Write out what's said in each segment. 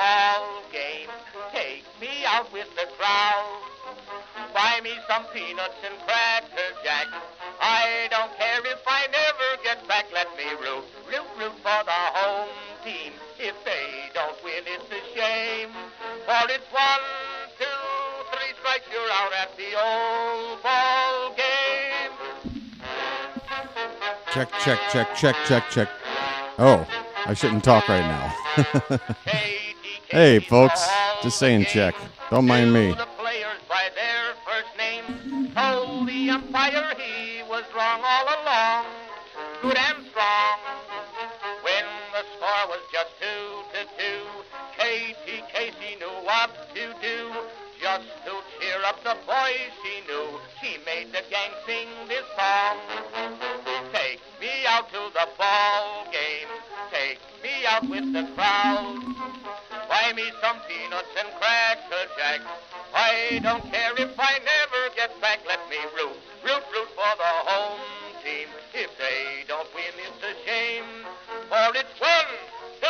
ball game. Take me out with the crowd. Buy me some peanuts and cracker jack. I don't care if I never get back. Let me root for the home team. If they don't win, it's a shame. For it's 1, 2, 3 strikes, you're out at the old ball game. Check. Oh, I shouldn't talk right now. Hey, folks, just saying check. Don't mind me. The players by their first name. Told the umpire he was wrong all along. Good and strong. When the score was just 2-2, Katie Casey knew what to do. Just to cheer up the boys she knew, she made the gang sing this song. Take me out to the ball game. Take me out with the crowd. Buy me some peanuts and cracker jack. I don't care if I never get back. Let me root for the home team. If they don't win, it's a shame. For it's 1, 2,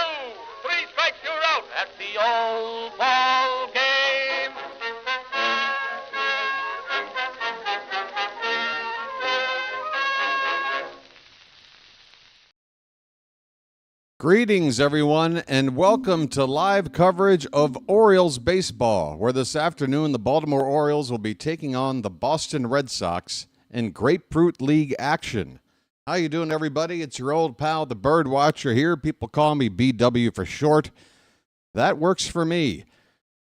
3 strikes, you're out at the old ball game. Greetings, everyone, and welcome to live coverage of Orioles baseball, where this afternoon the Baltimore Orioles will be taking on the Boston Red Sox in Grapefruit League action. How you doing, everybody? It's your old pal, the BirdWatcher here. People call me BW for short. That works for me.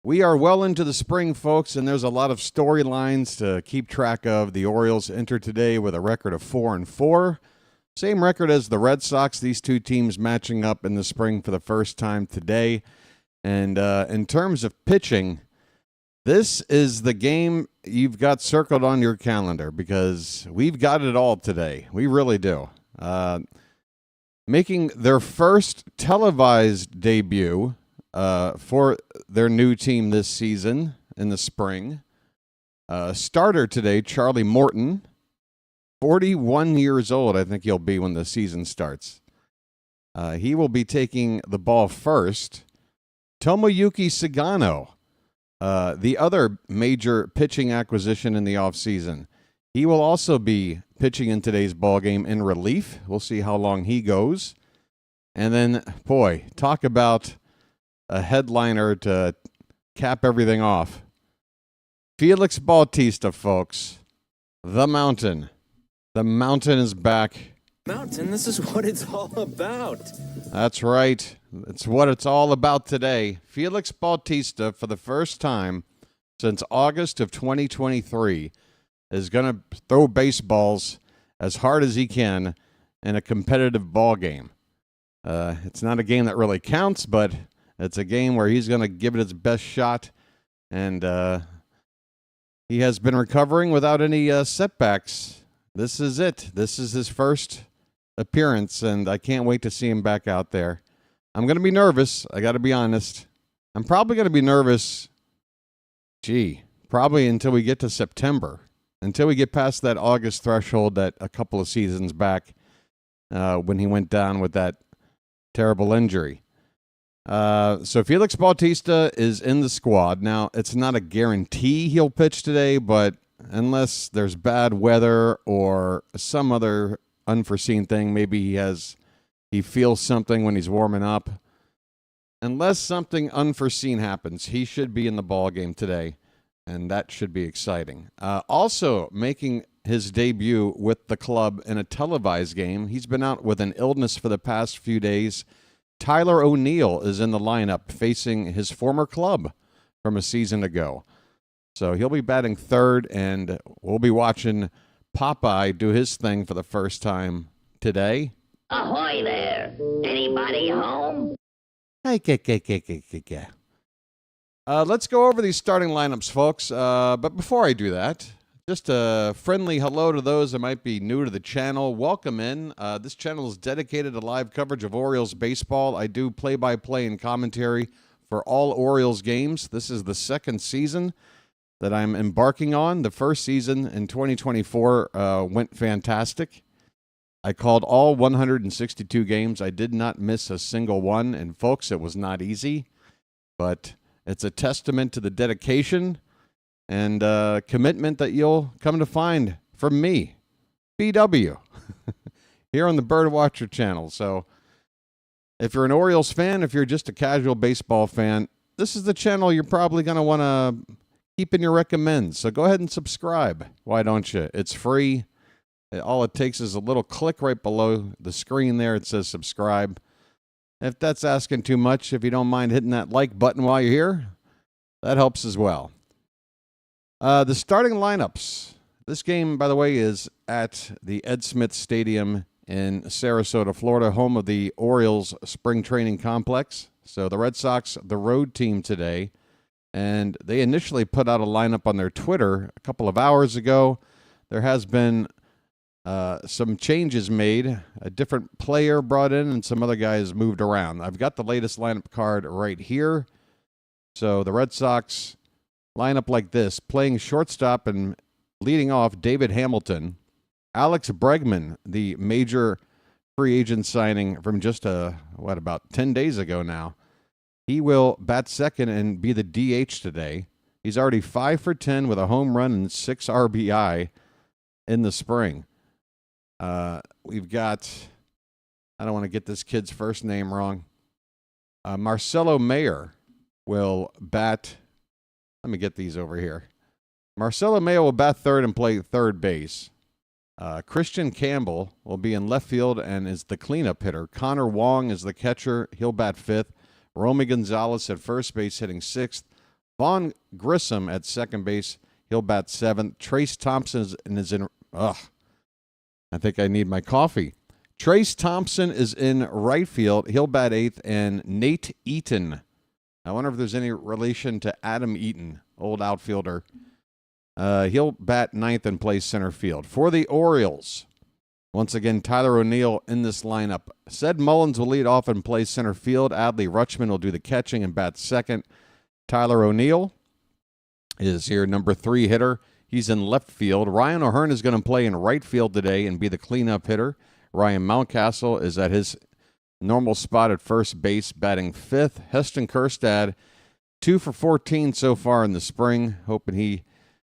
We are well into the spring, folks, and there's a lot of storylines to keep track of. The Orioles enter today with a record of 4-4. Same record as the Red Sox. These two teams matching up in the spring for the first time today. And in terms of pitching, this is the game you've got circled on your calendar because we've got it all today. We really do. Making their first televised debut for their new team this season in the spring. Starter today, Charlie Morton. 41 years old, I think he'll be when the season starts. He will be taking the ball first. Tomoyuki Sugano, the other major pitching acquisition in the offseason. He will also be pitching in today's ball game in relief. We'll see how long he goes. And then, boy, talk about a headliner to cap everything off. Felix Bautista, folks. The Mountain. The Mountain is back. Mountain, this is what it's all about. That's right. It's what it's all about today. Felix Bautista, for the first time since August of 2023, is going to throw baseballs as hard as he can in a competitive ball game. It's not a game that really counts, but it's a game where he's going to give it his best shot. And he has been recovering without any setbacks. This is it. This is his first appearance, and I can't wait to see him back out there. I'm going to be nervous. I got to be honest. I'm probably going to be nervous, probably until we get to September, until we get past that August threshold that a couple of seasons back when he went down with that terrible injury. So Felix Bautista is in the squad. Now, it's not a guarantee he'll pitch today, but unless there's bad weather or some other unforeseen thing, maybe he feels something when he's warming up. Unless something unforeseen happens, he should be in the ball game today, and that should be exciting. Also making his debut with the club in a televised game. He's been out with an illness for the past few days. Tyler O'Neill is in the lineup facing his former club from a season ago. So he'll be batting third, and we'll be watching Popeye do his thing for the first time today. Ahoy there! Anybody home? Hey. Let's go over these starting lineups, folks. But before I do that, just a friendly hello to those that might be new to the channel. Welcome in. This channel is dedicated to live coverage of Orioles baseball. I do play-by-play and commentary for all Orioles games. This is the second season that I'm embarking on. The first season in 2024 went fantastic. I called all 162 games. I did not miss a single one. And folks, it was not easy. but it's a testament to the dedication and commitment that you'll come to find from me, BW, here on the BirdWatcher Channel. So if you're an Orioles fan, if you're just a casual baseball fan, this is the channel you're probably going to want to keep in your recommends. So go ahead and subscribe. Why don't you? It's free. All it takes is a little click right below the screen there. It says subscribe. If that's asking too much, if you don't mind hitting that like button while you're here, that helps as well. The starting lineups. This game, by the way, is at the Ed Smith Stadium in Sarasota, Florida, home of the Orioles spring training complex. So the Red Sox, the road team today, and they initially put out a lineup on their Twitter a couple of hours ago. There has been some changes made, a different player brought in, and some other guys moved around. I've got the latest lineup card right here. So the Red Sox lineup like this, playing shortstop and leading off David Hamilton. Alex Bregman, the major free agent signing from just about 10 days ago now. He will bat second and be the DH today. He's already 5 for 10 with a home run and 6 RBI in the spring. We've got, I don't want to get this kid's first name wrong. Marcelo Mayer will bat. Let me get these over here. Marcelo Mayer will bat third and play third base. Christian Campbell will be in left field and is the cleanup hitter. Connor Wong is the catcher. He'll bat fifth. Romy Gonzalez at first base, hitting sixth. Vaughn Grissom at second base. He'll bat seventh. Trace Thompson is in. I think I need my coffee. Trace Thompson is in right field. He'll bat eighth. And Nate Eaton. I wonder if there's any relation to Adam Eaton, old outfielder. He'll bat ninth and play center field. For the Orioles, once again, Tyler O'Neill in this lineup. Ced Mullins will lead off and play center field. Adley Rutschman will do the catching and bat second. Tyler O'Neill is your number 3 hitter. He's in left field. Ryan O'Hearn is going to play in right field today and be the cleanup hitter. Ryan Mountcastle is at his normal spot at first base, batting fifth. Heston Kjerstad, 2 for 14 so far in the spring, hoping he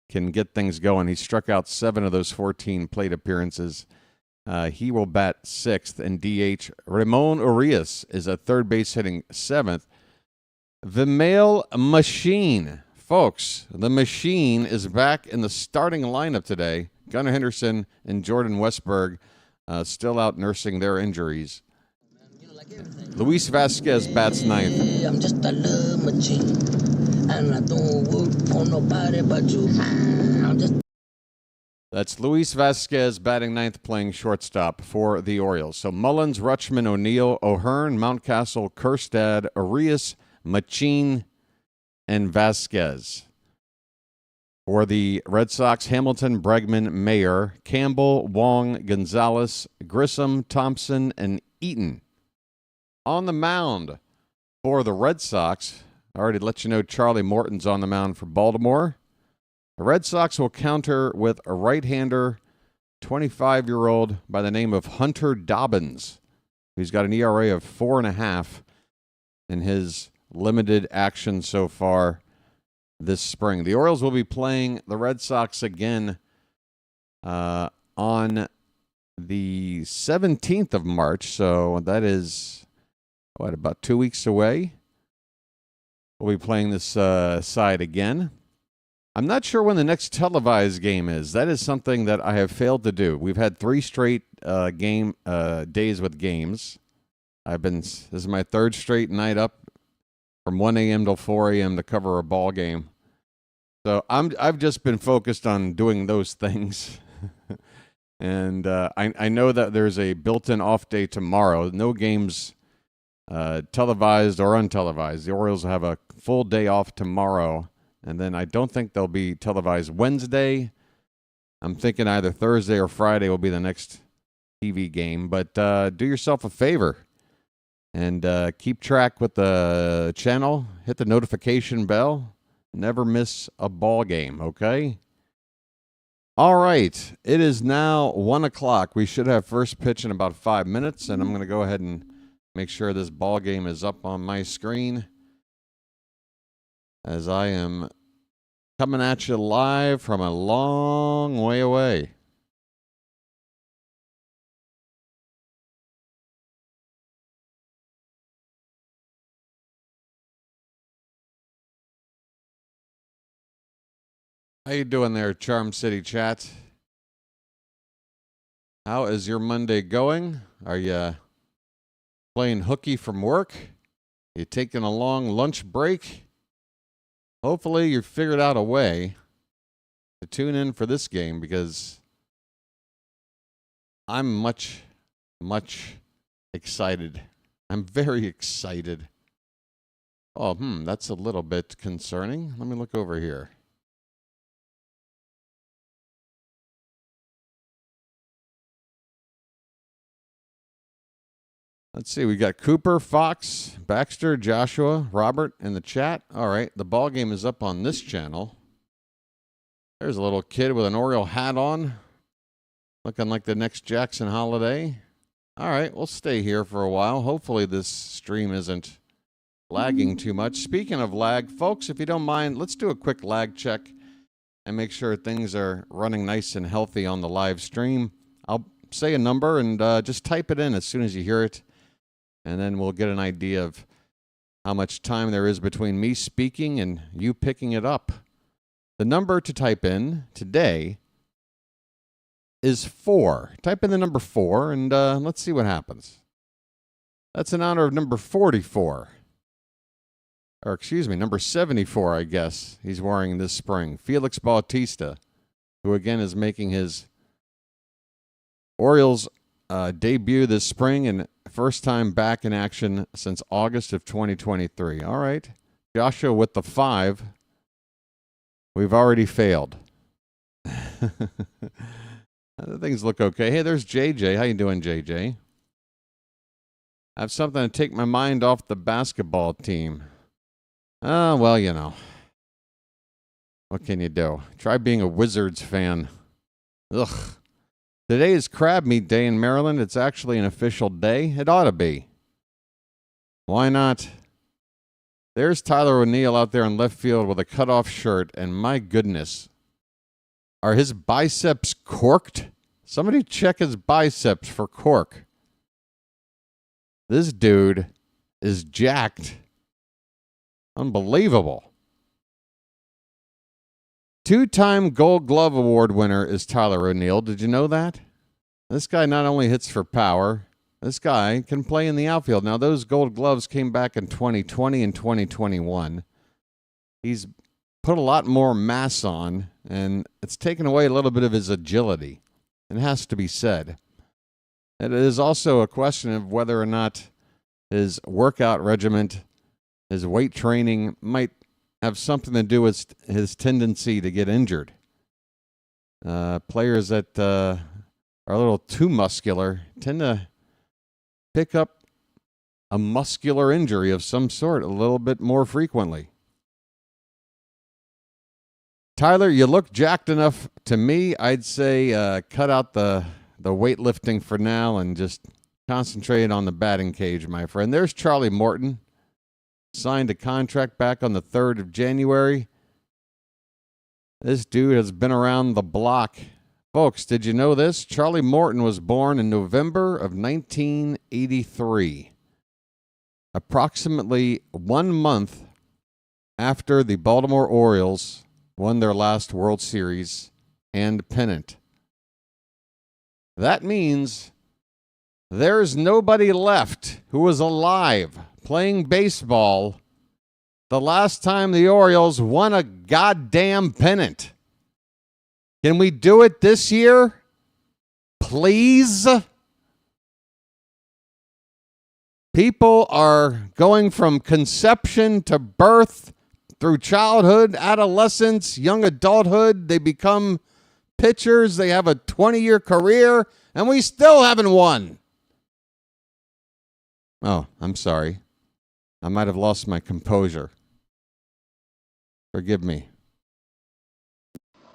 can get things going. He struck out 7 of those 14 plate appearances. He will bat sixth, and DH Ramon Urias is at third base, hitting seventh. The male machine, folks, the machine is back in the starting lineup today. Gunnar Henderson and Jordan Westberg still out nursing their injuries. Luis Vasquez bats ninth. I'm just a love machine, and I don't work for nobody but you. That's Luis Vasquez batting ninth, playing shortstop for the Orioles. So Mullins, Rutschman, O'Neill, O'Hearn, Mountcastle, Kjerstad, Urias, Machine, and Vasquez. For the Red Sox, Hamilton, Bregman, Mayer, Campbell, Wong, Gonzalez, Grissom, Thompson, and Eaton. On the mound for the Red Sox, I already let you know Charlie Morton's on the mound for Baltimore. The Red Sox will counter with a right-hander, 25-year-old by the name of Hunter Dobbins, who's got an ERA of 4.5 in his limited action so far this spring. The Orioles will be playing the Red Sox again on the 17th of March, so that is, about 2 weeks away. We'll be playing this side again. I'm not sure when the next televised game is. That is something that I have failed to do. We've had 3 straight days with games. This is my 3rd straight night up from 1 a.m. till 4 a.m. to cover a ball game. So I've just been focused on doing those things. And I know that there's a built-in off day tomorrow. No games televised or untelevised. The Orioles will have a full day off tomorrow. And then I don't think they'll be televised Wednesday. I'm thinking either Thursday or Friday will be the next TV game. But do yourself a favor and keep track with the channel. Hit the notification bell. Never miss a ball game, okay? All right. It is now 1 o'clock. We should have first pitch in about 5 minutes. And I'm going to go ahead and make sure this ball game is up on my screen. as I am coming at you live from a long way away. How you doing there, Charm City chat? How is your Monday going? Are you playing hooky from work? You taking a long lunch break? Hopefully you figured out a way to tune in for this game, because I'm much excited. I'm very excited. Oh, that's a little bit concerning. Let me look over here. Let's see, we got Cooper, Fox, Baxter, Joshua, Robert in the chat. All right, the ball game is up on this channel. There's a little kid with an Oriole hat on, looking like the next Jackson Holiday. All right, we'll stay here for a while. Hopefully this stream isn't lagging too much. Speaking of lag, folks, if you don't mind, let's do a quick lag check and make sure things are running nice and healthy on the live stream. I'll say a number and just type it in as soon as you hear it. And then we'll get an idea of how much time there is between me speaking and you picking it up. The number to type in today is 4. Type in the number 4 and let's see what happens. That's in honor of number 44. Or excuse me, number 74, I guess, he's wearing this spring. Felix Bautista, who again is making his Orioles debut this spring and first time back in action since August of 2023. All right. Joshua with the 5. We've already failed. Things look okay. Hey, there's JJ. How you doing, JJ? I have something to take my mind off the basketball team. Well, you know. What can you do? Try being a Wizards fan. Ugh. Today is crab meat day in Maryland. It's actually an official day. It ought to be. Why not? There's Tyler O'Neill out there in left field with a cutoff shirt, and my goodness, are his biceps corked? Somebody check his biceps for cork. This dude is jacked. Unbelievable. 2-time Gold Glove Award winner is Tyler O'Neill. Did you know that? This guy not only hits for power, this guy can play in the outfield. Now, those Gold Gloves came back in 2020 and 2021. He's put a lot more mass on, and it's taken away a little bit of his agility. It has to be said. It is also a question of whether or not his workout regimen, his weight training might have something to do with his tendency to get injured. Players that are a little too muscular tend to pick up a muscular injury of some sort a little bit more frequently. Tyler, you look jacked enough to me. I'd say cut out the weightlifting for now and just concentrate on the batting cage, my friend. There's Charlie Morton. Signed a contract back on the 3rd of January. This dude has been around the block. Folks, did you know this? Charlie Morton was born in November of 1983. Approximately 1 month after the Baltimore Orioles won their last World Series and pennant. That means there's nobody left who was alive playing baseball the last time the Orioles won a goddamn pennant. Can we do it this year? Please? People are going from conception to birth through childhood, adolescence, young adulthood. They become pitchers. They have a 20-year career, and we still haven't won. Oh, I'm sorry. I might have lost my composure. Forgive me.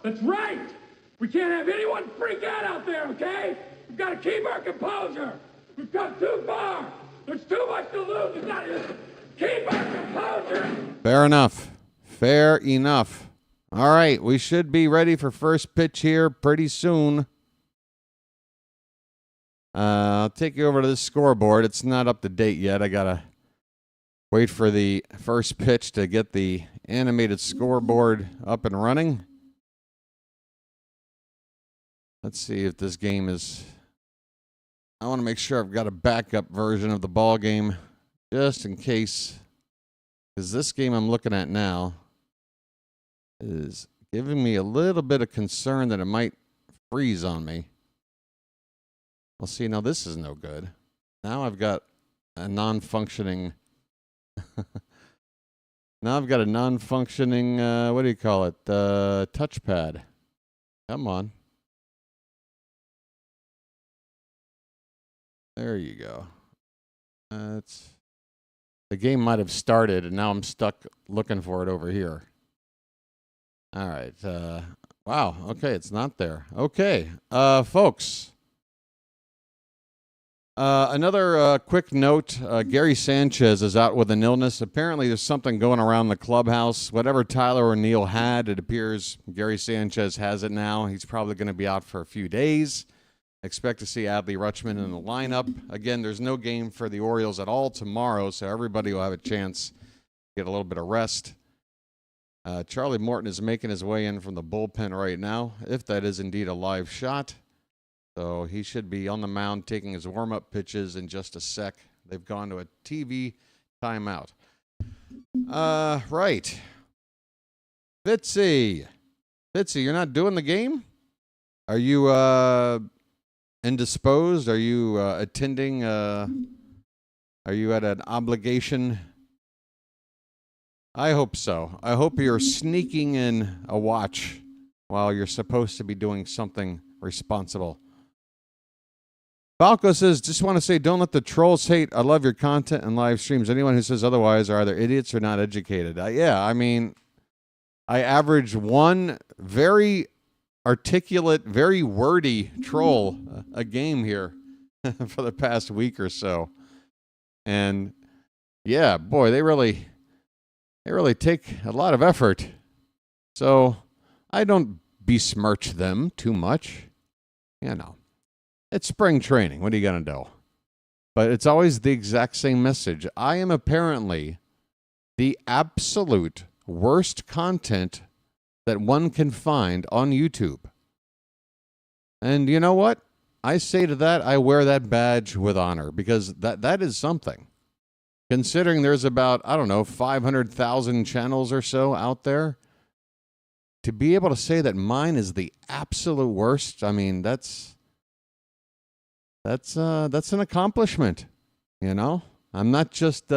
That's right. We can't have anyone freak out there, okay? We've got to keep our composure. We've come too far. There's too much to lose. We've got to keep our composure. Fair enough. Fair enough. All right, we should be ready for first pitch here pretty soon. I'll take you over to the scoreboard. It's not up to date yet. I got to wait for the first pitch to get the animated scoreboard up and running. Let's see if this game is... I want to make sure I've got a backup version of the ball game just in case, because this game I'm looking at now is giving me a little bit of concern that it might freeze on me. Well, see, now this is no good. Now I've got a non-functioning... Now I've got a non-functioning, what do you call it, touchpad. Come on. There you go. The game might have started, and now I'm stuck looking for it over here. All right. Wow. Okay, it's not there. Okay, folks. Another quick note. Gary Sanchez is out with an illness. Apparently, there's something going around the clubhouse. Whatever Tyler O'Neill had, it appears Gary Sanchez has it now. He's probably going to be out for a few days. Expect to see Adley Rutschman in the lineup. Again, there's no game for the Orioles at all tomorrow, so everybody will have a chance to get a little bit of rest. Charlie Morton is making his way in from the bullpen right now, if that is indeed a live shot. So he should be on the mound taking his warm-up pitches in just a sec. They've gone to a TV timeout. Right. Fitzy, you're not doing the game? Are you indisposed? Are you attending? Are you at an obligation? I hope so. I hope you're sneaking in a watch while you're supposed to be doing something responsible. Falco says, just want to say, don't let the trolls hate. I love your content and live streams. Anyone who says otherwise are either idiots or not educated. Yeah, I mean, I average one very articulate, very wordy troll a game here for the past week or so. And yeah, boy, they really take a lot of effort. So I don't besmirch them too much. You know, it's spring training. What are you going to do? But it's always the exact same message. I am apparently the absolute worst content that one can find on YouTube. And you know what? I say to that, I wear that badge with honor, because that is something. Considering there's about, 500,000 channels or so out there, to be able to say that mine is the absolute worst, I mean, that's an accomplishment, you know? I'm not just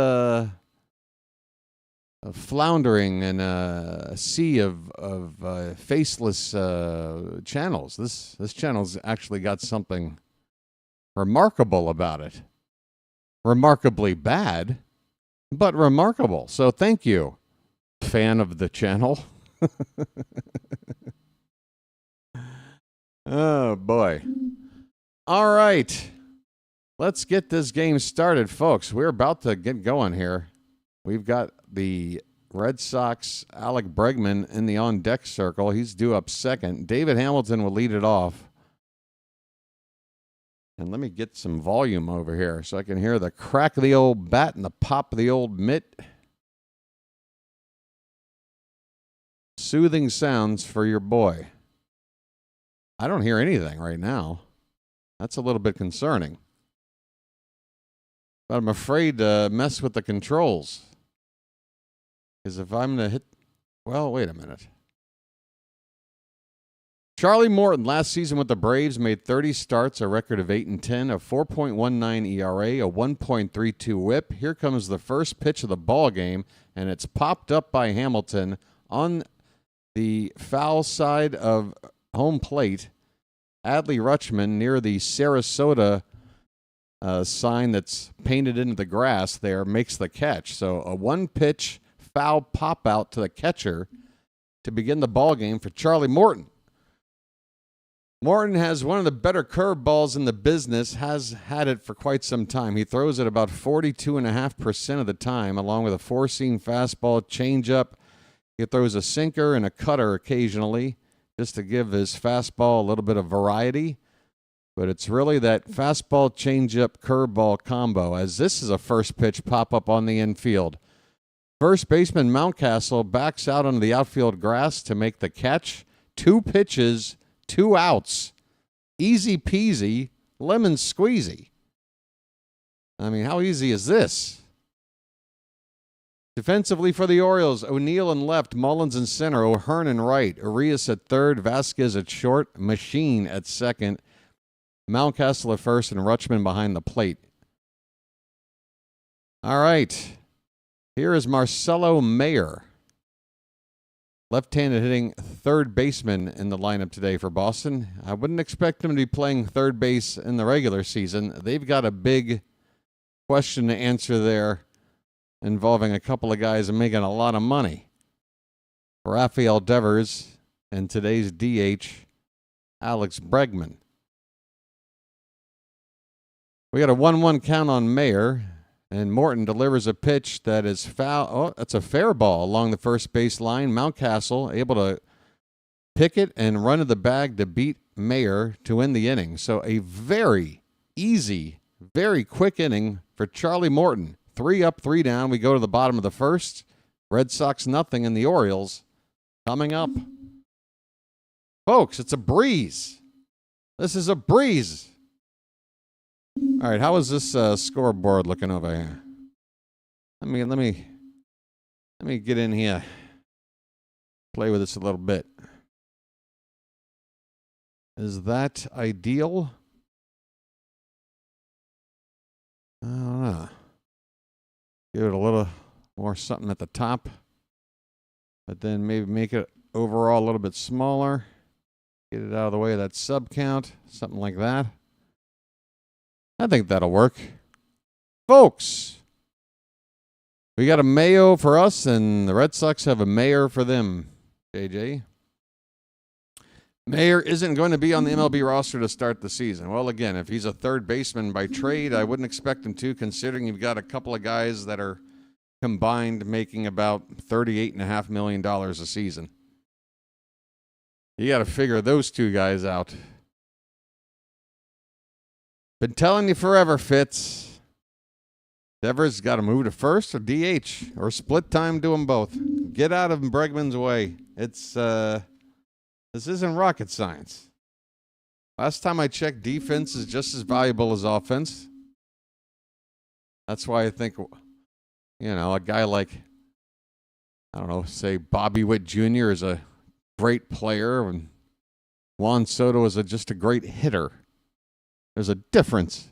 floundering in a sea of faceless channels. This channel's actually got something remarkable about it. Remarkably bad, but remarkable. So thank you, fan of the channel. Oh, boy. All right. Let's get this game started, folks. We're about to get going here. We've got the Red Sox, Alec Bregman, in the on-deck circle. He's due up second. David Hamilton will lead it off. And let me get some volume over here so I can hear the crack of the old bat and the pop of the old mitt. Soothing sounds for your boy. I don't hear anything right now. That's a little bit concerning. But I'm afraid to mess with the controls. Because if I'm going to hit... Well, wait a minute. Charlie Morton, last season with the Braves, made 30 starts, a record of 8-10, a 4.19 ERA, a 1.32 WHIP. Here comes the first pitch of the ball game, and it's popped up by Hamilton on the foul side of home plate. Adley Rutschman, near the Sarasota sign that's painted into the grass there, makes the catch. So a one-pitch foul pop-out to the catcher to begin the ball game for Charlie Morton. Morton has one of the better curveballs in the business, has had it for quite some time. He throws it about 42.5% of the time, along with a four-seam fastball, changeup, He throws a sinker and a cutter occasionally just to give his fastball a little bit of variety. But it's really that fastball, changeup, curveball combo, as this is a first pitch pop-up on the infield. First baseman Mountcastle backs out onto the outfield grass to make the catch. 2 pitches, 2 outs. Easy peasy, lemon squeezy. I mean, how easy is this? Defensively for the Orioles, O'Neill in left, Mullins in center, O'Hearn in right, Arias at third, Vasquez at short, Machine at second, Mountcastle at first, and Rutschman behind the plate. All right. Here is Marcelo Mayer. Left-handed hitting third baseman in the lineup today for Boston. I wouldn't expect him to be playing third base in the regular season. They've got a big question to answer there involving a couple of guys making a lot of money. Rafael Devers and today's DH, Alex Bregman. We got a 1-1 count on Mayer, and Morton delivers a pitch that is foul. Oh, that's a fair ball along the first base line. Mountcastle able to pick it and run to the bag to beat Mayer to win the inning. So a very easy, very quick inning for Charlie Morton. 3 up, 3 down. We go to the bottom of the first. Red Sox nothing, and the Orioles coming up. Folks, it's a breeze. This is a breeze. All right, how is this scoreboard looking over here? Let me get in here. Play with this a little bit. Is that ideal? I don't know. Give it a little more something at the top, but then maybe make it overall a little bit smaller. Get it out of the way of that sub count, something like that. I think that'll work. Folks, we got a Mayo for us, and the Red Sox have a Mayer for them, JJ. Mayer isn't going to be on the MLB roster to start the season. Well, again, if he's a third baseman by trade, I wouldn't expect him to, considering you've got a couple of guys that are combined making about $38.5 million a season. You got to figure those two guys out. Been telling you forever, Fitz. Devers got to move to first or DH or split time, do them both. Get out of Bregman's way. It's this isn't rocket science. Last time I checked, defense is just as valuable as offense. That's why I think, a guy like, I don't know, say Bobby Witt Jr. is a great player and Juan Soto is just a great hitter. There's a difference.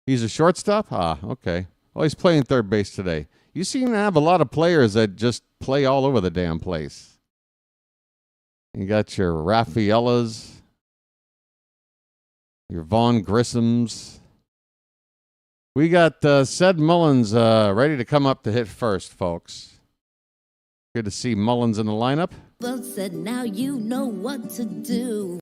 He's a shortstop? Ah, okay. Well, he's playing third base today. You seem to have a lot of players that just play all over the damn place. You got your Raffaellas, your Vaughn Grissams. We got Sed Mullins ready to come up to hit first, folks. Good to see Mullins in the lineup. Well said, now you know what to do.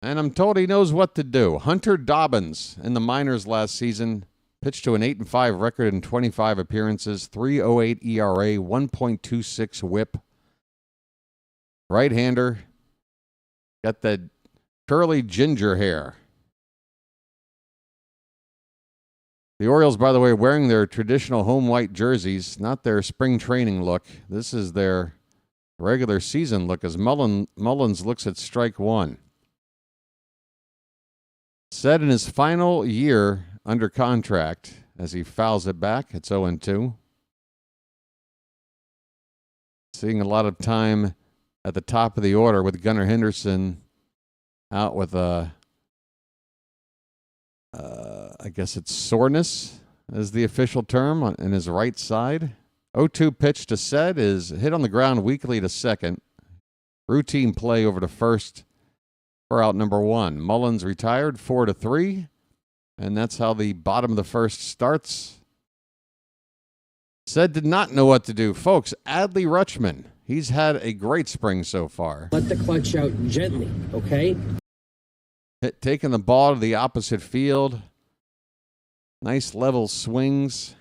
And I'm told he knows what to do. Hunter Dobbins in the minors last season pitched to an 8-5 record in 25 appearances, 3.08 ERA, 1.26 WHIP. Right-hander, got that curly ginger hair. The Orioles, by the way, wearing their traditional home white jerseys, not their spring training look. This is their regular season look as Mullins looks at strike one. Said in his final year under contract as he fouls it back. It's 0-2. Seeing a lot of time at the top of the order with Gunnar Henderson out with I guess it's soreness is the official term in his right side. 0-2 pitch to Sed is hit on the ground weakly to second. Routine play over to first for out number one. Mullins retired 4-3, and that's how the bottom of the first starts. Sed did not know what to do. Folks, Adley Rutschman, he's had a great spring so far. Let the clutch out gently, okay? Taking the ball to the opposite field. Nice level swings.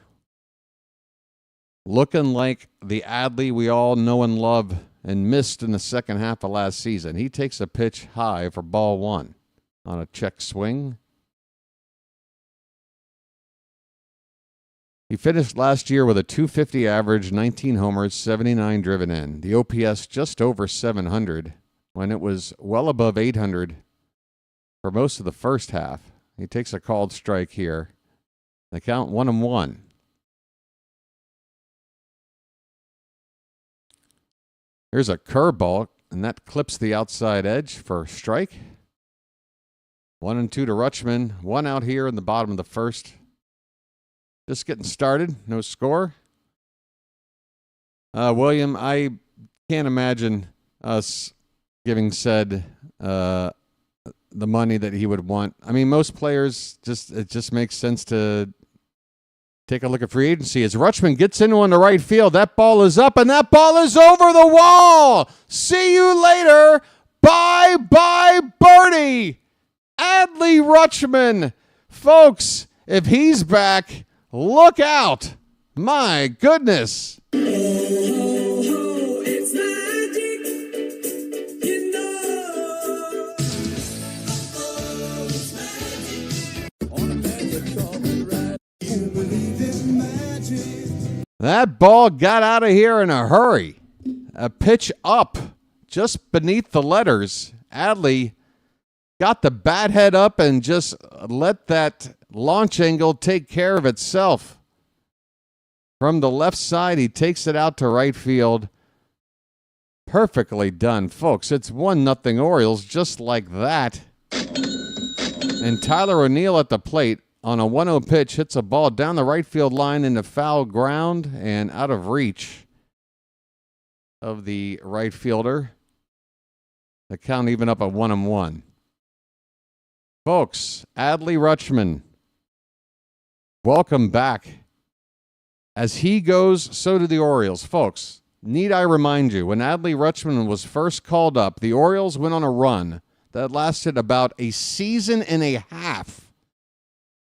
looking like the Adley we all know and love and missed in the second half of last season. He takes a pitch high for ball one on a check swing. He finished last year with a .250 average, 19 homers, 79 driven in. The OPS just over 700 when it was well above 800 for most of the first half. He takes a called strike here. The count 1-1. Here's a curveball, and that clips the outside edge for strike. 1-2 to Rutschman. One out here in the bottom of the first. Just getting started. No score. William, I can't imagine us giving said the money that he would want. I mean, most players, it just makes sense to take a look at free agency. As Rutschman gets into on the right field, that ball is up, and that ball is over the wall. See you later. Bye-bye, birdie. Adley Rutschman. Folks, if he's back, look out. My goodness. That ball got out of here in a hurry. A pitch up just beneath the letters. Adley got the bat head up and just let that launch angle take care of itself. From the left side, he takes it out to right field. Perfectly done, folks. It's 1-0 Orioles just like that. And Tyler O'Neill at the plate on a 1-0 pitch hits a ball down the right field line into foul ground and out of reach of the right fielder. The count even up at 1-1. Folks, Adley Rutschman, welcome back. As he goes, so do the Orioles. Folks, need I remind you, when Adley Rutschman was first called up, the Orioles went on a run that lasted about a season and a half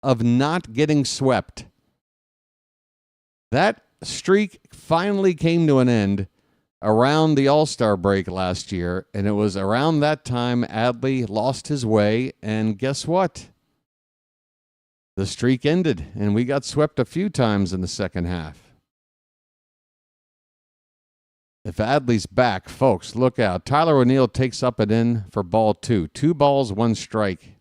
of not getting swept. That streak finally came to an end around the All-Star break last year, and it was around that time Adley lost his way, and guess what? The streak ended, and we got swept a few times in the second half. If Adley's back, folks, look out. Tyler O'Neill takes up and in for ball two. 2 balls, 1 strike.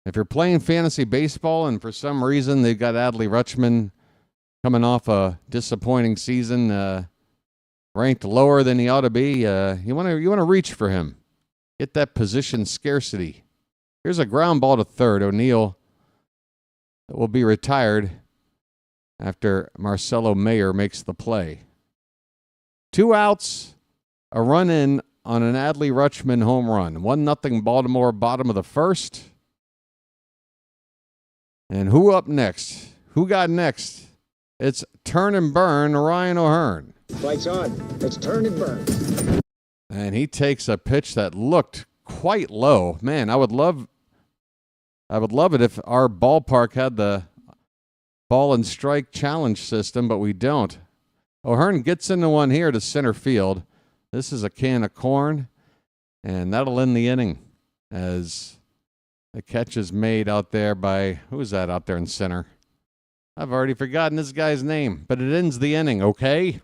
If you're playing fantasy baseball and for some reason they've got Adley Rutschman coming off a disappointing season, ranked lower than he ought to be, you want to reach for him. Get that position scarcity. Here's a ground ball to third. O'Neill will be retired after Marcelo Mayer makes the play. 2 outs, a run in on an Adley Rutschman home run. 1-0 Baltimore, bottom of the first. And who up next? Who got next? It's turn and burn Ryan O'Hearn. Lights on. It's turn and burn. And he takes a pitch that looked quite low. Man, I would love it if our ballpark had the ball and strike challenge system, but we don't. O'Hearn gets into one here to center field. This is a can of corn, and that'll end the inning as the catch is made out there by, who's that out there in center? I've already forgotten this guy's name, but it ends the inning, okay?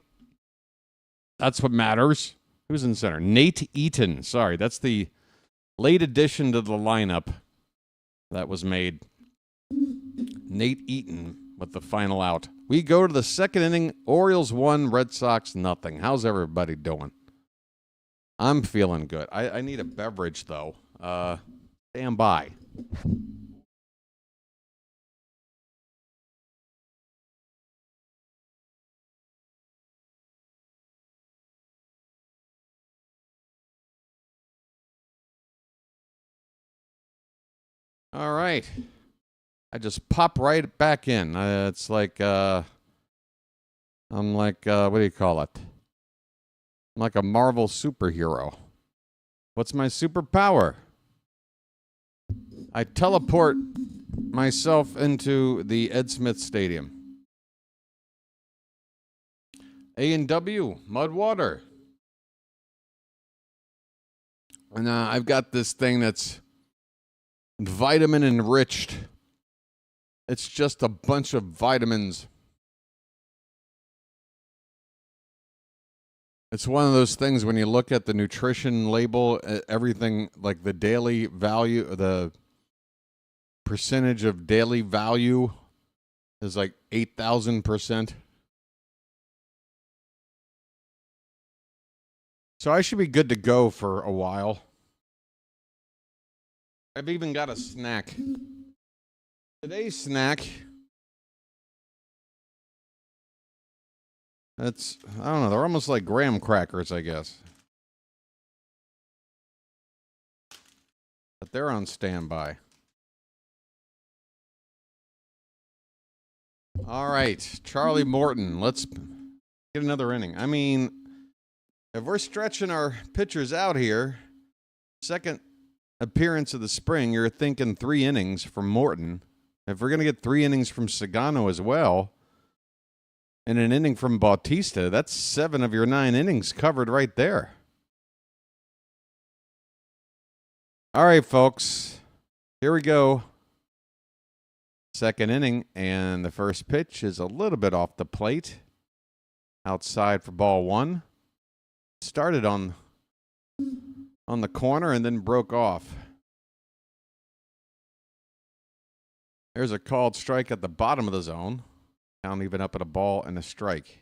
That's what matters. Who's in center? Nate Eaton. Sorry, that's the late addition to the lineup that was made. Nate Eaton with the final out. We go to the second inning. Orioles 1, Red Sox 0. How's everybody doing? I'm feeling good. I need a beverage, though. Stand by. All right. I just pop right back in. It's like, I'm like, what do you call it? I'm like a Marvel superhero. What's my superpower? I teleport myself into the Ed Smith Stadium. A&W, Mudwater. And I've got this thing that's vitamin enriched. It's just a bunch of vitamins. It's one of those things when you look at the nutrition label, everything like the daily value, the percentage of daily value is like 8,000%. So I should be good to go for a while. I've even got a snack. Today's snack, I don't know, they're almost like graham crackers, I guess. But they're on standby. All right, Charlie Morton, let's get another inning. I mean, if we're stretching our pitchers out here, second appearance of the spring, you're thinking 3 innings from Morton. If we're going to get 3 innings from Sugano as well, and an inning from Bautista, that's 7 of your 9 innings covered right there. All right, folks, here we go. Second inning, and the first pitch is a little bit off the plate. Outside for ball 1. Started on the corner and then broke off. There's a called strike at the bottom of the zone. Count even up at a ball and a strike.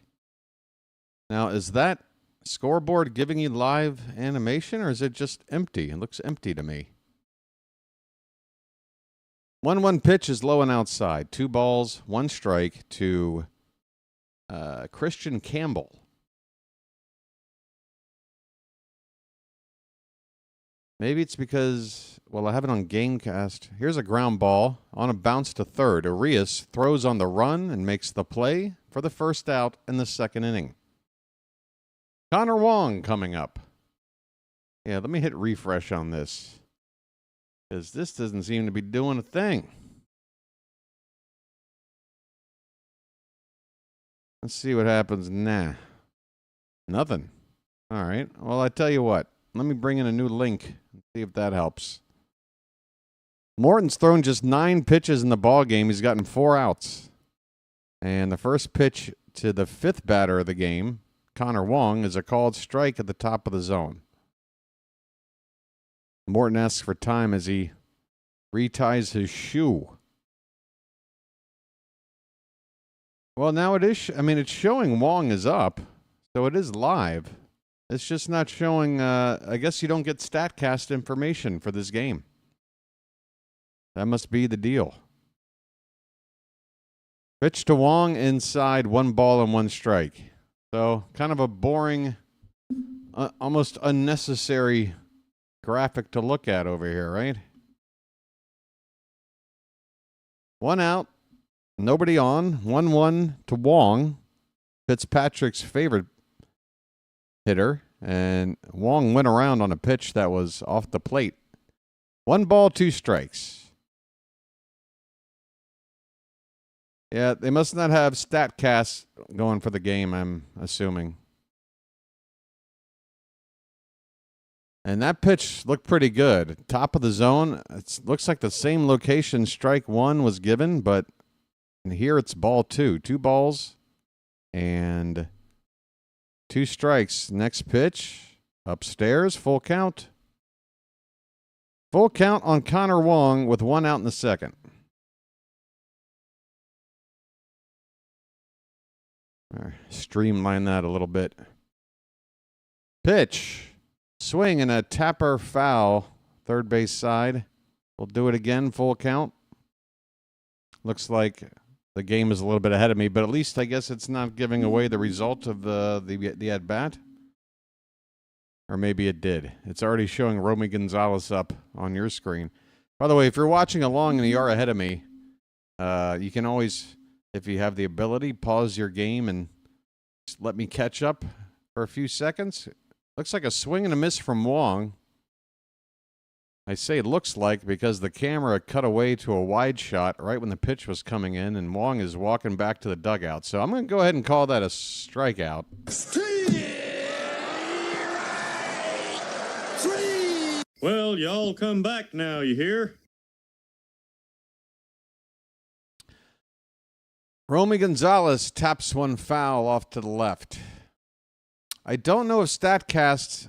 Now, is that scoreboard giving you live animation, or is it just empty? It looks empty to me. 1-1 pitch is low and outside. 2 balls, 1 strike to Christian Campbell. Maybe it's because, well, I have it on Gamecast. Here's a ground ball on a bounce to third. Arias throws on the run and makes the play for the first out in the second inning. Connor Wong coming up. Yeah, let me hit refresh on this, because this doesn't seem to be doing a thing. Let's see what happens now. Nothing. All right. Well, I tell you what. Let me bring in a new link and see if that helps. Morton's thrown just 9 pitches in the ball game. He's gotten 4 outs. And the first pitch to the 5th batter of the game, Connor Wong, is a called strike at the top of the zone. Morton asks for time as he reties his shoe. Well, now it is. It's showing Wong is up, so it is live. It's just not showing. I guess you don't get StatCast information for this game. That must be the deal. Pitch to Wong inside, 1 ball and 1 strike. So kind of a boring, almost unnecessary graphic to look at over here, right? 1 out, nobody on. 1-1 to Wong, Fitzpatrick's favorite hitter, and Wong went around on a pitch that was off the plate. 1 ball, 2 strikes. Yeah, they must not have StatCast going for the game, I'm assuming. And that pitch looked pretty good. Top of the zone. It looks like the same location strike 1 was given, but here it's ball 2. 2 balls and 2 strikes. Next pitch, upstairs, full count. Full count on Connor Wong with 1 out in the second. Streamline that a little bit. Pitch. Swing and a tapper foul. Third base side. We'll do it again, full count. Looks like the game is a little bit ahead of me, but at least I guess it's not giving away the result of the at-bat. Or maybe it did. It's already showing Romy Gonzalez up on your screen. By the way, if you're watching along and you are ahead of me, you can always, if you have the ability, pause your game and just let me catch up for a few seconds. Looks like a swing and a miss from Wong. I say looks like because the camera cut away to a wide shot right when the pitch was coming in, and Wong is walking back to the dugout. So I'm going to go ahead and call that a strikeout. Well, y'all come back now, you hear? Romy Gonzalez taps one foul off to the left. I don't know if StatCast,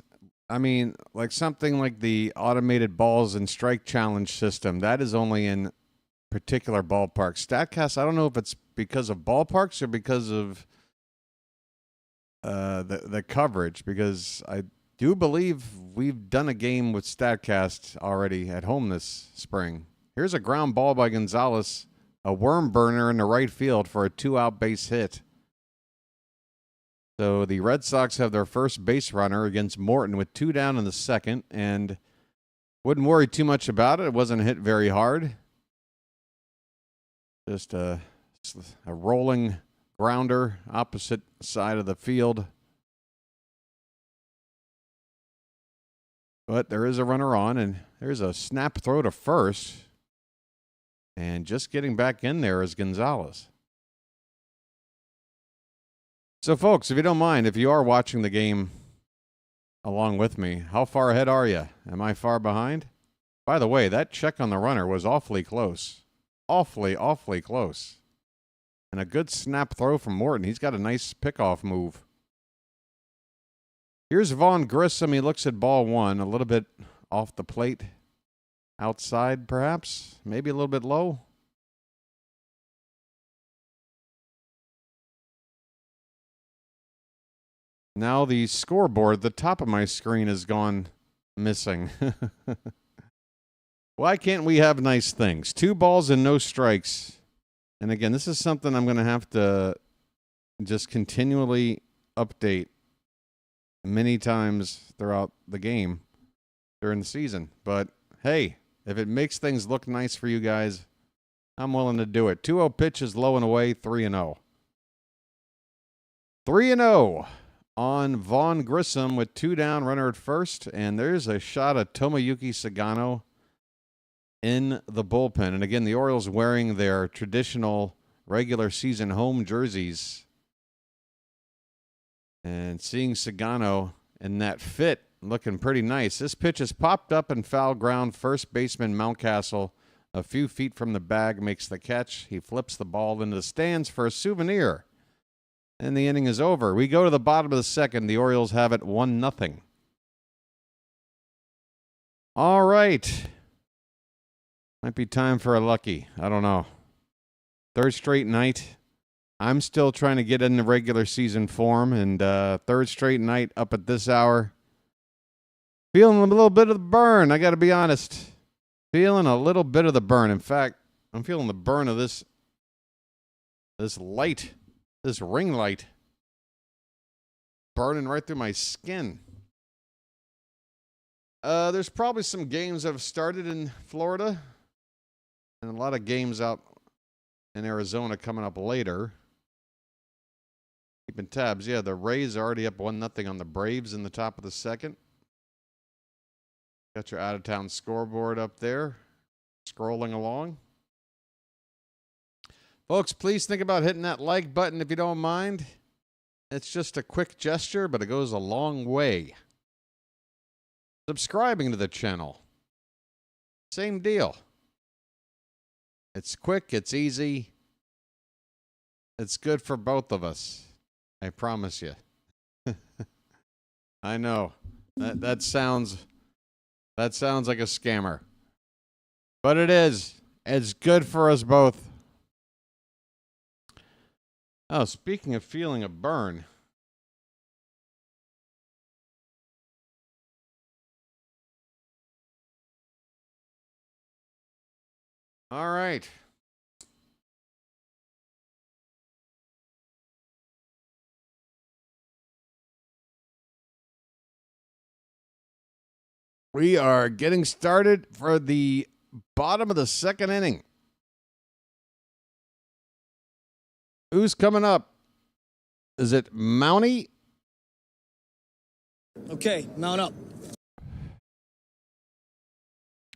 like something like the automated balls and strike challenge system, that is only in particular ballparks. StatCast, I don't know if it's because of ballparks or because of the coverage, because I do believe we've done a game with StatCast already at home this spring. Here's a ground ball by Gonzalez, a worm burner in the right field for a 2-out base hit. So the Red Sox have their first base runner against Morton with 2 down in the second, and wouldn't worry too much about it. It wasn't hit very hard. Just a rolling grounder opposite side of the field. But there is a runner on, and there's a snap throw to first. And just getting back in there is Gonzalez. So, folks, if you don't mind, if you are watching the game along with me, how far ahead are you? Am I far behind? By the way, that check on the runner was awfully close. Awfully close. And a good snap throw from Morton. He's got a nice pickoff move. Here's Vaughn Grissom. He looks at ball one, a little bit off the plate. Outside, perhaps. Maybe a little bit low. Now the scoreboard, the top of my screen has gone missing. Why can't we have nice things? 2 balls and no strikes. And again, this is something I'm going to have to just continually update many times throughout the game during the season. But hey, if it makes things look nice for you guys, I'm willing to do it. 2-0 pitch is low and away, 3-0. 3-0 on Vaughn Grissom with 2 down, runner at first. And there's a shot of Tomoyuki Sugano in the bullpen. And again, the Orioles wearing their traditional regular season home jerseys. And seeing Sugano in that fit, looking pretty nice. This pitch is popped up and foul ground. First baseman Mountcastle, a few feet from the bag, makes the catch. He flips the ball into the stands for a souvenir. And the inning is over. We go to the bottom of the second. The Orioles have it 1-0. All right. Might be time for a lucky. I don't know. Third straight night. I'm still trying to get in the regular season form, and third straight night up at this hour. Feeling a little bit of the burn, I got to be honest. Feeling a little bit of the burn. In fact, I'm feeling the burn of this light, this ring light, burning right through my skin. There's probably some games that have started in Florida, and a lot of games out in Arizona coming up later. Keeping tabs. Yeah, the Rays are already up 1-0 on the Braves in the top of the second. Got your out-of-town scoreboard up there, scrolling along. Folks, please think about hitting that like button if you don't mind. It's just a quick gesture, but it goes a long way. Subscribing to the channel. Same deal. It's quick, it's easy. It's good for both of us. I promise you. I know. That sounds like a scammer. But it is. It's good for us both. Oh, speaking of feeling a burn. All right. We are getting started for the bottom of the second inning. Who's coming up? Is it Mountie? Okay, mount up.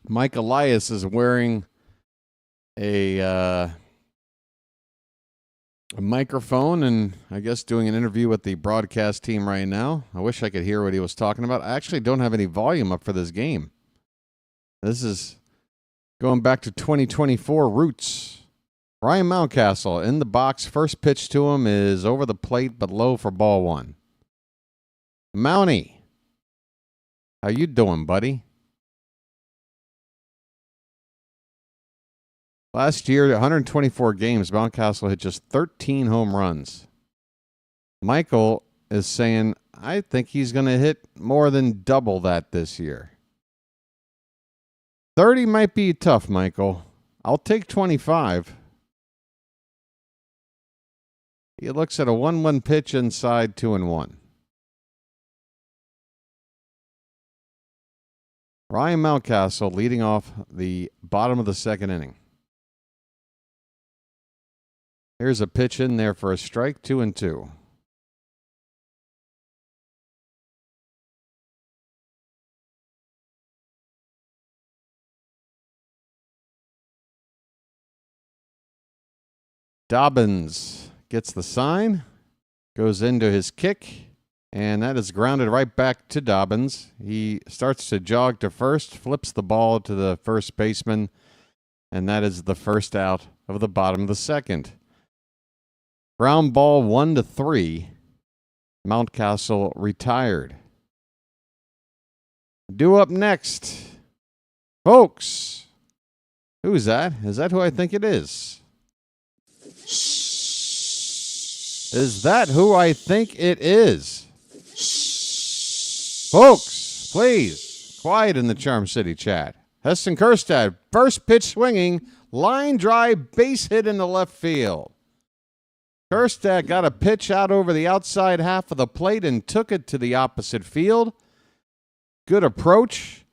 Mike Elias is wearing a microphone and I guess doing an interview with the broadcast team right now. I wish I could hear what he was talking about. I actually don't have any volume up for this game. This is going back to 2024 roots. Ryan Mountcastle in the box. First pitch to him is over the plate but low for ball one. Mountie, how you doing, buddy? Last year, 124 games, Mountcastle hit just 13 home runs. Michael is saying, I think he's going to hit more than double that this year. 30 might be tough, Michael. I'll take 25. He looks at a 1-1 pitch inside 2-1. Ryan Mountcastle leading off the bottom of the second inning. Here's a pitch in there for a strike, 2-2. Dobbins gets the sign, goes into his kick, and that is grounded right back to Dobbins. He starts to jog to first, flips the ball to the first baseman, and that is the first out of the bottom of the second. Ground ball 1-3. Mountcastle retired. Due up next. Folks. Who's that? Is that who I think it is? Is that who I think it is? Folks, please. Quiet in the Charm City chat. Heston Kjerstad, first pitch swinging. Line drive, base hit in the left field. Kjerstad got a pitch out over the outside half of the plate and took it to the opposite field. Good approach.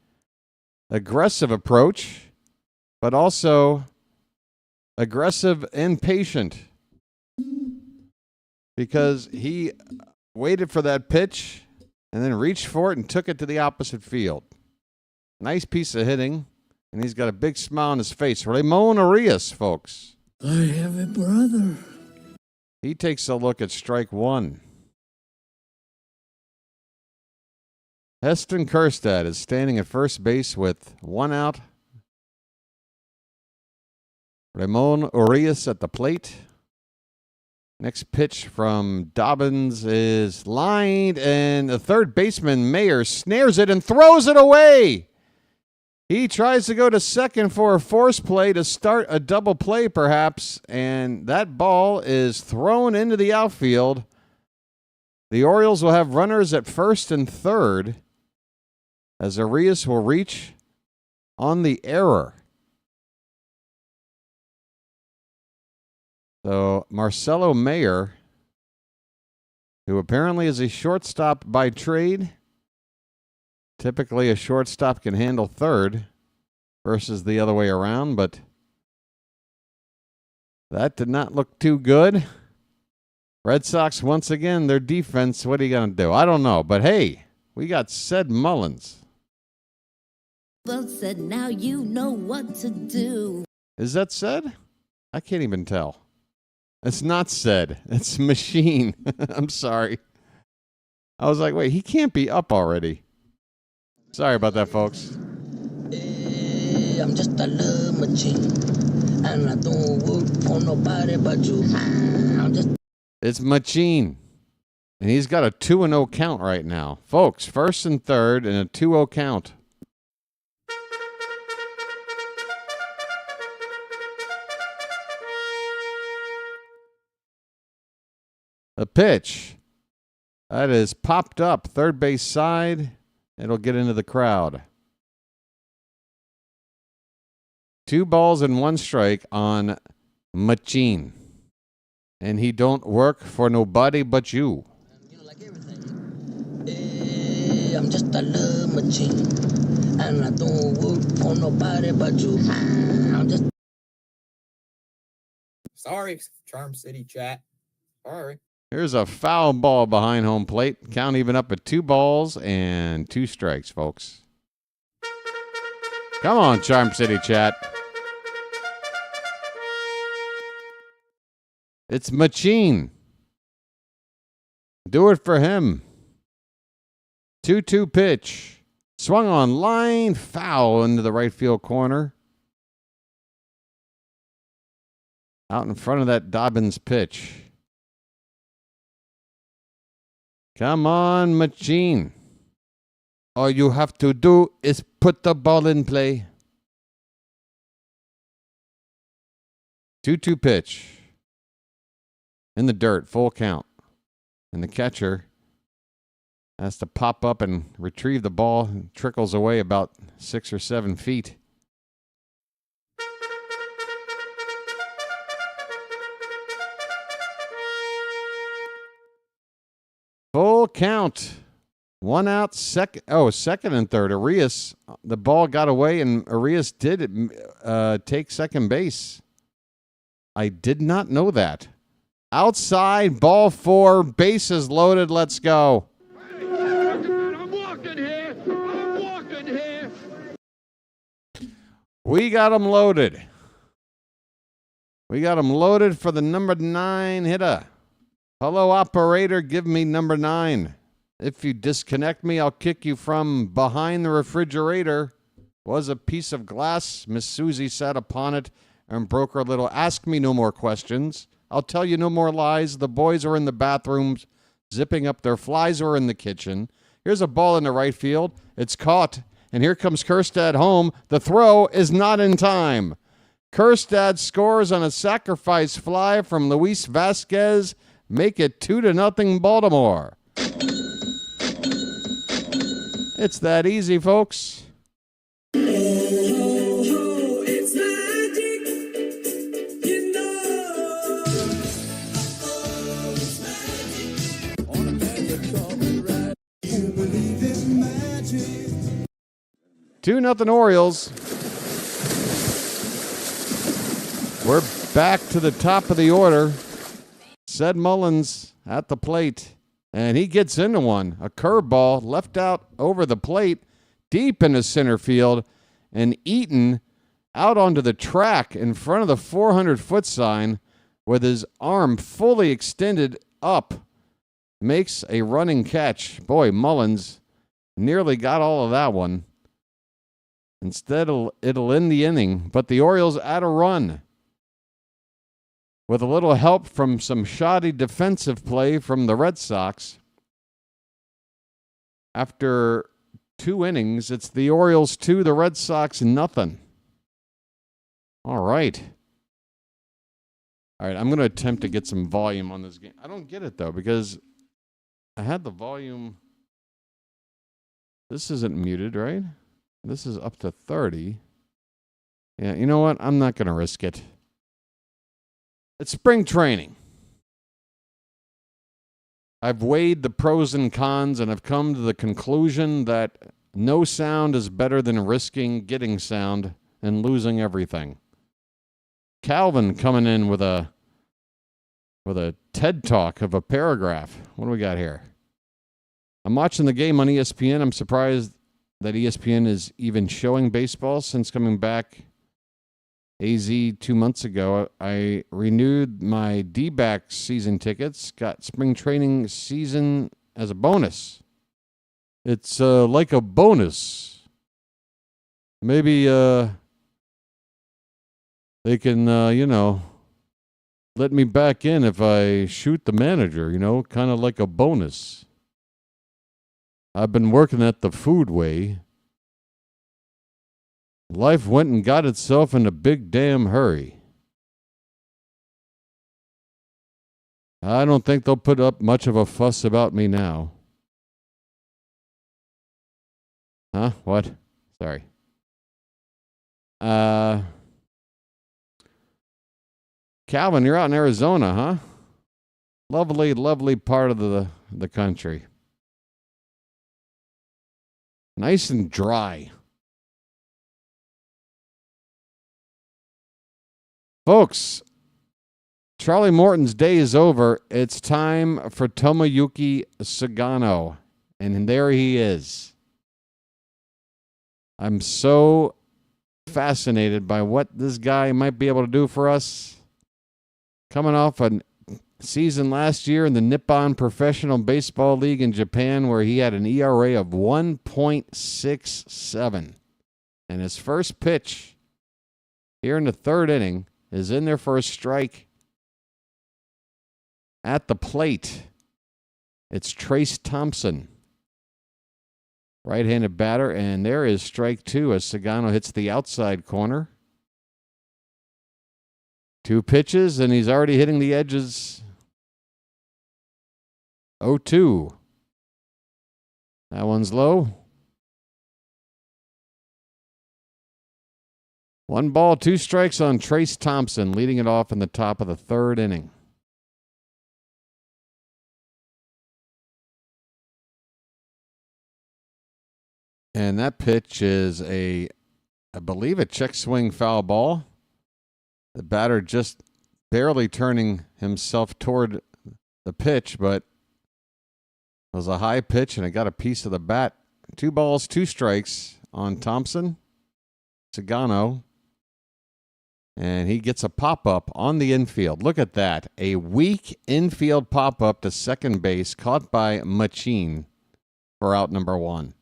Aggressive approach. But also aggressive and patient. Because he waited for that pitch and then reached for it and took it to the opposite field. Nice piece of hitting. And he's got a big smile on his face. Ramon Arias, folks. I have a brother. He takes a look at strike one. Heston Kjerstad is standing at first base with one out. Ramon Arias at the plate. Next pitch from Dobbins is lined, and the third baseman, Mayer, snares it and throws it away. He tries to go to second for a force play to start a double play, perhaps, and that ball is thrown into the outfield. The Orioles will have runners at first and third as Arias will reach on the error. So Marcelo Mayer, who apparently is a shortstop by trade. Typically, a shortstop can handle third versus the other way around, but that did not look too good. Red Sox, once again, their defense, what are you going to do? I don't know, but hey, we got Ced Mullins. Well said, now you know what to do. Is that Ced? I can't even tell. It's not Ced. It's Machine. I'm sorry. I was like, wait, he can't be up already. Sorry about that, folks. I'm just a love machine, and I don't work for nobody but you. It's Machine, and he's got a 2-0 count right now. Folks, first and third, and a 2-0 count. A pitch. That is popped up, third base side. It'll get into the crowd. 2 balls and 1 strike on Machine. And he don't work for nobody but you. Like everything. I'm just a love machine, and I don't work for nobody but you. I'm just. Sorry, Charm City chat. Sorry. Here's a foul ball behind home plate. Count even up at 2 balls and 2 strikes, folks. Come on, Charm City chat. It's Machine. Do it for him. 2-2 pitch. Swung on line, foul into the right field corner. Out in front of that Dobbins pitch. Come on, Machine. All you have to do is put the ball in play. 2-2 pitch. In the dirt, full count. And the catcher has to pop up and retrieve the ball. It trickles away about 6 or 7 feet. Full count. 1 out, second and third. Arias, the ball got away, and Arias did take second base. I did not know that. Outside, ball 4, bases loaded. Let's go. I'm walking here. We got them loaded. We got them loaded for the number 9 hitter. Hello, operator, give me number 9. If you disconnect me, I'll kick you from behind the refrigerator. Was a piece of glass. Miss Susie sat upon it and broke her little. Ask me no more questions. I'll tell you no more lies. The boys are in the bathrooms, zipping up. Their flies are in the kitchen. Here's a ball in the right field. It's caught. And here comes Kjerstad home. The throw is not in time. Kjerstad scores on a sacrifice fly from Luis Vasquez. Make it 2-0 Baltimore. It's that easy, folks. It's magic, you know. It's magic. On a magic carpet ride. You believe in magic. 2-0 Orioles. We're back to the top of the order. Ced Mullins at the plate. And he gets into one. A curveball left out over the plate, deep into center field, and Eaton out onto the track in front of the 400-foot sign with his arm fully extended up. Makes a running catch. Boy, Mullins nearly got all of that one. Instead, it'll end the inning, but the Orioles add a run. With a little help from some shoddy defensive play from the Red Sox. After 2 innings, it's the Orioles 2, the Red Sox nothing. All right. All right, I'm going to attempt to get some volume on this game. I don't get it, though, because I had the volume. This isn't muted, right? This is up to 30. Yeah, you know what? I'm not going to risk it. It's spring training. I've weighed the pros and cons and have come to the conclusion that no sound is better than risking getting sound and losing everything. Calvin coming in with a TED Talk of a paragraph. What do we got here? I'm watching the game on ESPN. I'm surprised that ESPN is even showing baseball since coming back AZ 2 months ago. I renewed my D-backs season tickets, got spring training season as a bonus. It's like a bonus. Maybe they can, let me back in if I shoot the manager, kind of like a bonus. I've been working at the food way. Life went and got itself in a big damn hurry. I don't think they'll put up much of a fuss about me now. Huh? What? Sorry. Calvin, you're out in Arizona, huh? Lovely, lovely part of the country. Nice and dry. Folks, Charlie Morton's day is over. It's time for Tomoyuki Sugano. And there he is. I'm so fascinated by what this guy might be able to do for us. Coming off a season last year in the Nippon Professional Baseball League in Japan where he had an ERA of 1.67. And his first pitch here in the third inning is in there for a strike at the plate. It's Trace Thompson, right-handed batter, and there is strike two as Sugano hits the outside corner. 2 pitches, and he's already hitting the edges. 0-2. That one's low. 1 ball, 2 strikes on Trace Thompson, leading it off in the top of the third inning. And that pitch is I believe, a check swing foul ball. The batter just barely turning himself toward the pitch, but it was a high pitch and it got a piece of the bat. 2 balls, 2 strikes on Thompson. Sugano. And he gets a pop-up on the infield. Look at that. A weak infield pop-up to second base caught by Machine for out number 1.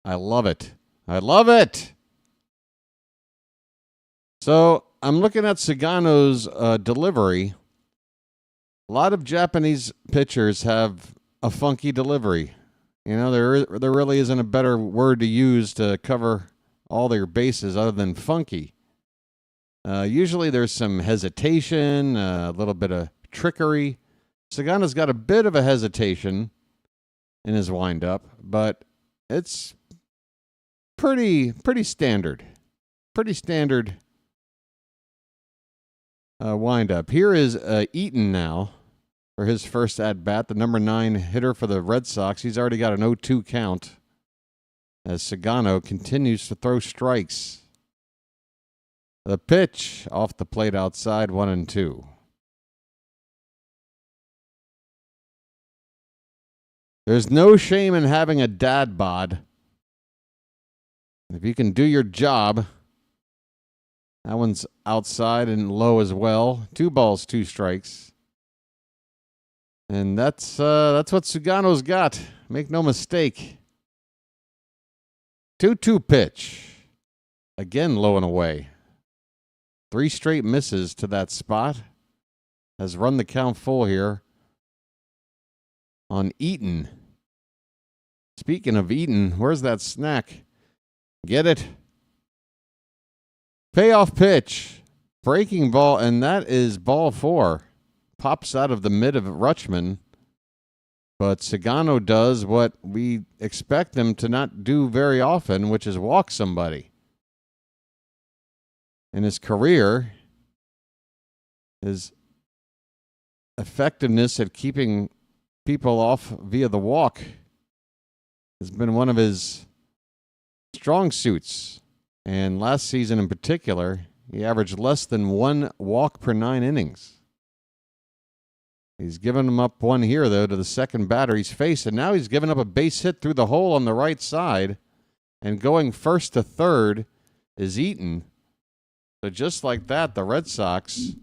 I love it. I love it. So I'm looking at Sugano's delivery. A lot of Japanese pitchers have a funky delivery. You know, there really isn't a better word to use to cover all their bases other than funky. Usually there's some hesitation, a little bit of trickery. Sugano's got a bit of a hesitation in his windup, but it's pretty standard. Pretty standard windup. Here is Eaton now for his first at-bat, the number 9 hitter for the Red Sox. He's already got an 0-2 count as Sugano continues to throw strikes. The pitch off the plate outside, 1-2. There's no shame in having a dad bod. If you can do your job. That one's outside and low as well. 2 balls, 2 strikes. And that's what Sugano's got. Make no mistake. 2-2 pitch. Again, low and away. 3 straight misses to that spot. Has run the count full here on Eaton. Speaking of Eaton, where's that snack? Get it? Payoff pitch. Breaking ball, and that is ball 4. Pops out of the mid of Rutschman. But Sugano does what we expect him to not do very often, which is walk somebody. In his career, his effectiveness at keeping people off via the walk has been one of his strong suits. And last season in particular, he averaged less than 1 walk per 9 innings. He's given him up one here, though, to the second batter he's faced. And now he's given up a base hit through the hole on the right side. And going first to third is Eaton. So just like that, the Red Sox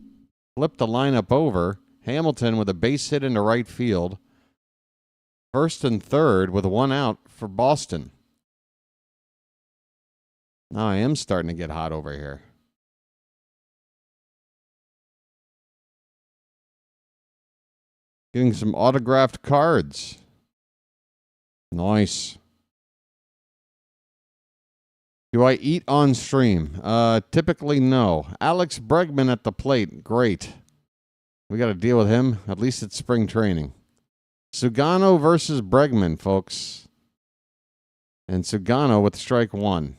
flipped the lineup over. Hamilton with a base hit into right field. First and third with 1 out for Boston. Now I am starting to get hot over here. Getting some autographed cards. Nice. Do I eat on stream? Typically, no. Alex Bregman at the plate. Great. We got to deal with him. At least it's spring training. Sugano versus Bregman, folks. And Sugano with strike 1.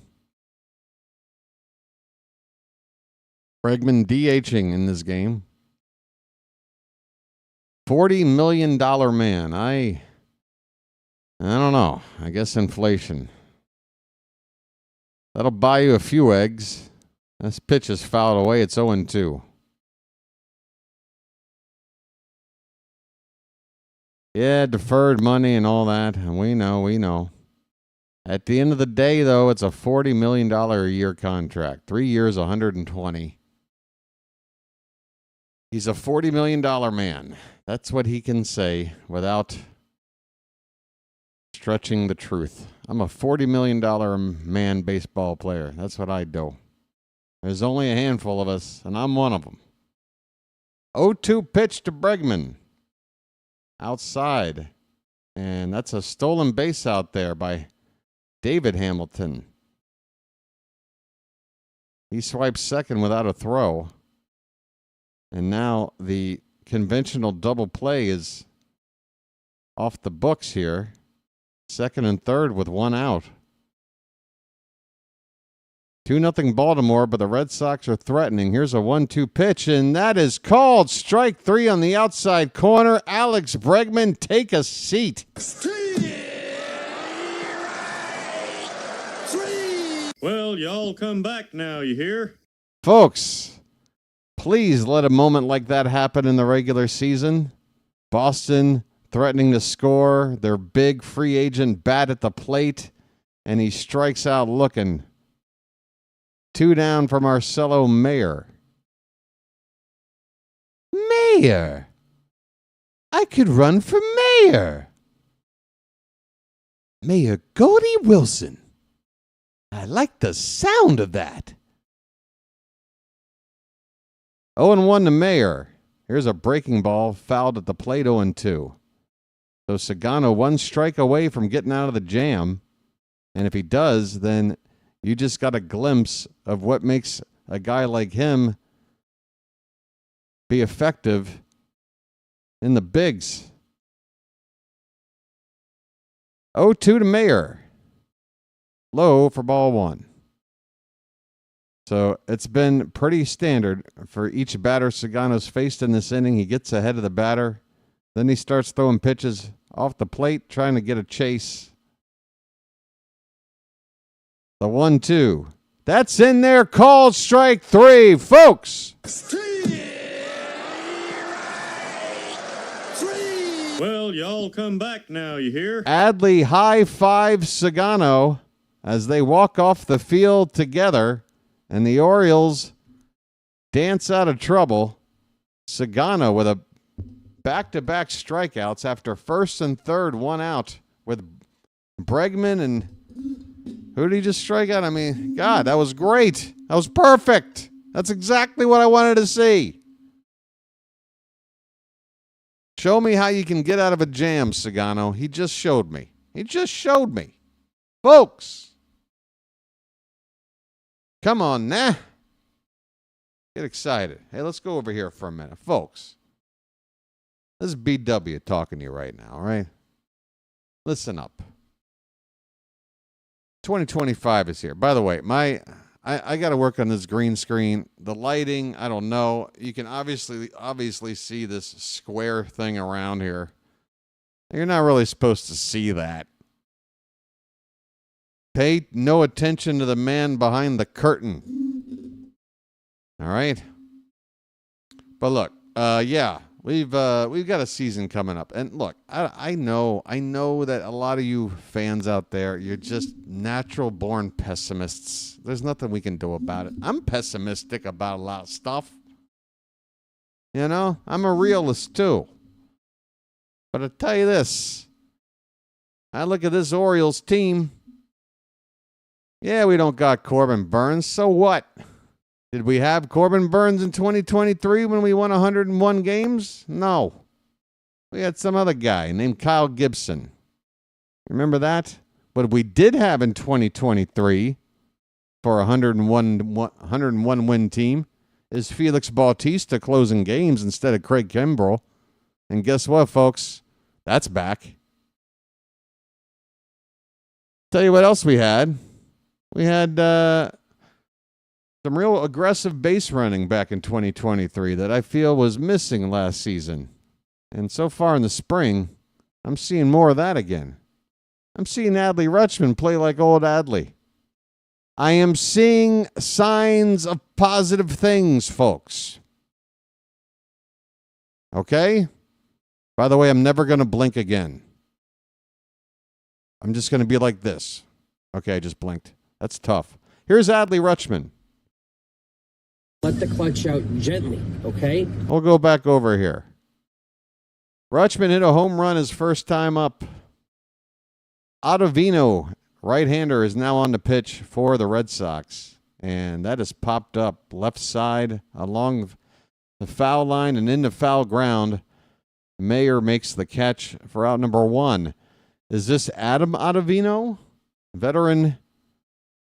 Bregman DHing in this game. $40 million man. I don't know. I guess inflation. That'll buy you a few eggs. This pitch is fouled away. It's 0-2. Yeah, deferred money and all that. We know. At the end of the day, though, it's a $40 million a year contract. 3 years, 120. He's a $40 million man. That's what he can say without stretching the truth. I'm a $40 million man baseball player. That's what I do. There's only a handful of us, and I'm one of them. 0-2 pitch to Bregman. Outside. And that's a stolen base out there by David Hamilton. He swipes second without a throw. And now the conventional double play is off the books here. Second and third with one out. 2-0 Baltimore, but the Red Sox are threatening. Here's a 1-2 pitch, and that is called. Strike three on the outside corner. Alex Bregman, take a seat. Well, y'all come back now, you hear? Folks, please let a moment like that happen in the regular season. Boston threatening to score, their big free agent bat at the plate, and he strikes out looking. 2 down for Marcelo Mayer. Mayer? I could run for mayor. Mayor Goldie Wilson. I like the sound of that. 0-1 to Mayer. Here's a breaking ball fouled at the plate. 0-2. So Sugano 1 strike away from getting out of the jam. And if he does, then you just got a glimpse of what makes a guy like him be effective in the bigs. 0-2 to Mayer. Low for ball 1. So it's been pretty standard for each batter Sugano's faced in this inning. He gets ahead of the batter. Then he starts throwing pitches off the plate, trying to get a chase. The 1-2. That's in there, called strike 3, folks. Well, y'all come back now, you hear? Adley high-fives Sugano as they walk off the field together, and the Orioles dance out of trouble. Sugano with a back-to-back strikeouts after first and third, 1 out, with Bregman and who did he just strike out? I mean, God, that was great. That was perfect. That's exactly what I wanted to see. Show me how you can get out of a jam, Sugano. He just showed me. He just showed me. Folks. Come on now. Get excited. Hey, let's go over here for a minute. Folks. This is BW talking to you right now, all right? Listen up. 2025 is here. By the way, I got to work on this green screen. The lighting, I don't know. You can obviously see this square thing around here. You're not really supposed to see that. Pay no attention to the man behind the curtain. All right? But look, yeah, we've got a season coming up. And look, I know that a lot of you fans out there, you're just natural-born pessimists. There's nothing we can do about it. I'm pessimistic about a lot of stuff. You know, I'm a realist too. But I tell you this, I look at this Orioles team. Yeah, we don't got Corbin Burns. So what? Did we have Corbin Burns in 2023 when we won 101 games? No. We had some other guy named Kyle Gibson. Remember that? What we did have in 2023 for a 101 win team is Felix Bautista closing games instead of Craig Kimbrell. And guess what, folks? That's back. Tell you what else we had. We had some real aggressive base running back in 2023 that I feel was missing last season. And so far in the spring, I'm seeing more of that again. I'm seeing Adley Rutschman play like old Adley. I am seeing signs of positive things, folks. Okay? By the way, I'm never going to blink again. I'm just going to be like this. Okay, I just blinked. That's tough. Here's Adley Rutschman. Let the clutch out gently, okay? We'll go back over here. Rutschman hit a home run his first time up. Ottavino, right-hander, is now on the pitch for the Red Sox. And that has popped up left side along the foul line and into foul ground. Mayer makes the catch for out number 1. Is this Adam Ottavino? Veteran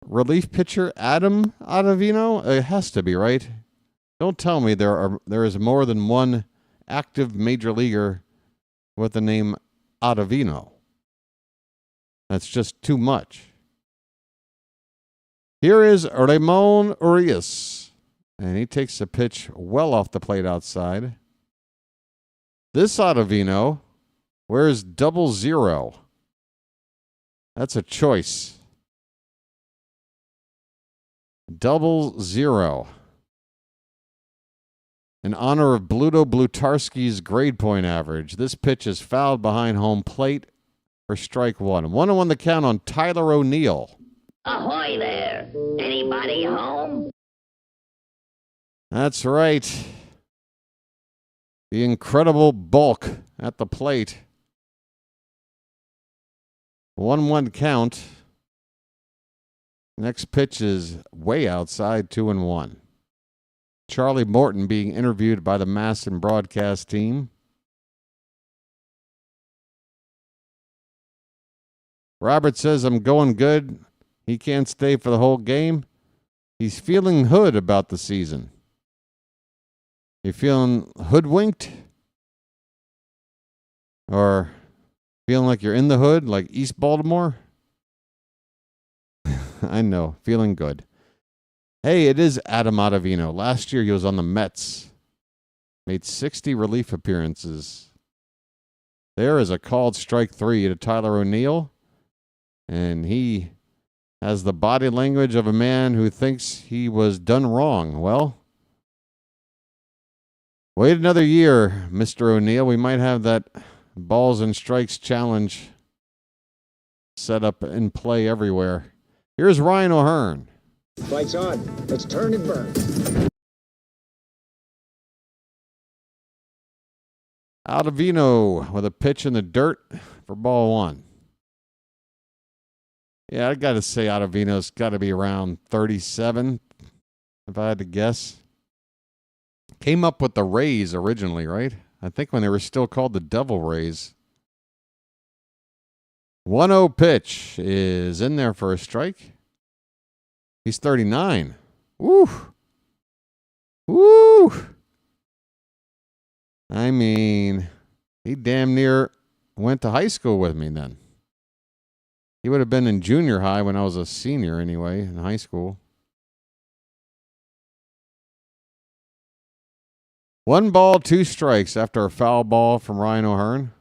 relief pitcher Adam Ottavino? It has to be, right? Don't tell me there is more than one active major leaguer with the name Ottavino. That's just too much. Here is Ramon Urias, and he takes a pitch well off the plate outside. This Ottavino wears 00. That's a choice. 00. In honor of Bluto Blutarski's grade point average, this pitch is fouled behind home plate for strike 1. 1-1 the count on Tyler O'Neill. Ahoy there! Anybody home? That's right. The incredible bulk at the plate. 1-1 count. Next pitch is way outside, 2-1. Charlie Morton being interviewed by the Masson broadcast team. Robert says, I'm going good. He can't stay for the whole game. He's feeling hood about the season. You feeling hoodwinked? Or feeling like you're in the hood, like East Baltimore? I know, feeling good. Hey, it is Adam Ottavino. Last year he was on the Mets. Made 60 relief appearances. There is a called strike 3 to Tyler O'Neill. And he has the body language of a man who thinks he was done wrong. Well, wait another year, Mr. O'Neill. We might have that balls and strikes challenge set up in play everywhere. Here's Ryan O'Hearn. Fight's on. Let's turn and burn. Ottavino with a pitch in the dirt for ball 1. Yeah, I got to say Ottavino's got to be around 37, if I had to guess. Came up with the Rays originally, right? I think when they were still called the Devil Rays. 1-0 pitch is in there for a strike. He's 39. Woo! Woo! I mean, he damn near went to high school with me then. He would have been in junior high when I was a senior anyway, in high school. 1 ball, 2 strikes after a foul ball from Ryan O'Hearn.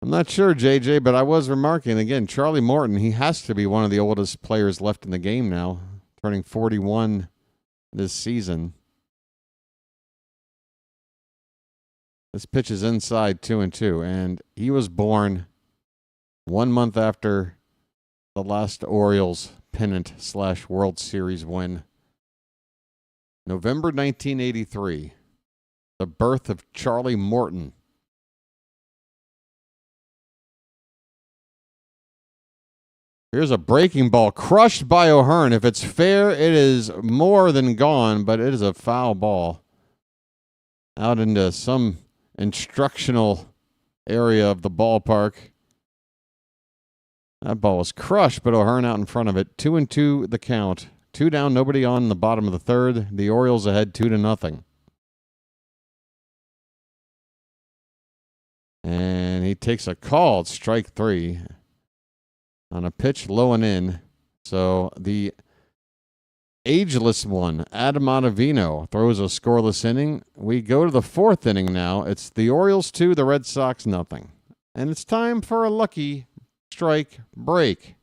I'm not sure, JJ, but I was remarking, again, Charlie Morton, he has to be one of the oldest players left in the game now, turning 41 this season. This pitch is inside 2-2, and he was born 1 month after the last Orioles pennant / World Series win. November 1983, the birth of Charlie Morton. Here's a breaking ball crushed by O'Hearn. If it's fair, it is more than gone, but it is a foul ball out into some instructional area of the ballpark. That ball was crushed, but O'Hearn out in front of it. 2-2 the count. 2 down, nobody on the bottom of the third. The Orioles ahead 2-0. And he takes a called strike 3 on a pitch low and in. So the ageless one, Adam Ottavino, throws a scoreless inning. We go to the 4th inning now. It's the Orioles 2, the Red Sox nothing. And it's time for a lucky strike break.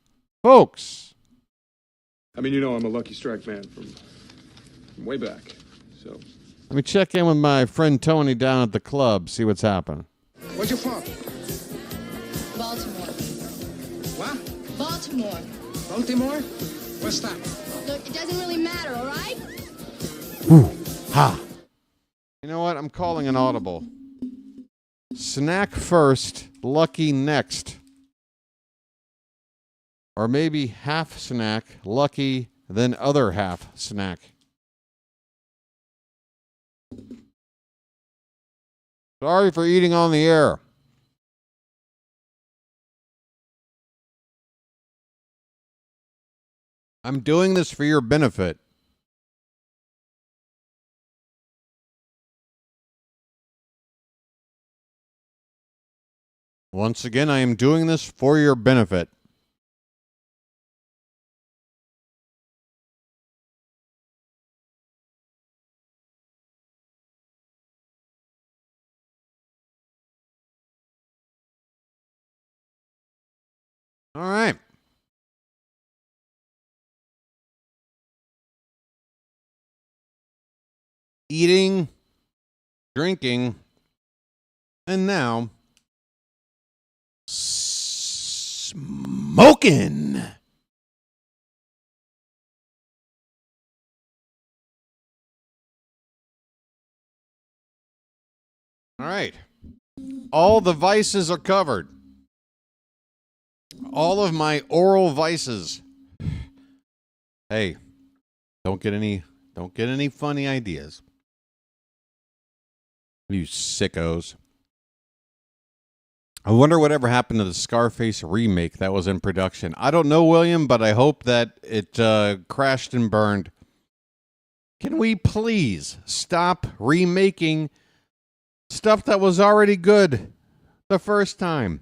Folks. I mean, you know I'm a lucky strike man from way back. So Let me check in with my friend Tony down at the club, see what's happening. Where's your from? Baltimore. What? Baltimore. Baltimore? What's that? Look, it doesn't really matter, all right? Ooh, ha. You know what? I'm calling an audible. Snack first, lucky next. Or maybe half snack, lucky, then other half snack. Sorry for eating on the air. I'm doing this for your benefit. Once again, I am doing this for your benefit. All right. Eating, drinking, and now smoking. All right. All the vices are covered. All of my oral vices. Hey, don't get any funny ideas. You sickos. I wonder whatever happened to the Scarface remake that was in production. I don't know, William, but I hope that it crashed and burned. Can we please stop remaking stuff that was already good the first time?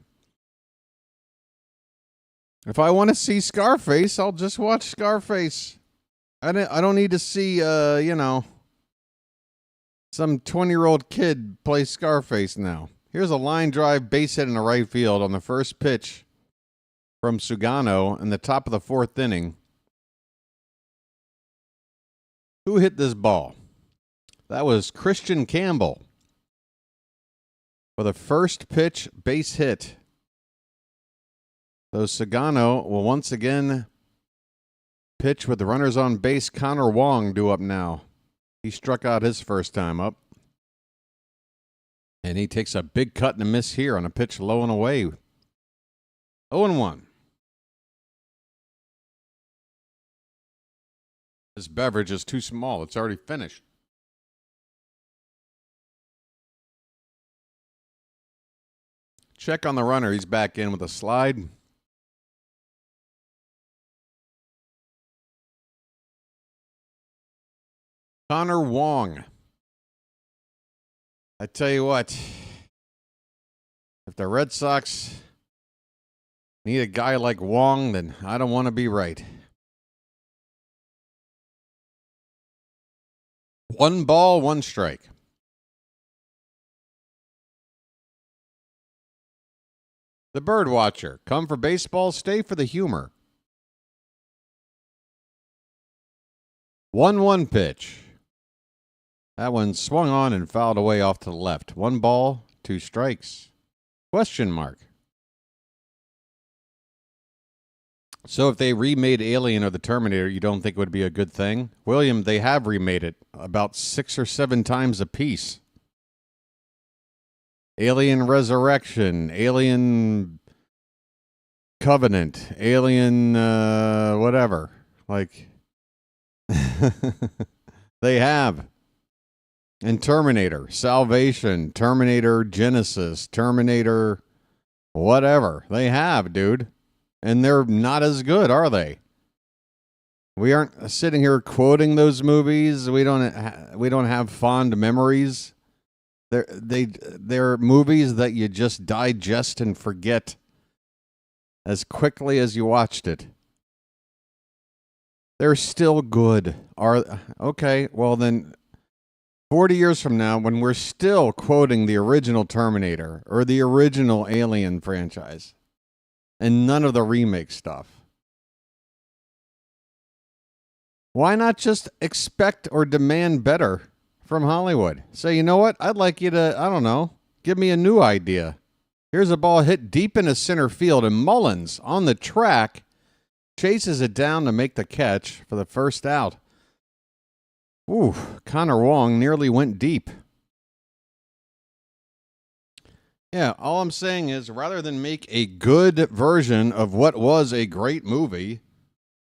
If I want to see Scarface, I'll just watch Scarface. I don't need to see, some 20-year-old kid play Scarface now. Here's a line drive base hit in the right field on the first pitch from Sugano in the top of the fourth inning. Who hit this ball? That was Christian Campbell for the first pitch base hit. So Sugano will once again pitch with the runners on base. Connor Wong due up now. He struck out his first time up. And he takes a big cut and a miss here on a pitch low and away. 0-1. This beverage is too small. It's already finished. Check on the runner. He's back in with a slide. Connor Wong. I tell you what, if the Red Sox need a guy like Wong, then I don't want to be right. 1 ball, 1 strike. The Birdwatcher. Come for baseball, stay for the humor. 1-1 pitch. That one swung on and fouled away off to the left. 1 ball, 2 strikes. Question mark. So if they remade Alien or the Terminator, you don't think it would be a good thing? William, they have remade it about 6 or 7 times a piece. Alien Resurrection, Alien Covenant, Alien whatever. Like, they have. And Terminator, Salvation, Terminator Genesis, Terminator whatever. They have, dude. And they're not as good, are they? We aren't sitting here quoting those movies. We don't have fond memories. They're movies that you just digest and forget as quickly as you watched it. They're still good. Okay, well then 40 years from now, when we're still quoting the original Terminator or the original Alien franchise and none of the remake stuff, why not just expect or demand better from Hollywood. Say, you know what? I'd like you to, I don't know, give me a new idea. Here's a ball hit deep into center field, and Mullins on the track chases it down to make the catch for the first out. Ooh, Connor Wong nearly went deep. Yeah, all I'm saying is rather than make a good version of what was a great movie,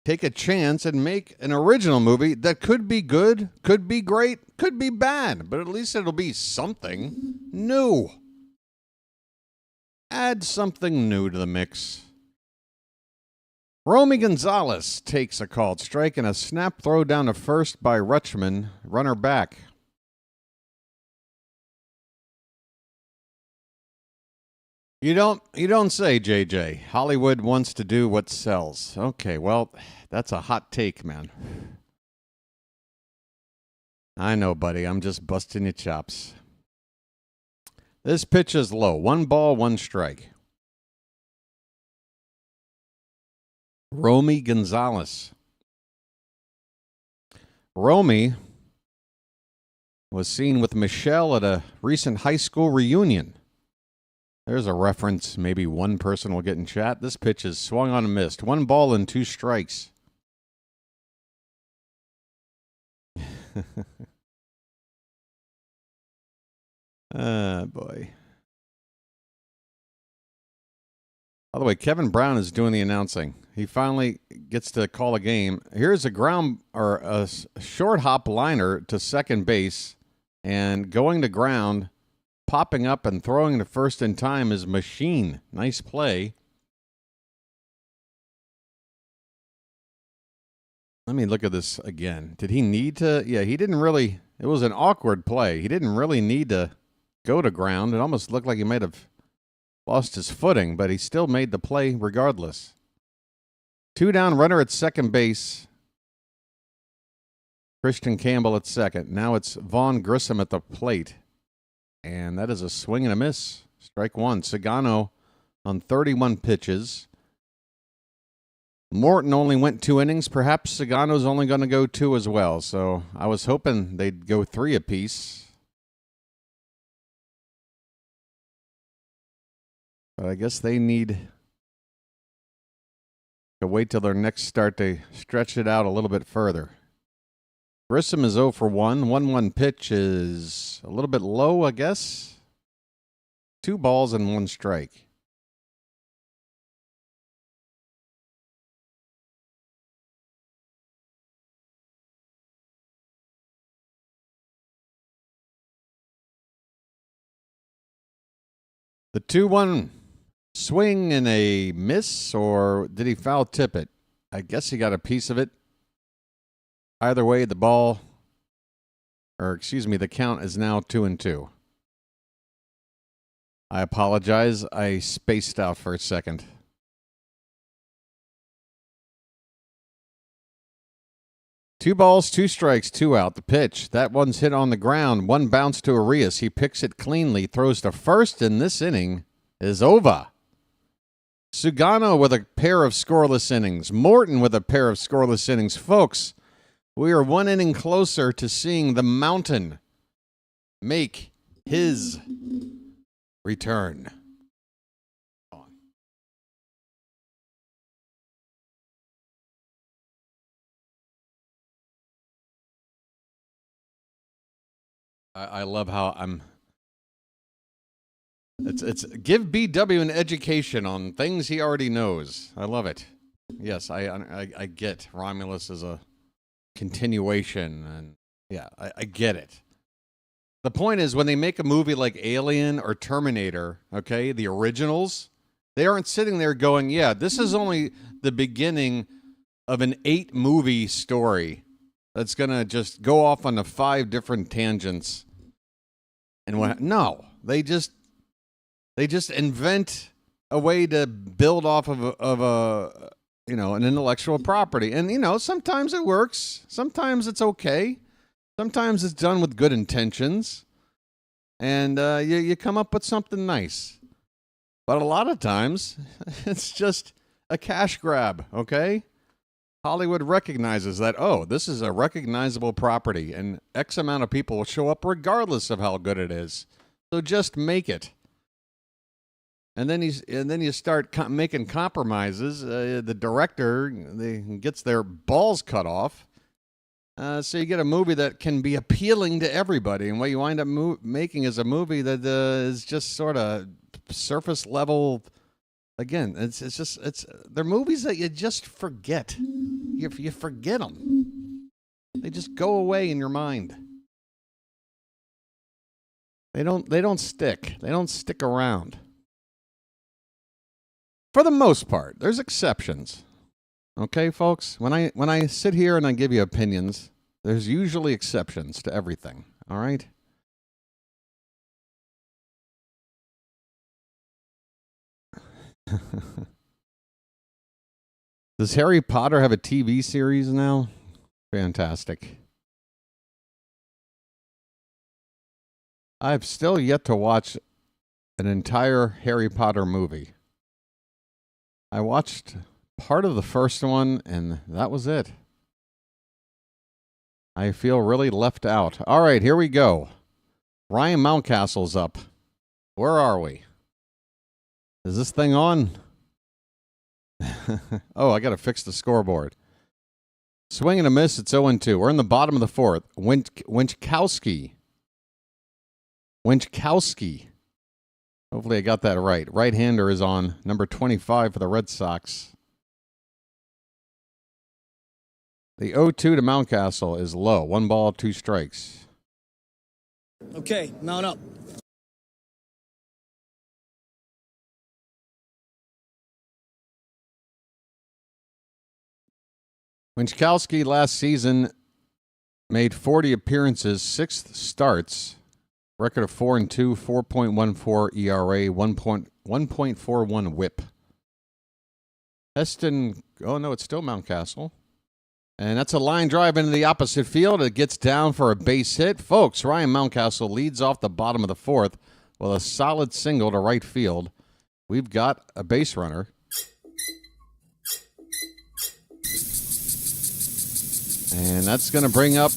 take a chance and make an original movie that could be good, could be great, could be bad, but at least it'll be something new. Add something new to the mix. Romy Gonzalez takes a called strike and a snap throw down to first by Rutschman, runner back. You don't say, JJ. Hollywood wants to do what sells. Okay, well, that's a hot take, man. I know, buddy. I'm just busting your chops. This pitch is low. 1 ball, 1 strike. Romy Gonzalez. Romy was seen with Michelle at a recent high school reunion. There's a reference maybe one person will get in chat. This pitch is swung on and missed. 1 ball and 2 strikes. Boy. By the way, Kevin Brown is doing the announcing. He finally gets to call a game. Here's a ground or a short hop liner to second base, and going to ground, popping up and throwing to first in time is Machine. Nice play. Let me look at this again. Did he need to? Yeah, he didn't really. It was an awkward play. He didn't really need to go to ground. It almost looked like he might have lost his footing, but he still made the play regardless. 2 down, runner at second base. Christian Campbell at second. Now it's Vaughn Grissom at the plate. And that is a swing and a miss. Strike 1. Sugano on 31 pitches. Morton only went 2 innings. Perhaps Sugano's only going to go 2 as well. So I was hoping they'd go 3 apiece. But I guess they need to wait till their next start to stretch it out a little bit further. Grissom is 0 for 1. 1-1 pitch is a little bit low, I guess. 2 balls and 1 strike. The 2-1 swing and a miss, or did he foul tip it? I guess he got a piece of it. Either way, the count is now 2-2. I apologize. I spaced out for a second. Two balls, 2 strikes, 2 out. The pitch. That one's hit on the ground. 1 bounce to Arias. He picks it cleanly, throws to first, and this inning is over. Sugano with a pair of scoreless innings. Morton with a pair of scoreless innings. Folks, we are 1 inning closer to seeing the Mountain make his return. I love how it's give BW an education on things he already knows. I love it. Yes, I get Romulus as a continuation, and yeah, I get it. The point is, when they make a movie like Alien or Terminator, okay, the originals, they aren't sitting there going, yeah, this is only the beginning of an 8-movie story that's going to just go off on the 5 different tangents. And what? No, they just invent a way to build off of a an intellectual property. And, sometimes it works. Sometimes it's okay. Sometimes it's done with good intentions. And you come up with something nice. But a lot of times, it's just a cash grab, okay? Hollywood recognizes that, oh, this is a recognizable property, and X amount of people will show up regardless of how good it is. So just make it. And then you start making compromises. The director gets their balls cut off. So you get a movie that can be appealing to everybody, and what you wind up making is a movie that is just sort of surface level. Again, they're movies that you just forget. You forget them. They just go away in your mind. They don't stick. They don't stick around. For the most part, there's exceptions. Okay, folks? When I sit here and I give you opinions, there's usually exceptions to everything. All right? Does Harry Potter have a TV series now? Fantastic. I've still yet to watch an entire Harry Potter movie. I watched part of the first one, and that was it. I feel really left out. All right, here we go. Ryan Mountcastle's up. Where are we? Is this thing on? Oh, I got to fix the scoreboard. Swing and a miss. It's 0-2. We're in the bottom of the fourth. Winchkowski. Hopefully I got that right. Right-hander is on. Number 25 for the Red Sox. The 0-2 to Mountcastle is low. 1 ball, 2 strikes. Okay, mount up. Winchkowski last season made 40 appearances, 6 starts, record of 4-2, 4.14 ERA, 1.41 WHIP. Heston, oh no, it's still Mountcastle. And that's a line drive into the opposite field. It gets down for a base hit. Folks, Ryan Mountcastle leads off the bottom of the fourth with a solid single to right field. We've got a base runner. And that's going to bring up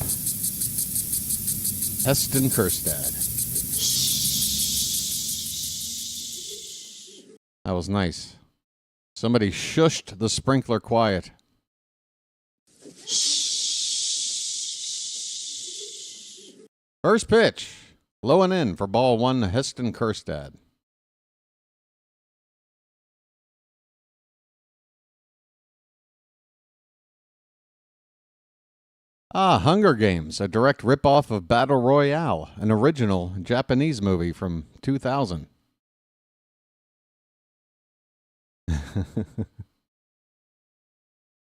Heston Kjerstad. That was nice. Somebody shushed the sprinkler quiet. First pitch. Low and in for ball 1, Heston Kjerstad. Hunger Games, a direct ripoff of Battle Royale, an original Japanese movie from 2000.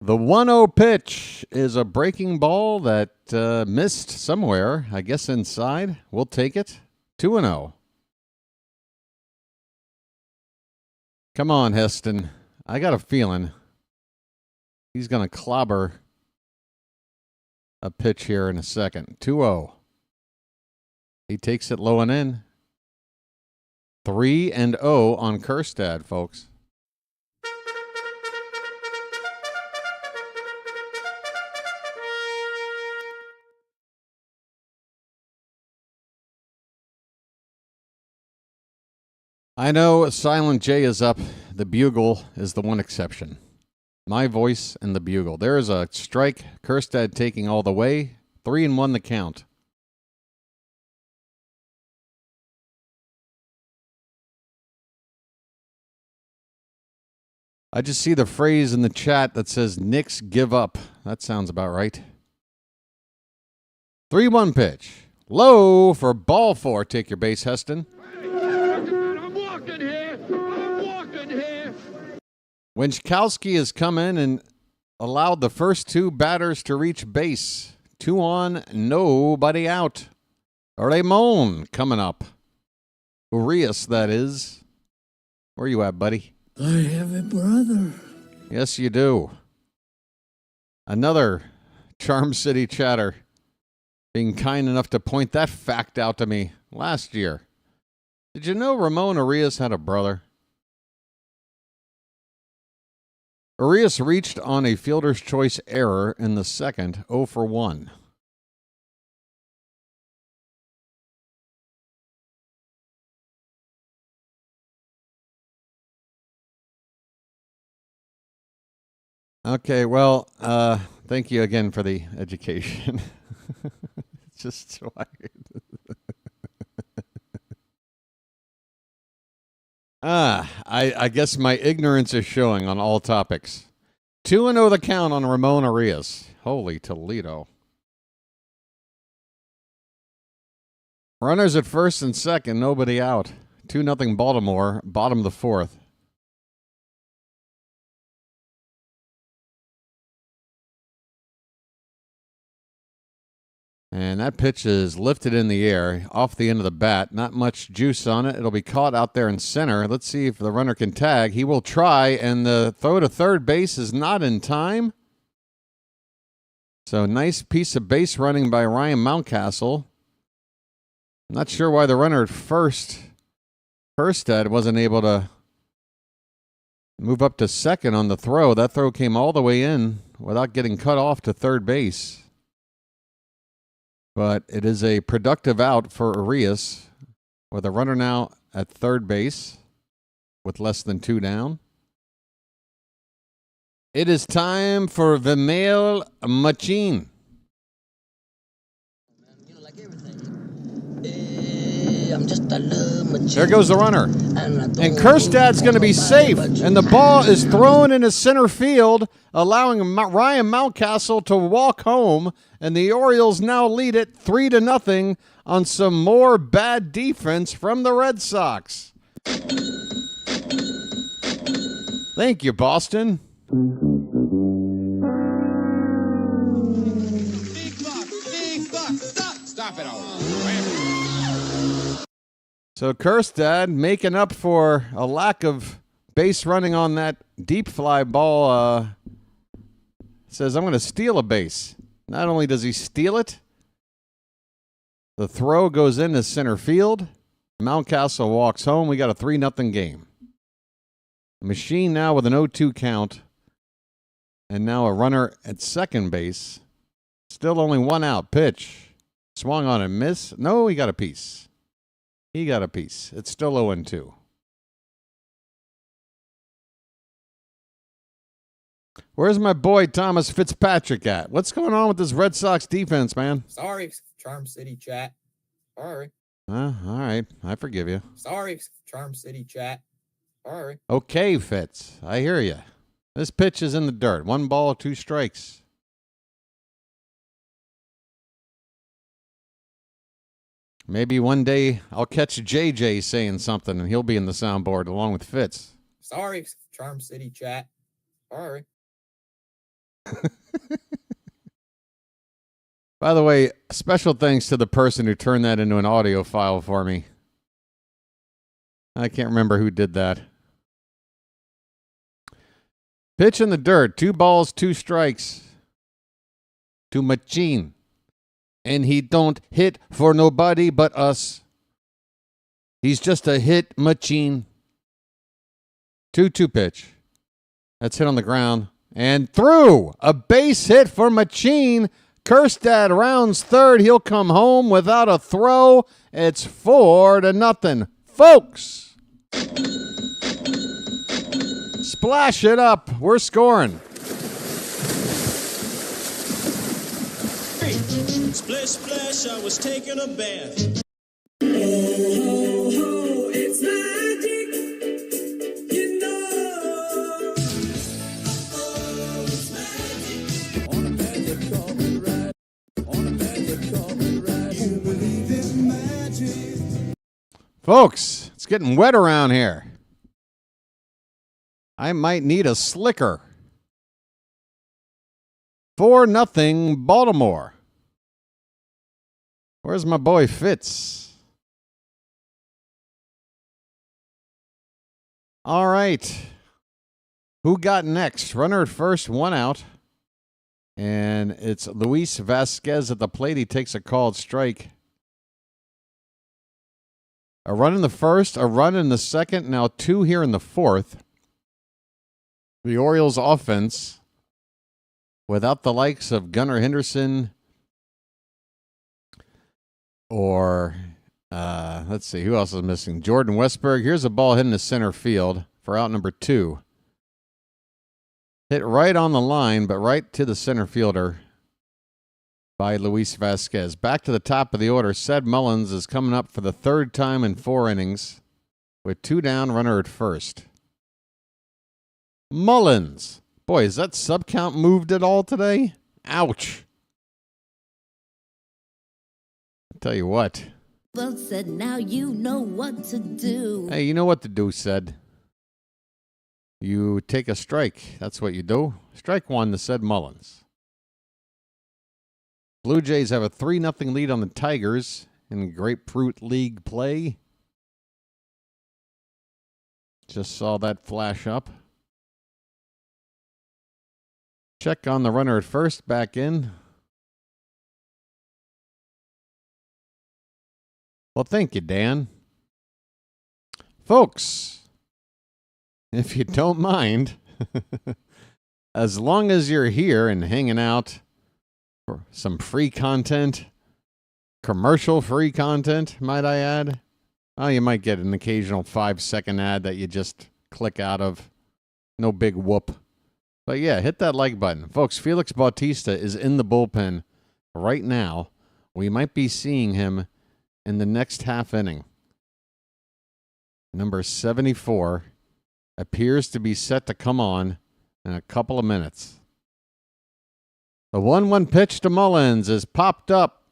The 1-0 pitch is a breaking ball that missed somewhere, I guess inside. We'll take it. 2-0. Come on, Heston. I got a feeling he's going to clobber a pitch here in a second. 2-0. He takes it low and in. 3-0 on Kjerstad, folks. I know Silent J is up. The bugle is the one exception. My voice and the bugle. There is a strike. Kjerstad taking all the way. 3-1 the count. I just see the phrase in the chat that says, Knicks give up. That sounds about right. 3-1 pitch. Low for ball 4. Take your base, Heston. I'm walking here. Winchkowski has come in and allowed the first 2 batters to reach base. 2 on, nobody out. Ramon coming up. Urias, that is. Where you at, buddy? I have a brother. Yes, you do. Another Charm City chatter being kind enough to point that fact out to me last year. Did you know Ramon Urias had a brother? Arias reached on a fielder's choice error in the second, 0 for 1. Okay, well, thank you again for the education. It's just wired. I guess my ignorance is showing on all topics. 2-0 the count on Ramon Arias. Holy Toledo. Runners at first and second, nobody out. 2-0 Baltimore, bottom of the fourth. And that pitch is lifted in the air off the end of the bat. Not much juice on it. It'll be caught out there in center. Let's see if the runner can tag. He will try, and the throw to third base is not in time. So nice piece of base running by Ryan Mountcastle. Not sure why the runner at first, wasn't able to move up to second on the throw. That throw came all the way in without getting cut off to third base. But it is a productive out for Arias with a runner now at third base with less than 2 down. It is time for the male machine. There goes the runner. And Kerstad's going to be safe. And the ball is thrown into center field, allowing Ryan Mountcastle to walk home. And the Orioles now lead it 3-0 on some more bad defense from the Red Sox. Thank you, Boston. Big buck, stop it all. So Kerstad making up for a lack of base running on that deep fly ball. Says, I'm going to steal a base. Not only does he steal it, the throw goes into center field. Mountcastle walks home. We got a 3-0 game. The machine now with an 0-2 count. And now a runner at second base. Still only 1 out. Pitch. Swung on and miss. No, he got a piece. He got a piece. It's still 0-2. Where's my boy Thomas Fitzpatrick at? What's going on with this Red Sox defense, man? Sorry, Charm City chat. Sorry. All right. I forgive you. Sorry, Charm City chat. Sorry. Okay, Fitz. I hear you. This pitch is in the dirt. 1 ball, 2 strikes. Maybe one day I'll catch JJ saying something and he'll be in the soundboard along with Fitz. Sorry, Charm City chat. Sorry. By the way, special thanks to the person who turned that into an audio file for me. I can't remember who did that. Pitch in the dirt. 2 balls, 2 strikes. To Machine. And he don't hit for nobody but us. He's just a hit machine. 2-2 pitch. That's hit on the ground. And through. A base hit for Machine. Kerstad rounds third. He'll come home without a throw. It's 4-0. Folks. Splash it up. We're scoring. Splish, splash, I was taking a bath. Oh, ho, ho, it's magic, you know. Oh, it's magic. On a magic carpet ride. On a magic carpet ride. You believe in magic. Folks, it's getting wet around here. I might need a slicker. 4-0 Baltimore. Where's my boy Fitz? All right. Who got next? Runner at first, 1 out. And it's Luis Vasquez at the plate. He takes a called strike. A run in the first, a run in the second, now 2 here in the fourth. The Orioles offense, without the likes of Gunnar Henderson or, let's see, who else is missing? Jordan Westberg. Here's a ball hitting to center field for out number 2. Hit right on the line, but right to the center fielder by Luis Vasquez. Back to the top of the order. Sed Mullins is coming up for the 3rd time in 4 innings with 2 down, runner at first. Mullins. Boy, has that sub count moved at all today? Ouch. I'll tell you what. Well said, now you know what to do. Hey, you know what to do, Sed. You take a strike. That's what you do. Strike 1 to Sed Mullins. Blue Jays have a 3-0 lead on the Tigers in Grapefruit League play. Just saw that flash up. Check on the runner at first, back in. Well, thank you, Dan. Folks, if you don't mind, as long as you're here and hanging out for some free content, commercial-free content, might I add. Oh, you might get an occasional 5-second ad that you just click out of. No big whoop. But yeah, hit that like button. Folks, Felix Bautista is in the bullpen right now. We might be seeing him in the next half inning. Number 74 appears to be set to come on in a couple of minutes. The 1-1 pitch to Mullins is popped up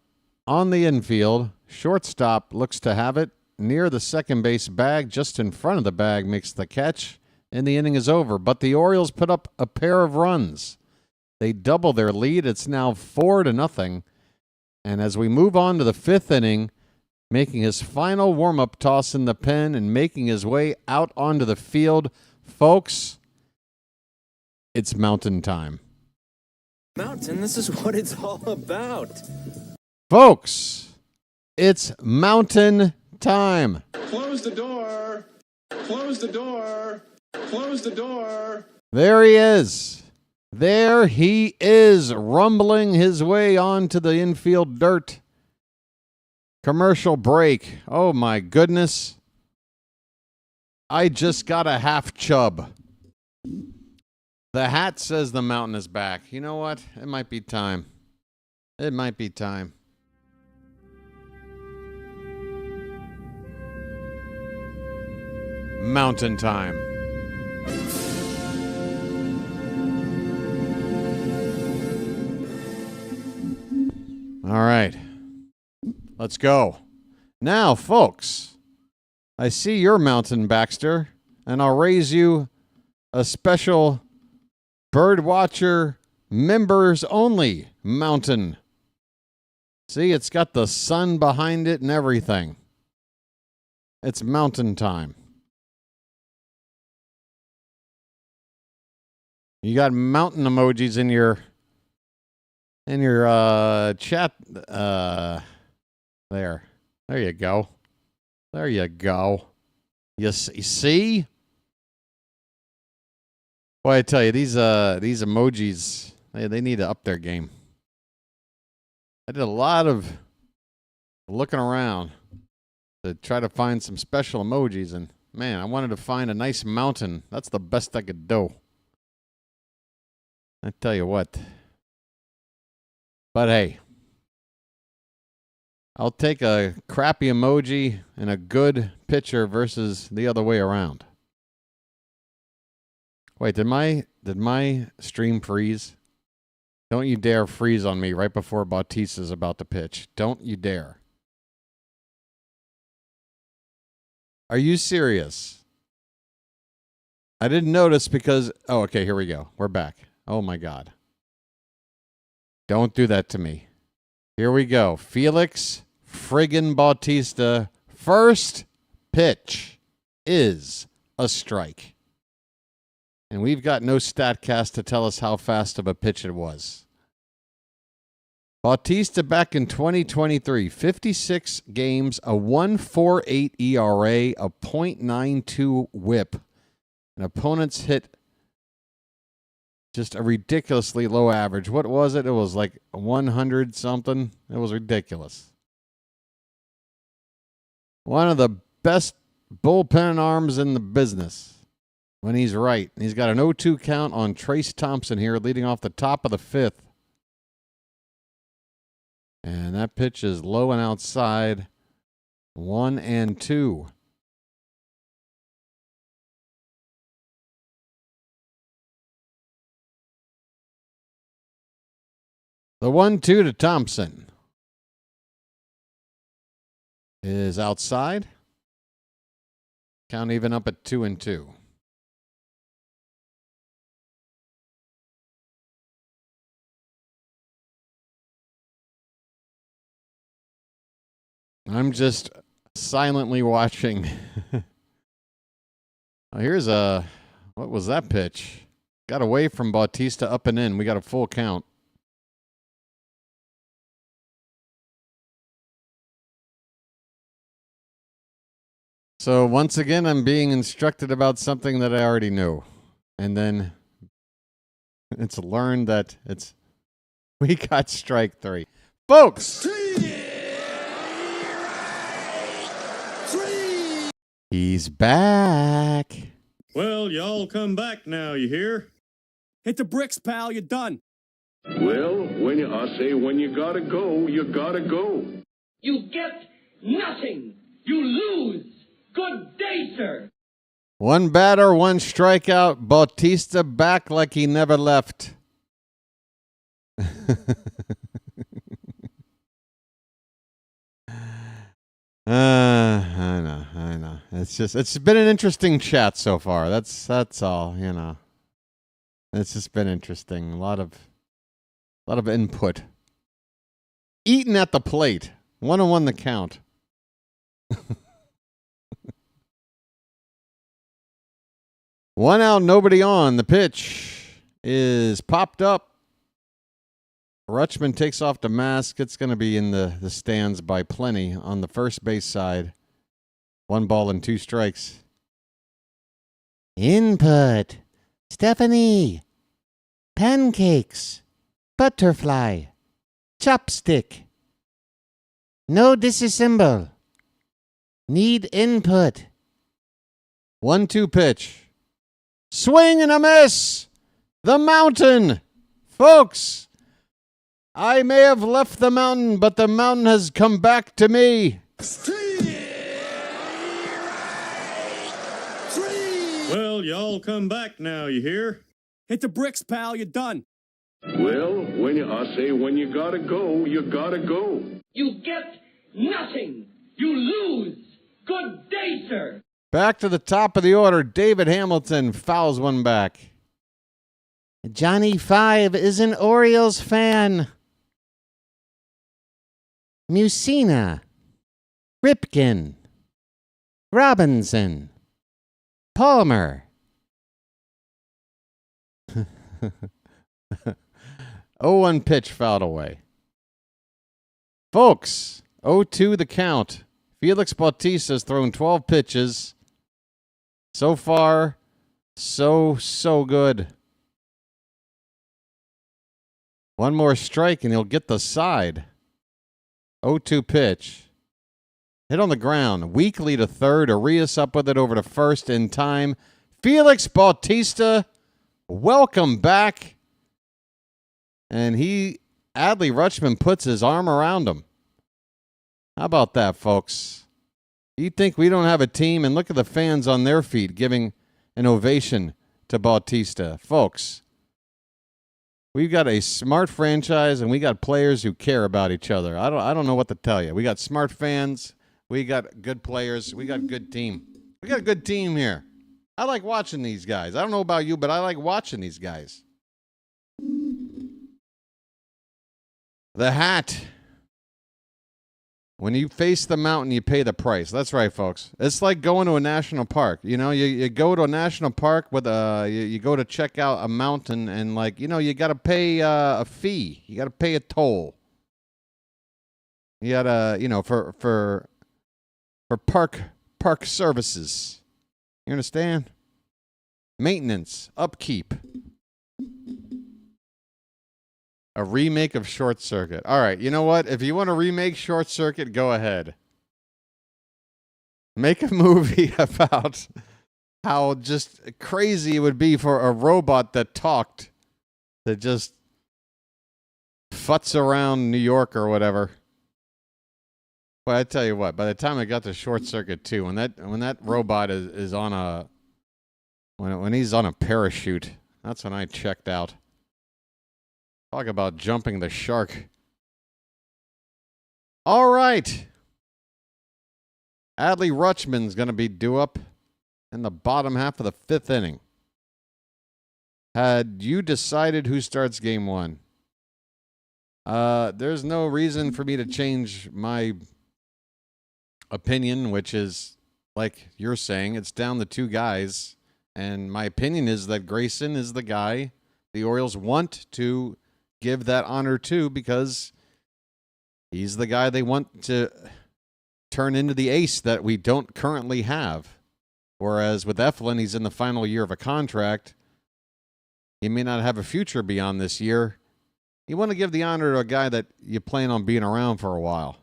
on the infield. Shortstop looks to have it near the second base bag, just in front of the bag, makes the catch, and the inning is over. But the Orioles put up a pair of runs. They double their lead. It's now 4-0. And as we move on to the 5th inning, making his final warm-up toss in the pen and making his way out onto the field, folks, it's mountain time. Mountain, this is what it's all about. Folks, it's mountain time. Close the door. Close the door. Close the door. There he is. There he is, rumbling his way onto the infield dirt. Commercial break. Oh, my goodness. I just got a half chub. The hat says the mountain is back. You know what? It might be time. It might be time. Mountain time. All right. Let's go. Now, folks, I see your mountain, Baxter, and I'll raise you a special BirdWatcher members only mountain. See, it's got the sun behind it and everything. It's mountain time. You got mountain emojis in your chat. There you go. There you go. You see? Boy, I tell you, these emojis, they need to up their game. I did a lot of looking around to try to find some special emojis, and man, I wanted to find a nice mountain. That's the best I could do. I tell you what. But hey, I'll take a crappy emoji and a good picture versus the other way around. Wait, did my stream freeze? Don't you dare freeze on me right before Bautista's about to pitch. Don't you dare. Are you serious? I didn't notice because... Oh, okay, here we go. We're back. Oh, my God. Don't do that to me. Here we go. Felix friggin' Bautista. First pitch is a strike. And we've got no StatCast to tell us how fast of a pitch it was. Bautista back in 2023, 56 games, a 1.48 ERA, a .92 WHIP. And opponents hit Just a ridiculously low average. What was it? It was like 100 something. It was ridiculous. One of the best bullpen arms in the business when he's right. He's got an 0-2 count on Trace Thompson here, leading off the top of the fifth. And that pitch is low and outside. 1-2. The 1-2 to Thompson is outside. Count even up at 2-2. I'm just silently watching. Here's a, what was that pitch? Got away from Bautista, up and in. We got a full count. So once again, I'm being instructed about something that I already knew. And then it's learned that we got strike three. Folks! He's back. Well, y'all come back now, you hear? Hit the bricks, pal. You're done. Well, when you gotta go, you gotta go. You get nothing. You lose. Good day, sir. One batter, one strikeout. Bautista back like he never left. I know. It's been an interesting chat so far. That's all, you know. It's just been interesting. A lot of input. Eaton at the plate. 1-1 the count. One out, nobody on. The pitch is popped up. Rutschman takes off the mask. It's going to be in the stands by plenty on the first base side. 1 ball and 2 strikes. Input. Stephanie. Pancakes. Butterfly. Chopstick. No disassemble. Need input. 1-2 pitch. Swing and a miss. The mountain. Folks, I may have left the mountain, but the mountain has come back to me. Well, y'all come back now, you hear? Hit the bricks, pal. You're done. Well, when you gotta go, you gotta go. You get nothing. You lose. Good day, sir. Back to the top of the order. David Hamilton fouls one back. Johnny 5 is an Orioles fan. Musina. Ripken. Robinson. Palmer. 0-1 pitch fouled away. Folks, 0-2 the count. Felix Bautista has thrown 12 pitches. So far, so good. One more strike and he'll get the side. 0-2 pitch. Hit on the ground. Weakly to third. Arias up with it over to first in time. Felix Bautista, welcome back. And Adley Rutschman puts his arm around him. How about that, folks? You think we don't have a team? And look at the fans on their feet giving an ovation to Bautista. Folks, we've got a smart franchise and we got players who care about each other. I don't know what to tell you. We got smart fans. We got good players. We got a good team. We got a good team here. I like watching these guys. I don't know about you, but I like watching these guys. The hat. When you face the mountain, you pay the price. That's right, folks. It's like going to a national park. You know, you go to a national park with you go to check out a mountain, and you got to pay a fee. You got to pay a toll. You got to, for park services. You understand? Maintenance, upkeep. A remake of Short Circuit. All right, you know what? If you want to remake Short Circuit, go ahead. Make a movie about how just crazy it would be for a robot that talked that just futz around New York or whatever. But I tell you what, by the time I got to Short Circuit 2, when that robot is on a when he's on a parachute, that's when I checked out. Talk about jumping the shark. All right. Adley Rutschman's going to be due up in the bottom half of the 5th inning. Had you decided who starts game 1? There's no reason for me to change my opinion, which is, like you're saying, it's down to 2 guys. And my opinion is that Grayson is the guy the Orioles want to give that honor to because he's the guy they want to turn into the ace that we don't currently have. Whereas with Eflin, he's in the final year of a contract. He may not have a future beyond this year. You want to give the honor to a guy that you plan on being around for a while.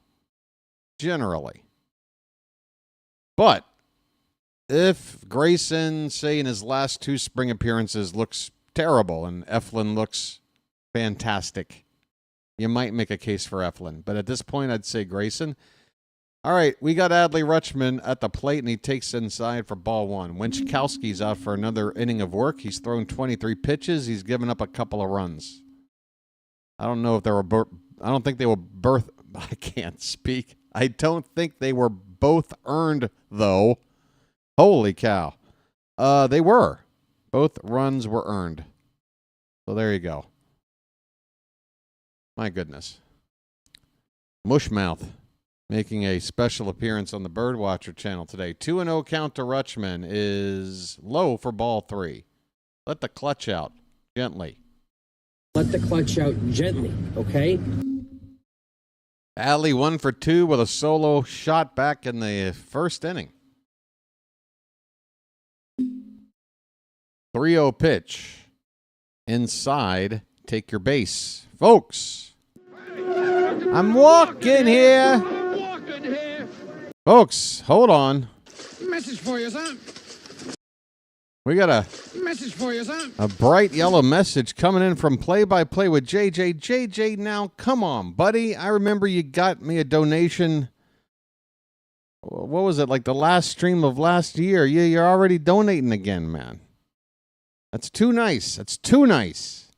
Generally. But if Grayson, say in his last 2 spring appearances, looks terrible and Eflin looks fantastic, you might make a case for Eflin. But at this point, I'd say Grayson. All right, we got Adley Rutschman at the plate, and he takes inside for ball 1. Winchkowski's out for another inning of work. He's thrown 23 pitches. He's given up a couple of runs. I don't know if they were I don't think they were I can't speak. I don't think they were both earned, though. Holy cow. They were. Both runs were earned. So there you go. My goodness. Mushmouth making a special appearance on the BirdWatcher Channel today. 2-0 count to Rutschman is low for ball 3. Let the clutch out gently. Let the clutch out gently, okay? Adley 1 for 2 with a solo shot back in the 1st inning. 3-0 pitch. Inside, take your base. Folks, I'm walking here. Folks, hold on. Message for you, son. We got a Message for you, son. a bright yellow message coming in from Play-by-Play with JJ. JJ, now, come on, buddy. I remember you got me a donation. What was it, like the last stream of last year? You're already donating again, man. That's too nice. That's too nice.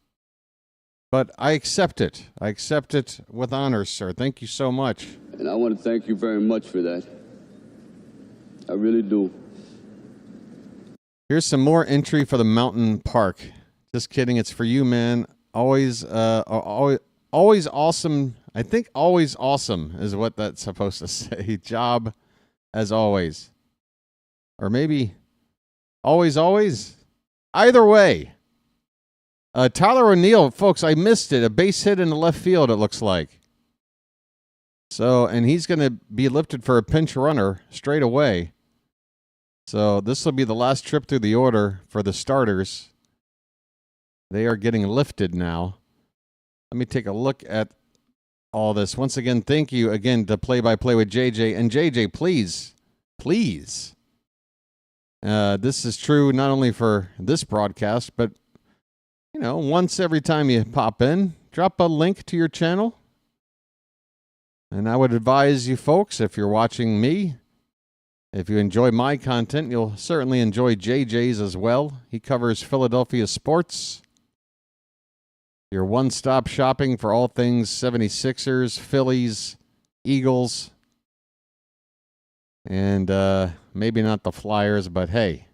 But I accept it. I accept it with honor, sir. Thank you so much. And I want to thank you very much for that. I really do. Here's some more entry for the Mountain Park. Just kidding. It's for you, man. Always awesome. I think always awesome is what that's supposed to say. Job as always. Or maybe always. Either way. Tyler O'Neill, folks, I missed it. A base hit in the left field, it looks like. So, and he's going to be lifted for a pinch runner straight away. So this will be the last trip through the order for the starters. They are getting lifted now. Let me take a look at all this. Once again, thank you again to Play-by-Play with JJ. And JJ, please. This is true not only for this broadcast, but, you know, once every time you pop in, drop a link to your channel. And I would advise you folks, if you're watching me, if you enjoy my content, you'll certainly enjoy JJ's as well. He covers Philadelphia sports. Your one-stop shopping for all things 76ers, Phillies, Eagles, and maybe not the Flyers, but hey,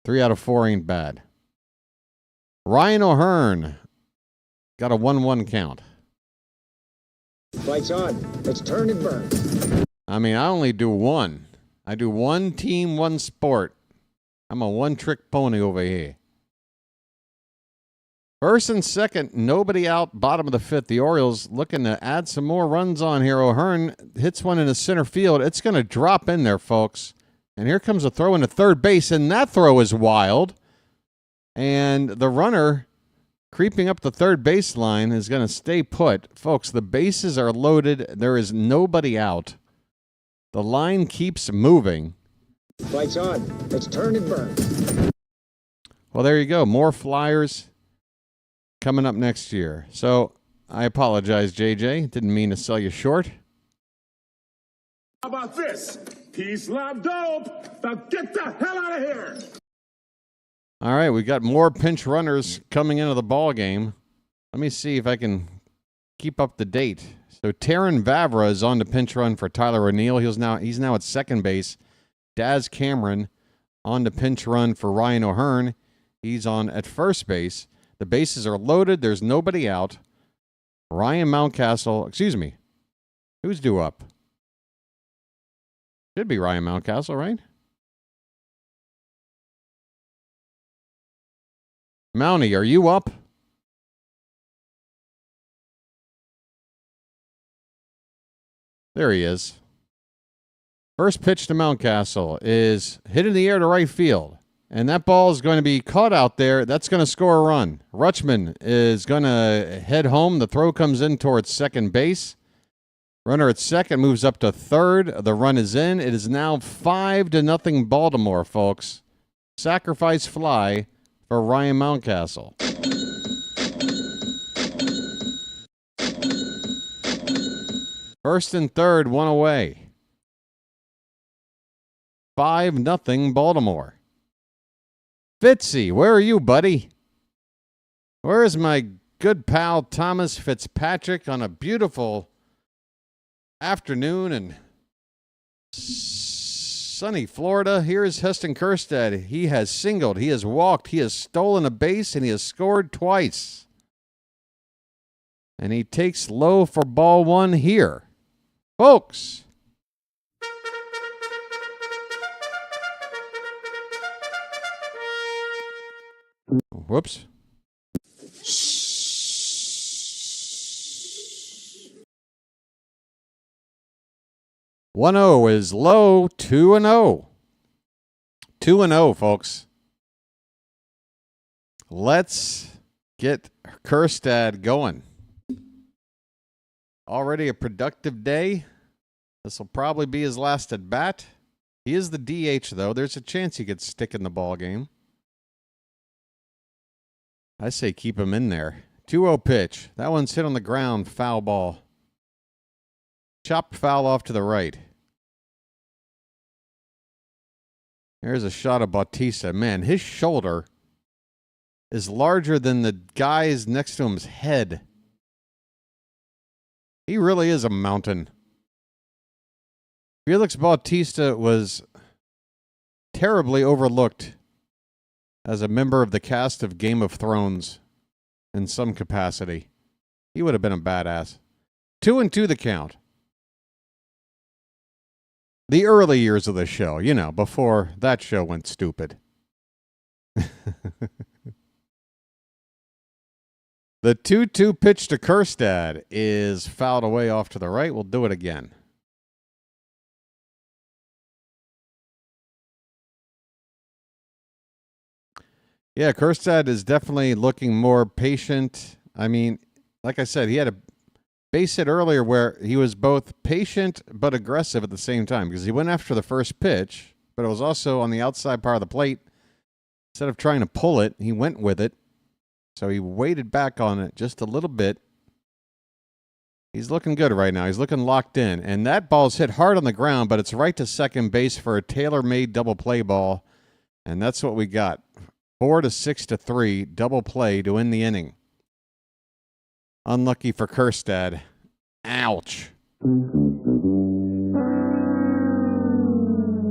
3 out of 4 ain't bad. Ryan O'Hearn got a 1-1 count. Lights on. Let's turn and burn. I mean, I only do one. I do one team, one sport. I'm a one-trick pony over here. First and second, nobody out, bottom of the 5th. The Orioles looking to add some more runs on here. O'Hearn hits one in the center field. It's going to drop in there, folks. And here comes a throw into third base, and that throw is wild. And the runner creeping up the third baseline, is going to stay put. Folks, the bases are loaded. There is nobody out. The line keeps moving. Fight's on. Let's turn and burn. Well, there you go. More Flyers coming up next year. So I apologize, JJ. Didn't mean to sell you short. How about this? Peace, love, dope. Now get the hell out of here. All right, we got more pinch runners coming into the ball game. Let me see if I can keep up to date. So Taron Vavra is on the pinch run for Tyler O'Neill. He's now at second base. Daz Cameron on the pinch run for Ryan O'Hearn. He's on at first base. The bases are loaded. There's nobody out. Ryan Mountcastle, excuse me. Who's due up? Should be Ryan Mountcastle, right? Mountie, are you up? There he is. First pitch to Mountcastle is hit in the air to right field. And that ball is going to be caught out there. That's going to score a run. Rutschman is going to head home. The throw comes in towards second base. Runner at second moves up to third. The run is in. It is now 5-0 Baltimore, folks. Sacrifice fly for Ryan Mountcastle. First and third, one away. 5-0 Baltimore. Fitzy, where are you, buddy? Where is my good pal Thomas Fitzpatrick on a beautiful afternoon in sunny Florida? Here's Heston Kjerstad. He has singled, he has walked, he has stolen a base, and he has scored twice. And he takes low for ball one here. Folks. Whoops. 1-0 is low. 2-0. 2-0, folks. Let's get Kjerstad going. Already a productive day. This will probably be his last at bat. He is the DH, though. There's a chance he could stick in the ball game. I say keep him in there. 2-0 pitch. That one's hit on the ground. Foul ball. Chopped foul off to the right. Here's a shot of Bautista. Man, his shoulder is larger than the guy's next to him's head. He really is a mountain. Felix Bautista was terribly overlooked as a member of the cast of Game of Thrones in some capacity. He would have been a badass. 2-2 the count. The early years of the show, you know, before that show went stupid. The 2-2 pitch to Kjerstad is fouled away off to the right. We'll do it again. Yeah, Kjerstad is definitely looking more patient. I mean, like I said, he had a base hit earlier where he was both patient but aggressive at the same time because he went after the first pitch, but it was also on the outside part of the plate. Instead of trying to pull it, he went with it. So he waited back on it just a little bit. He's looking good right now. He's looking locked in. And that ball's hit hard on the ground, but it's right to second base for a tailor-made double play ball. And that's what we got. 4-6-3, double play to end the inning. Unlucky for Kjerstad. Ouch.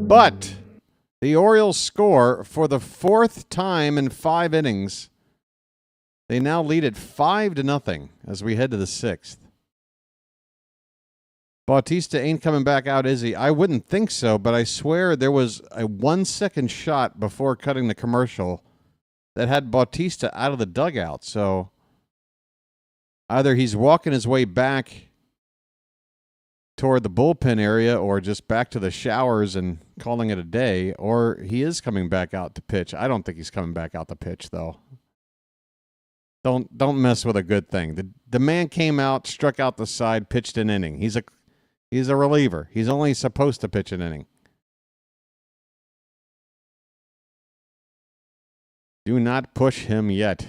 But the Orioles score for the fourth time in 5 innings. They now lead at 5-0 as we head to the sixth. Bautista ain't coming back out, is he? I wouldn't think so, but I swear there was a 1-second shot before cutting the commercial that had Bautista out of the dugout. So either he's walking his way back toward the bullpen area or just back to the showers and calling it a day, or he is coming back out to pitch. I don't think he's coming back out to pitch, though. Don't mess with a good thing. The man came out, struck out the side, pitched an inning. He's a reliever. He's only supposed to pitch an inning. Do not push him yet.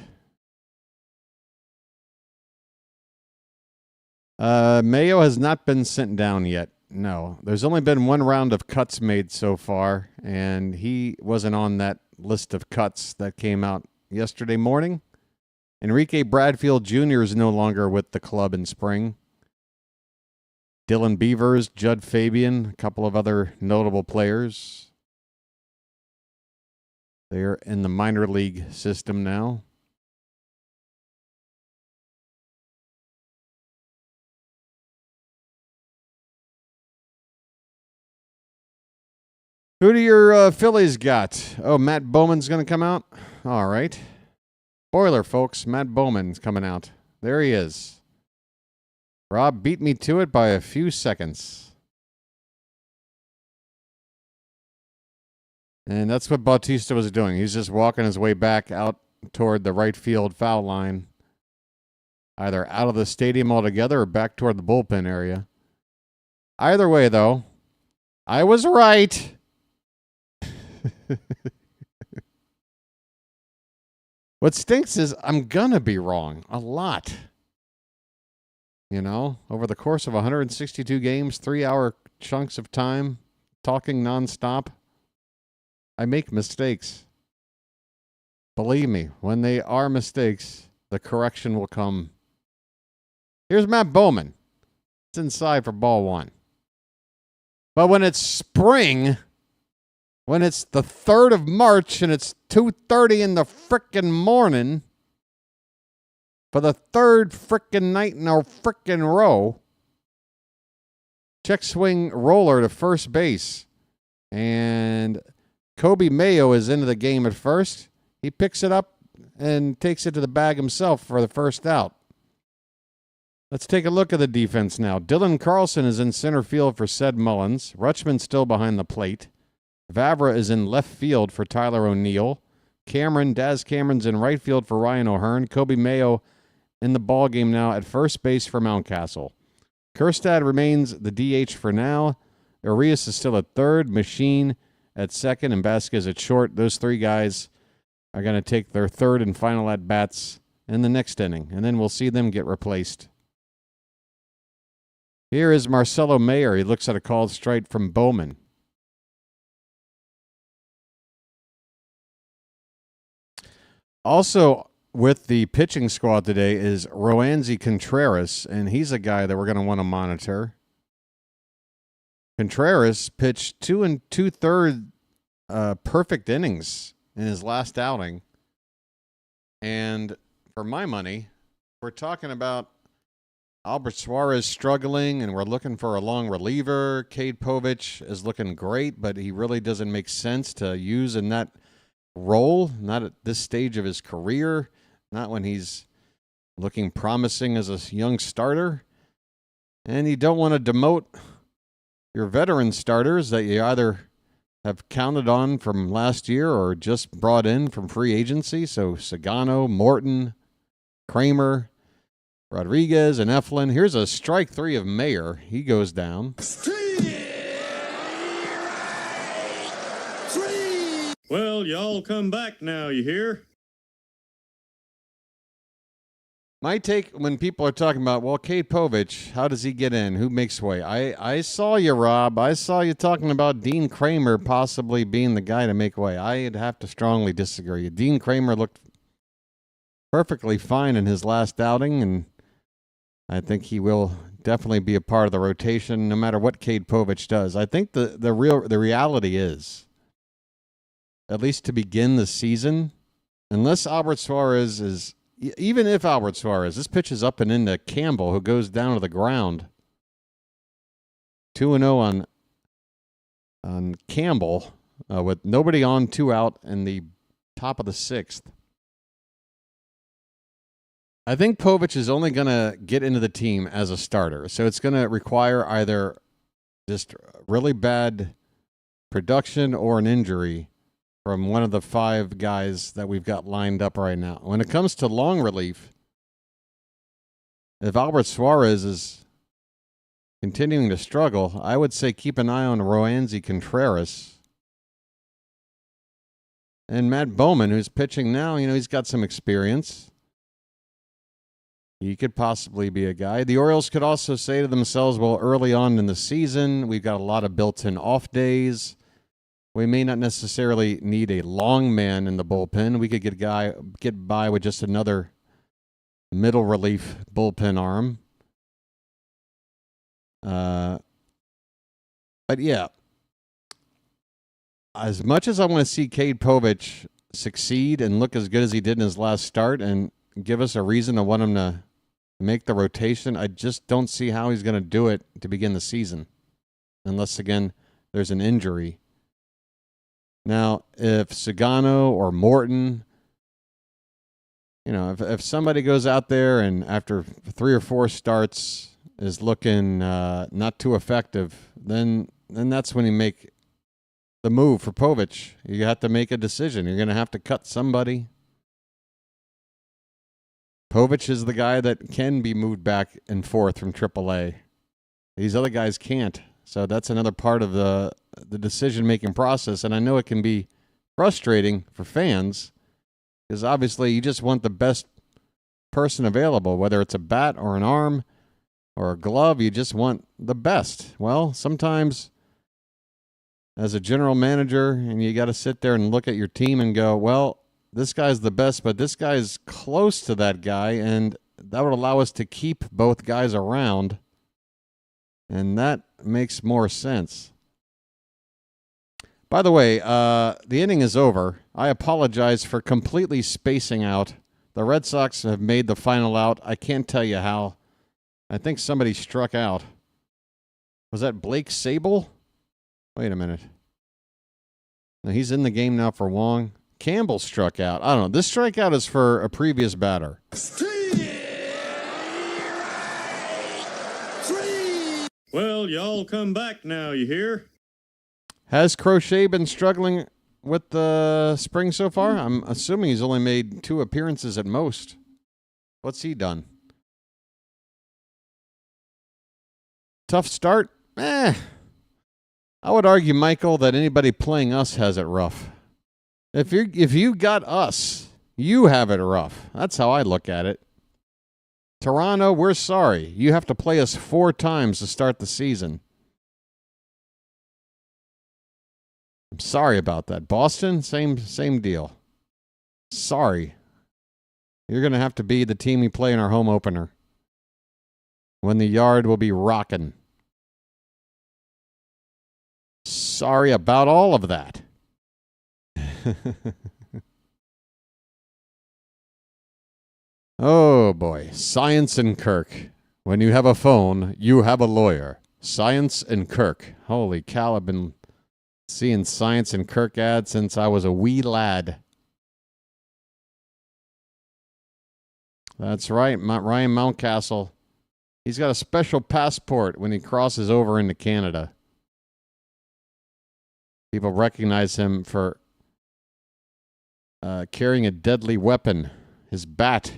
Mayo has not been sent down yet. No, there's only been one round of cuts made so far, and he wasn't on that list of cuts that came out yesterday morning. Enrique Bradfield Jr. is no longer with the club in spring. Dylan Beavers, Judd Fabian, a couple of other notable players. They're in the minor league system now. Who do your Phillies got? Oh, Matt Bowman's going to come out? All right. Spoiler, folks. Matt Bowman's coming out. There he is. Rob beat me to it by a few seconds. And that's what Bautista was doing. He's just walking his way back out toward the right field foul line. Either out of the stadium altogether or back toward the bullpen area. Either way, though, I was right. What stinks is I'm going to be wrong a lot. You know, over the course of 162 games, 3-hour chunks of time, talking nonstop, I make mistakes. Believe me, when they are mistakes, the correction will come. Here's Matt Bowman. It's inside for ball one. But when it's spring, when it's the 3rd of March and it's 2:30 in the frickin' morning for the 3rd frickin' night in a frickin' row, check swing roller to first base. And Kobe Mayo is into the game at first. He picks it up and takes it to the bag himself for the first out. Let's take a look at the defense now. Dylan Carlson is in center field for Ced Mullins. Rutschman still behind the plate. Vavra is in left field for Tyler O'Neill. Daz Cameron's in right field for Ryan O'Hearn. Kobe Mayo in the ballgame now at first base for Mountcastle. Kerstad remains the DH for now. Arias is still at third. Machine at second. And Vasquez at short. Those three guys are going to take their third and final at-bats in the next inning. And then we'll see them get replaced. Here is Marcelo Mayer. He looks at a called strike from Bowman. Also with the pitching squad today is Roansy Contreras, and he's a guy that we're going to want to monitor. Contreras pitched 2 2/3 perfect innings in his last outing. And for my money, we're talking about Albert Suarez struggling, and we're looking for a long reliever. Cade Povich is looking great, but he really doesn't make sense to use in that role, not at this stage of his career, not when he's looking promising as a young starter. And you don't want to demote your veteran starters that you either have counted on from last year or just brought in from free agency. So Sugano, Morton, Kramer, Rodriguez, and Eflin. Here's a strike 3 of Mayer. He goes down. Well, y'all come back now, you hear? My take when people are talking about, well, Cade Povich, how does he get in? Who makes way? I saw you, Rob. I saw you talking about Dean Kramer possibly being the guy to make way. I'd have to strongly disagree. Dean Kramer looked perfectly fine in his last outing, and I think he will definitely be a part of the rotation no matter what Cade Povich does. I think the reality is, at least to begin the season, unless Albert Suarez is, even if Albert Suarez, this pitch is up and into Campbell, who goes down to the ground. 2-0 on Campbell with nobody on, 2 out in the top of the 6th. I think Povich is only going to get into the team as a starter. So it's going to require either just really bad production or an injury from one of the 5 guys that we've got lined up right now. When it comes to long relief, if Albert Suarez is continuing to struggle, I would say keep an eye on Roansy Contreras. And Matt Bowman, who's pitching now, he's got some experience. He could possibly be a guy. The Orioles could also say to themselves, well, early on in the season, we've got a lot of built-in off days. We may not necessarily need a long man in the bullpen. We could get by with just another middle relief bullpen arm. But yeah, as much as I want to see Cade Povich succeed and look as good as he did in his last start and give us a reason to want him to make the rotation, I just don't see how he's going to do it to begin the season. Unless, again, there's an injury. Now, if Sugano or Morton, if somebody goes out there and after 3 or 4 starts is looking not too effective, then that's when you make the move for Povich. You have to make a decision. You're going to have to cut somebody. Povich is the guy that can be moved back and forth from AAA. These other guys can't. So that's another part of the decision-making process. And I know it can be frustrating for fans because obviously you just want the best person available, whether it's a bat or an arm or a glove. You just want the best. Well, sometimes as a general manager, and you got to sit there and look at your team and go, well, this guy's the best, but this guy's close to that guy, and that would allow us to keep both guys around, and that makes more sense. By the way, the inning is over. I apologize for completely spacing out. The Red Sox have made the final out. I can't tell you how. I think somebody struck out. Was that Blake Sable? Wait a minute. Now, he's in the game now for Wong. Campbell struck out. I don't know. This strikeout is for a previous batter. Well, y'all come back now, you hear? Has Crochet been struggling with the spring so far? I'm assuming he's only made 2 appearances at most. What's he done? Tough start? I would argue, Michael, that anybody playing us has it rough. If you got us, you have it rough. That's how I look at it. Toronto, we're sorry. You have to play us 4 times to start the season. I'm sorry about that. Boston, same deal. Sorry. You're going to have to be the team we play in our home opener, when the yard will be rocking. Sorry about all of that. Oh, boy. Science and Kirk. When you have a phone, you have a lawyer. Science and Kirk. Holy cow, I've been seeing Science and Kirk ads since I was a wee lad. That's right, Ryan Mountcastle. He's got a special passport when he crosses over into Canada. People recognize him for carrying a deadly weapon, his bat.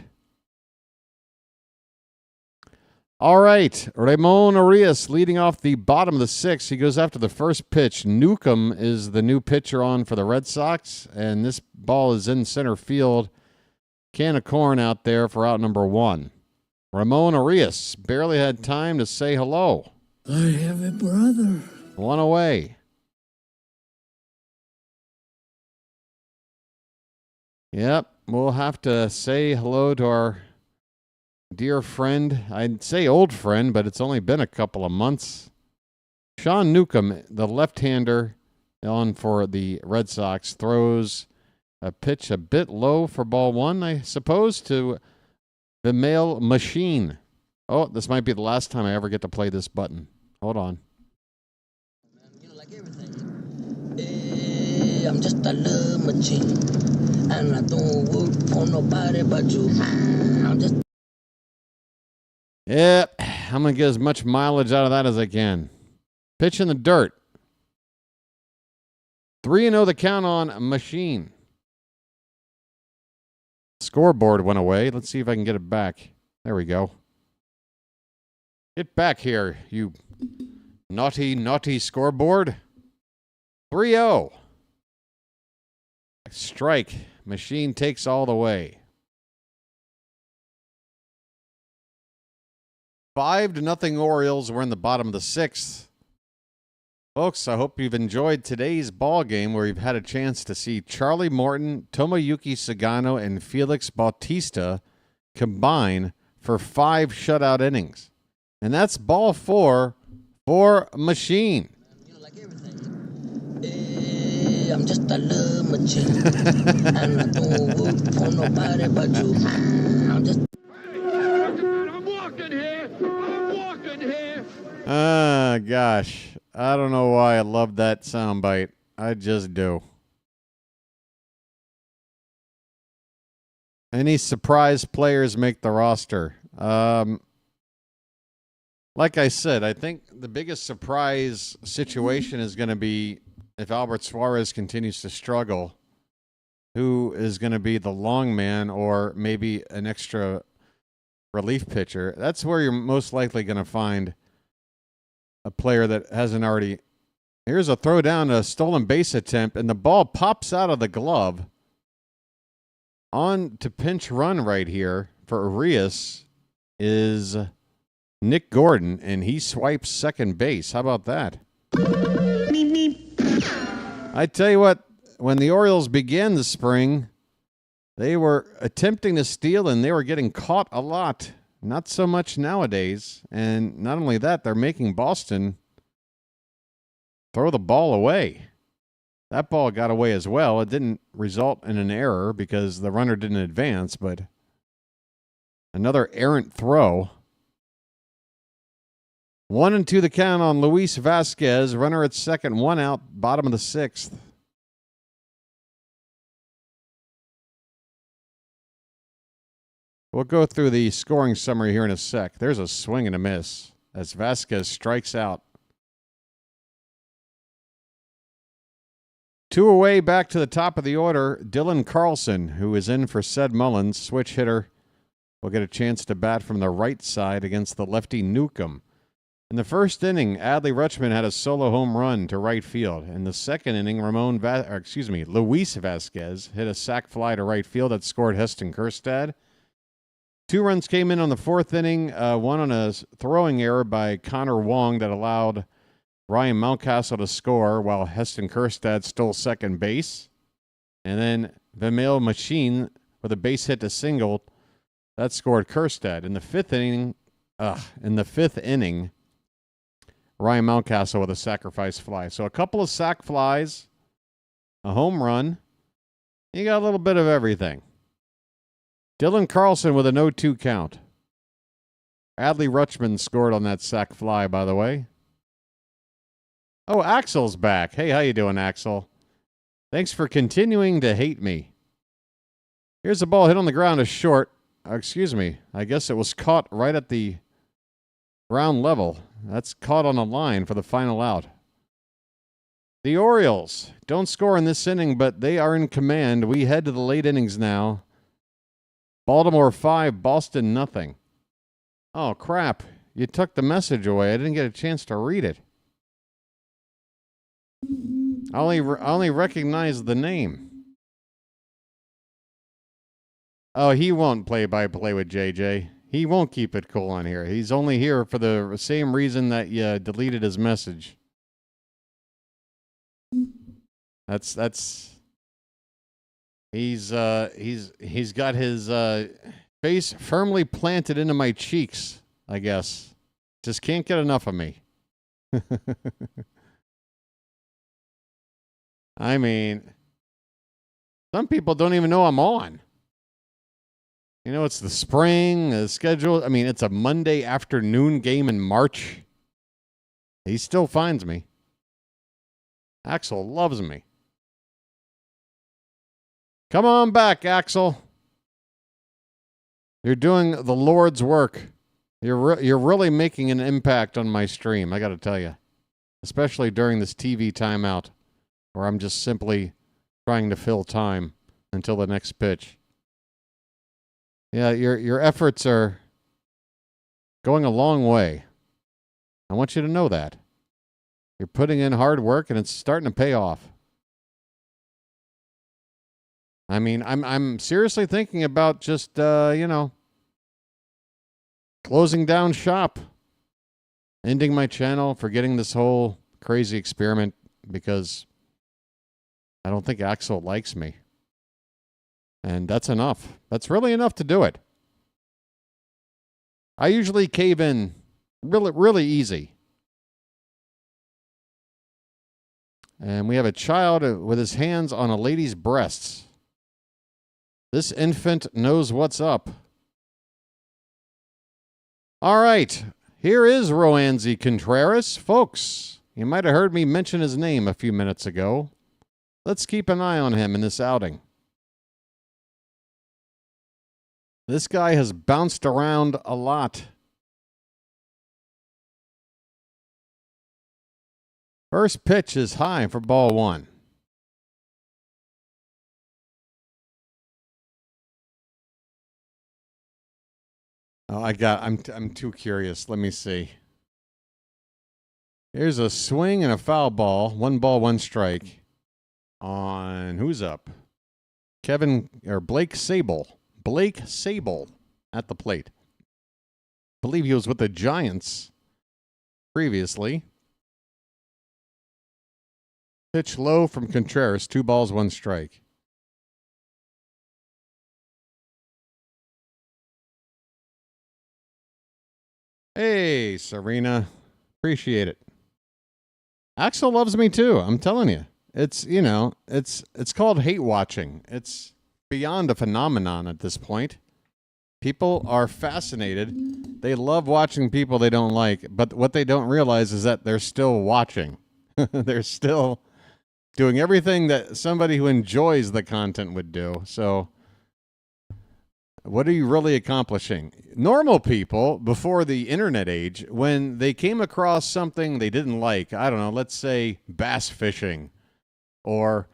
All right, Ramon Arias leading off the bottom of the 6th. He goes after the first pitch. Newcomb is the new pitcher on for the Red Sox, and this ball is in center field. Can of corn out there for out number 1. Ramon Arias barely had time to say hello. I have a brother. 1 away. Yep, we'll have to say hello to our dear friend. I'd say old friend, but it's only been a couple of months. Sean Newcomb, the left-hander on for the Red Sox, throws a pitch a bit low for ball 1, I suppose, to the male machine. Oh, this might be the last time I ever get to play this button. Hold on. I'm just a love machine, and I don't work for nobody but you. I'm just... Yep, I'm going to get as much mileage out of that as I can. Pitch in the dirt. 3-0 the count on Machine. Scoreboard went away. Let's see if I can get it back. There we go. Get back here, you naughty, naughty scoreboard. 3-0. Strike. Machine takes all the way. 5-0 Orioles. We're in the bottom of the 6th. Folks, I hope you've enjoyed today's ball game where you've had a chance to see Charlie Morton, Tomoyuki Sugano, and Felix Bautista combine for 5 shutout innings. And that's ball 4 for Machine. I'm just a little machine, and I don't work for nobody but you. I'm just. I'm walking here. I'm walking here. Ah, gosh. I don't know why I love that soundbite. I just do. Any surprise players make the roster? Like I said, I think the biggest surprise situation is going to be if Albert Suarez continues to struggle, who is going to be the long man or maybe an extra relief pitcher. That's where you're most likely going to find a player that hasn't already. Here's a throw down, a stolen base attempt, and the ball pops out of the glove. On to pinch run right here for Arias is Nick Gordon, and he swipes second base. How about that? I tell you what, when the Orioles began the spring, they were attempting to steal, and they were getting caught a lot. Not so much nowadays. And not only that, they're making Boston throw the ball away. That ball got away as well. It didn't result in an error because the runner didn't advance, but another errant throw. 1-2 the count on Luis Vasquez. Runner at second, 1 out, bottom of the 6th. We'll go through the scoring summary here in a sec. There's a swing and a miss as Vasquez strikes out. 2 away, back to the top of the order. Dylan Carlson, who is in for Ced Mullins, switch hitter, will get a chance to bat from the right side against the lefty Newcomb. In the first inning, Adley Rutschman had a solo home run to right field. In the second inning, Luis Vasquez hit a sac fly to right field that scored Heston Kjerstad. 2 runs came in on the 4th inning, one on a throwing error by Connor Wong that allowed Ryan Mountcastle to score while Heston Kjerstad stole second base. And then Vimeo Machine with a base hit to single, that scored Kjerstad. In the 5th inning, Ryan Mountcastle with a sacrifice fly. So a couple of sac flies, a home run. You got a little bit of everything. Dylan Carlson with a 0-2 count. Adley Rutschman scored on that sac fly, by the way. Oh, Axel's back. Hey, how you doing, Axel? Thanks for continuing to hate me. Here's the ball hit on the ground, is short. I guess it was caught right at the ground level. That's caught on a line for the final out. The Orioles don't score in this inning, but they are in command. We head to the late innings now. Baltimore 5, Boston nothing. Oh, crap. You took the message away. I didn't get a chance to read it. I only recognize the name. Oh, he won't play-by-play with JJ. He won't keep it cool on here. He's only here for the same reason that you deleted his message. He's got his face firmly planted into my cheeks, I guess. Just can't get enough of me. I mean, some people don't even know I'm on. You know, it's the spring, the schedule. I mean, it's a Monday afternoon game in March. He still finds me. Axel loves me. Come on back, Axel. You're doing the Lord's work. You're really making an impact on my stream, I got to tell you. Especially during this TV timeout. or I'm just simply trying to fill time until the next pitch. Yeah, your efforts are going a long way. I want you to know that. You're putting in hard work and it's starting to pay off. I mean, I'm seriously thinking about just closing down shop, ending my channel, forgetting this whole crazy experiment because I don't think Axel likes me. And that's enough. That's really enough to do it. I usually cave in really, really easy. And we have a child with his hands on a lady's breasts. This infant knows what's up. All right. Here is Roansy Contreras. Folks, you might have heard me mention his name a few minutes ago. Let's keep an eye on him in this outing. This guy has bounced around a lot. First pitch is high for ball one. Oh, I'm too curious. Let me see. Here's a swing and a foul ball. 1 ball, 1 strike. On who's up? Blake Sable. Blake Sable at the plate. I believe he was with the Giants previously. Pitch low from Contreras. 2 balls, 1 strike. Hey, Serena. Appreciate it. Axel loves me too. I'm telling you. It's called hate watching. It's beyond a phenomenon at this point. People are fascinated. They love watching people they don't like, but what they don't realize is that they're still watching. They're still doing everything that somebody who enjoys the content would do. So what are you really accomplishing? Normal people before the internet age, when they came across something they didn't like, I don't know, let's say bass fishing or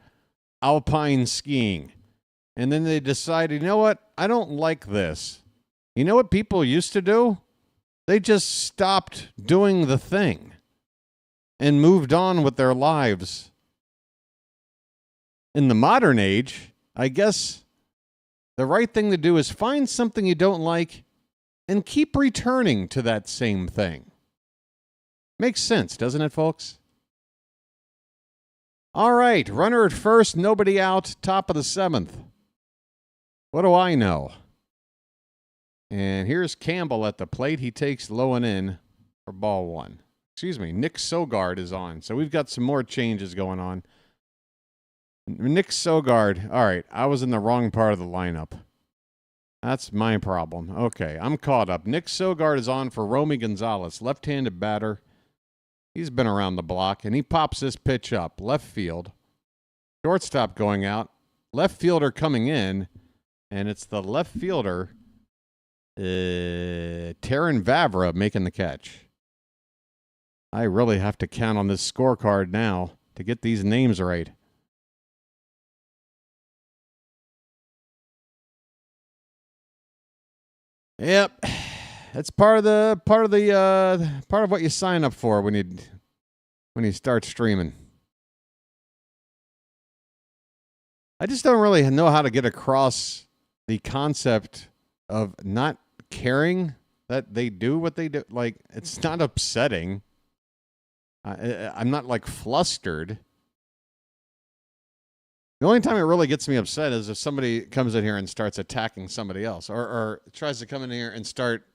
alpine skiing, and then they decided, you know what? I don't like this. You know what people used to do? They just stopped doing the thing and moved on with their lives. In the modern age, I guess the right thing to do is find something you don't like and keep returning to that same thing. Makes sense, doesn't it, folks? All right, runner at first, nobody out, top of the 7th. What do I know? And here's Campbell at the plate. He takes low and in for ball 1. Excuse me, Nick Sogard is on. So we've got some more changes going on. Nick Sogard. All right, I was in the wrong part of the lineup. That's my problem. Okay, I'm caught up. Nick Sogard is on for Romy Gonzalez, left-handed batter. He's been around the block, and he pops this pitch up. Left field. Shortstop going out. Left fielder coming in, and it's the left fielder, Taron Vavra, making the catch. I really have to count on this scorecard now to get these names right. Yep, that's part of what you sign up for when you start streaming. I just don't really know how to get across the concept of not caring that they do what they do. Like, it's not upsetting. I'm not like flustered. The only time it really gets me upset is if somebody comes in here and starts attacking somebody else, or tries to come in here and start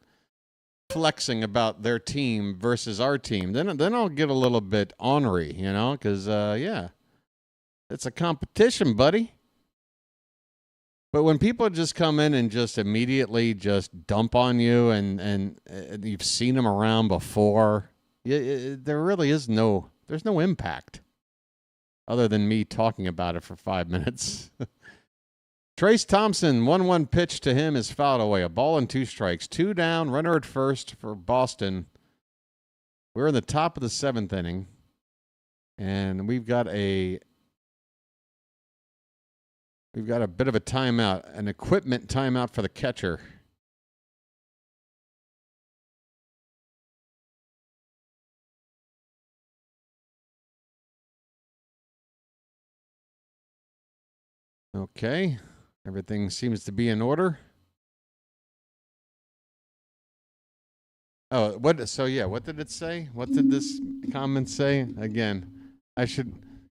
flexing about their team versus our team. Then I'll get a little bit ornery, because yeah, it's a competition, buddy. But when people just come in and just immediately just dump on you, and you've seen them around before, there really is there's no impact. Other than me talking about it for 5 minutes. Trace Thompson, 1-1 pitch to him is fouled away. A ball and 2 strikes. 2 down, runner at first for Boston. We're in the top of the 7th inning. And we've got a We've got a bit of a timeout, an equipment timeout for the catcher. Okay, everything seems to be in order. Oh, what? So yeah, what did it say? What did this comment say? Again, I should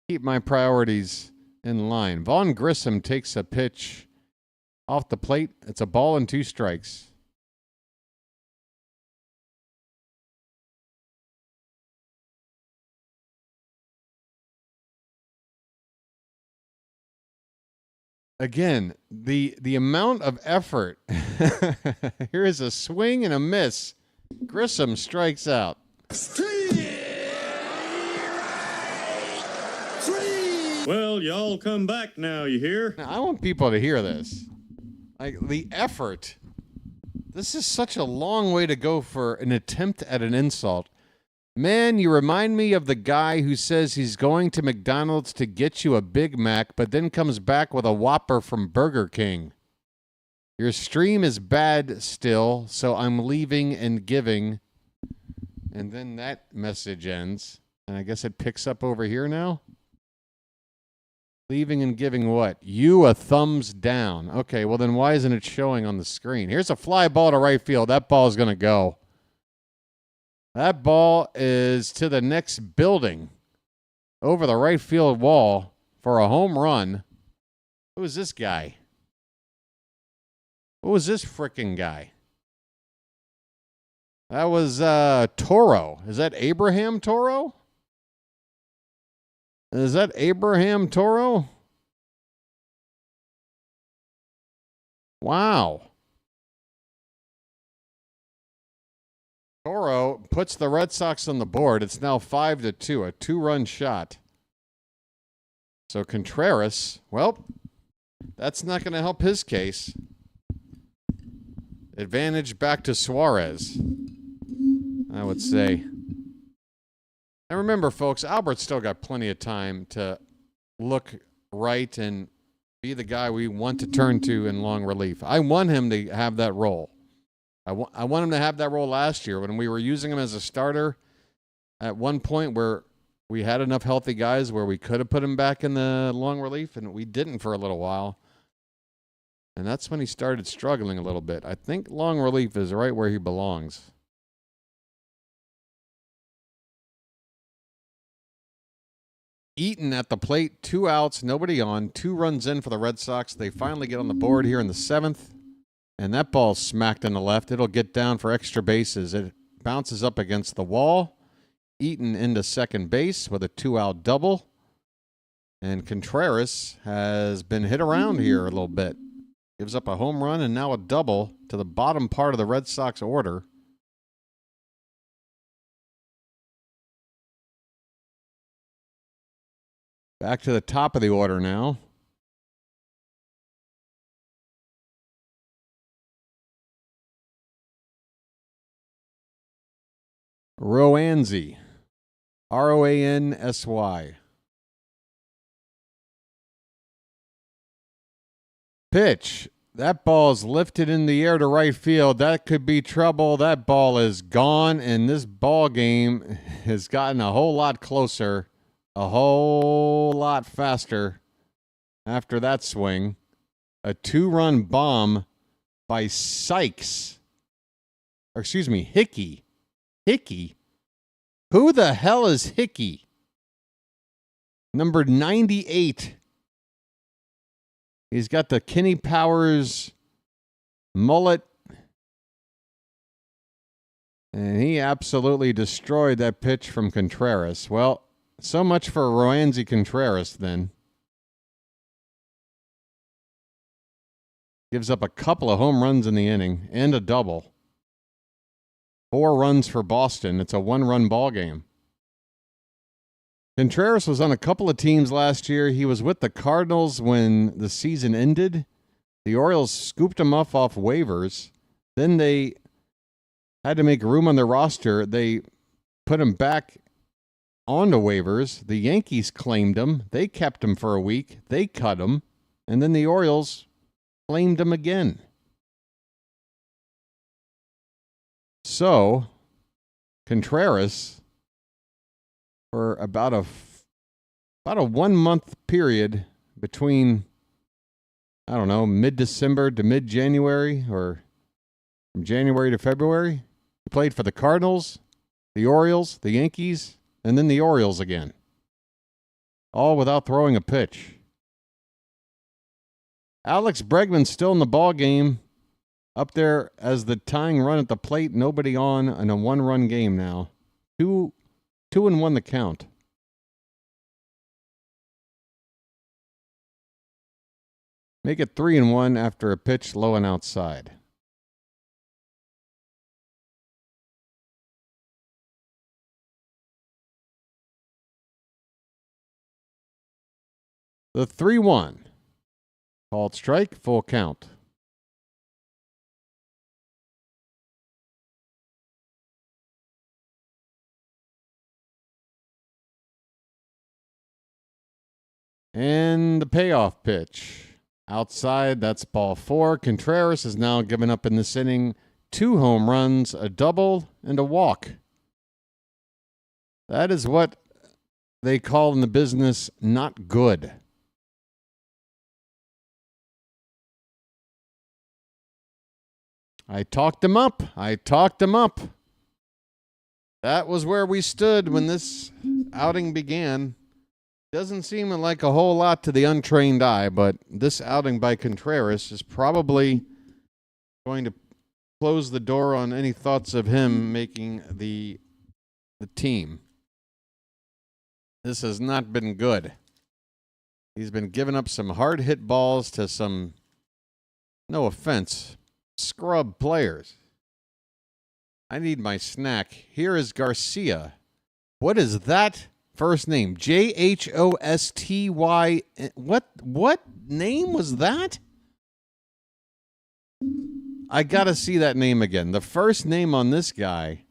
keep my priorities in line. Vaughn Grissom takes a pitch off the plate. It's a ball and 2 strikes. Again, the amount of effort. Here is a swing and a miss. Grissom strikes out. Well, y'all come back now, you hear? Now, I want people to hear this. Like, the effort. This is such a long way to go for an attempt at an insult. Man, you remind me of the guy who says he's going to McDonald's to get you a Big Mac, but then comes back with a Whopper from Burger King. Your stream is bad still, so I'm leaving and giving. And then that message ends. And I guess it picks up over here now. Leaving and giving what? You a thumbs down. Okay, well then why isn't it showing on the screen? Here's a fly ball to right field. That ball is going to go. That ball is to the next building over the right field wall for a home run. Who is this guy? Who was this frickin' guy? That was Toro. Is that Abraham Toro? Is that Abraham Toro? Wow. Toro puts the Red Sox on the board. It's now 5-2, a 2-run shot. So Contreras, well, that's not going to help his case. Advantage back to Suarez, I would say. And remember, folks, Albert's still got plenty of time to look right and be the guy we want to turn to in long relief. I want him to have that role. I want him to have that role last year when we were using him as a starter at one point where we had enough healthy guys where we could have put him back in the long relief, and we didn't for a little while. And that's when he started struggling a little bit. I think long relief is right where he belongs. Eaton at the plate, 2 outs, nobody on, 2 runs in for the Red Sox. They finally get on the board here in the 7th. And that ball's smacked in the left. It'll get down for extra bases. It bounces up against the wall. Eaton into second base with a 2-out double. And Contreras has been hit around here a little bit. Gives up a home run and now a double to the bottom part of the Red Sox order. Back to the top of the order now. Roansy. Roansy. Pitch. That ball's lifted in the air to right field. That could be trouble. That ball is gone, and this ball game has gotten a whole lot closer, a whole lot faster after that swing. A 2-run bomb by Sykes. Or excuse me, Hickey. Hickey? Who the hell is Hickey? Number 98. He's got the Kenny Powers mullet. And he absolutely destroyed that pitch from Contreras. Well, so much for Roansy Contreras then. Gives up a couple of home runs in the inning and a double. 4 runs for Boston. It's a 1-run ball game. Contreras was on a couple of teams last year. He was with the Cardinals when the season ended. The Orioles scooped him off waivers. Then they had to make room on their roster. They put him back onto waivers. The Yankees claimed him. They kept him for a week. They cut him. and then the Orioles claimed him again. So, Contreras, for about a 1 month period between, I don't know, mid-December to mid-January, or from January to February, he played for the Cardinals, the Orioles, the Yankees, and then the Orioles again. All without throwing a pitch. Alex Bregman's still in the ball game, up there as the tying run at the plate. Nobody on in a 1-run game now. 2-1 the count. Make it 3-1 after a pitch low and outside. The 3-1. Called strike, full count. And the payoff pitch. Outside, that's ball 4. Contreras has now given up in this inning 2 home runs, a double, and a walk. That is what they call in the business not good. I talked him up. That was where we stood when this outing began. Doesn't seem like a whole lot to the untrained eye, but this outing by Contreras is probably going to close the door on any thoughts of him making the team. This has not been good. He's been giving up some hard hit balls to some, no offense, scrub players. I need my snack. Here is Garcia. What is that first name? Johosty. What name was that? I gotta see that name again. The first name on this guy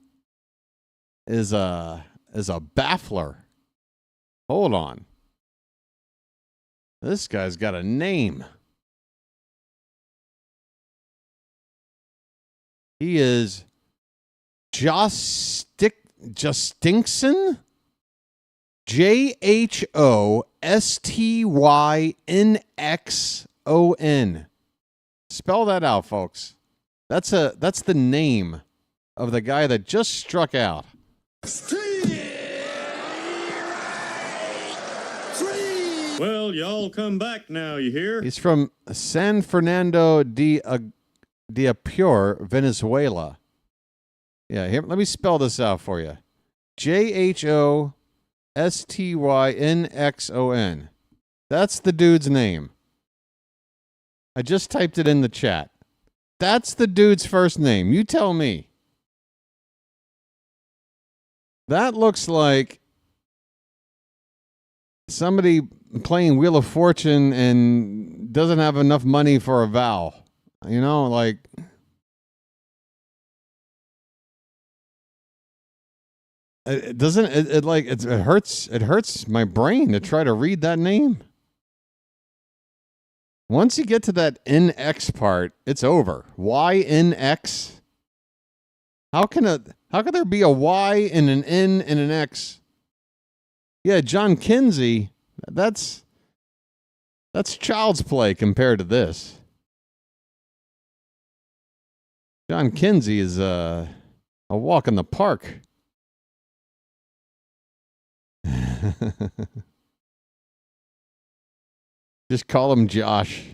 is a baffler. Hold on. This guy's got a name. He is Justinson? Johostynxon. Spell that out, folks. That's the name of the guy that just struck out. Well, y'all come back now, you hear? He's from San Fernando de Apure, Venezuela. Yeah, here, let me spell this out for you. Johostynxon. That's the dude's name. I just typed it in the chat. That's the dude's first name. You tell me. That looks like somebody playing Wheel of Fortune and doesn't have enough money for a vowel. You know, like... It hurts my brain to try to read that name. Once you get to that NX part, it's over. YNX. How can there be a Y and an N and an X? Yeah, John Kinsey, that's child's play compared to this. John Kinsey is a walk in the park. Just call him Josh.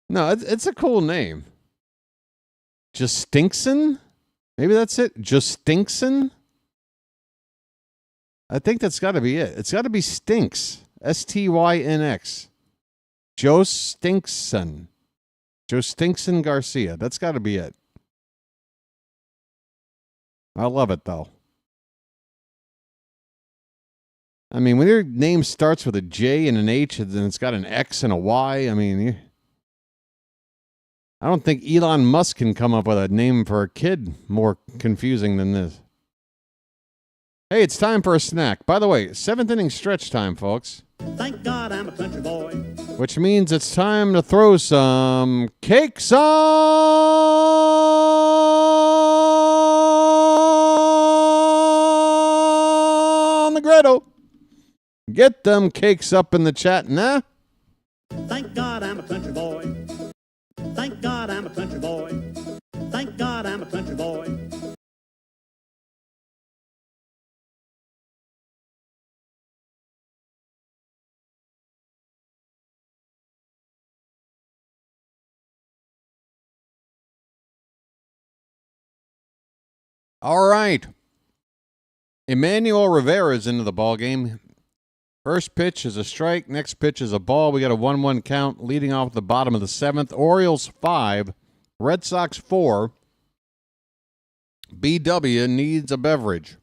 No, it's a cool name. Justinxon? Maybe that's it. Justinxon? I think that's got to be it. It's got to be Stinks. Stynx. Justinxon. Justinxon Garcia. That's got to be it. I love it, though. I mean, when your name starts with a J and an H and then it's got an X and a Y, I mean, I don't think Elon Musk can come up with a name for a kid more confusing than this. Hey, it's time for a snack. By the way, 7th inning stretch time, folks. Thank God I'm a country boy. which means it's time to throw some cakes on the griddle. Get them cakes up in the chat now. Thank God I'm a country boy. Thank God I'm a country boy. Thank God I'm a country boy. All right. Emmanuel Rivera is into the ball game. First pitch is a strike. Next pitch is a ball. We got a 1-1 count leading off the bottom of the seventh. Orioles 5, Red Sox 4. BW needs a beverage.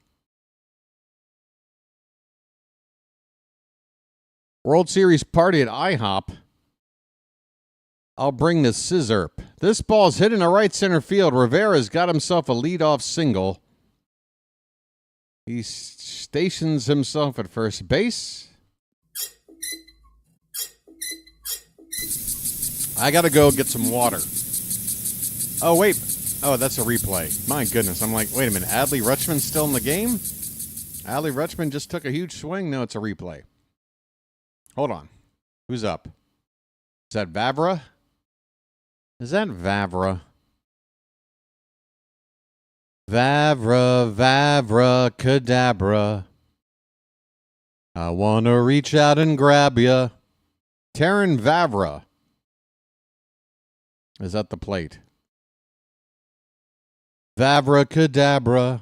World Series party at IHOP. I'll bring the scissorp. This ball's hit into right center field. Rivera's got himself a leadoff single. He stations himself at first base. I got to go get some water. Oh, wait. Oh, that's a replay. My goodness. I'm like, wait a minute. Adley Rutschman's still in the game? Adley Rutschman just took a huge swing? No, it's a replay. Hold on. Who's up? Is that Vavra? Is that Vavra? Vavra, cadabra. I want to reach out and grab ya. Taryn Vavra is at the plate. Vavra, cadabra.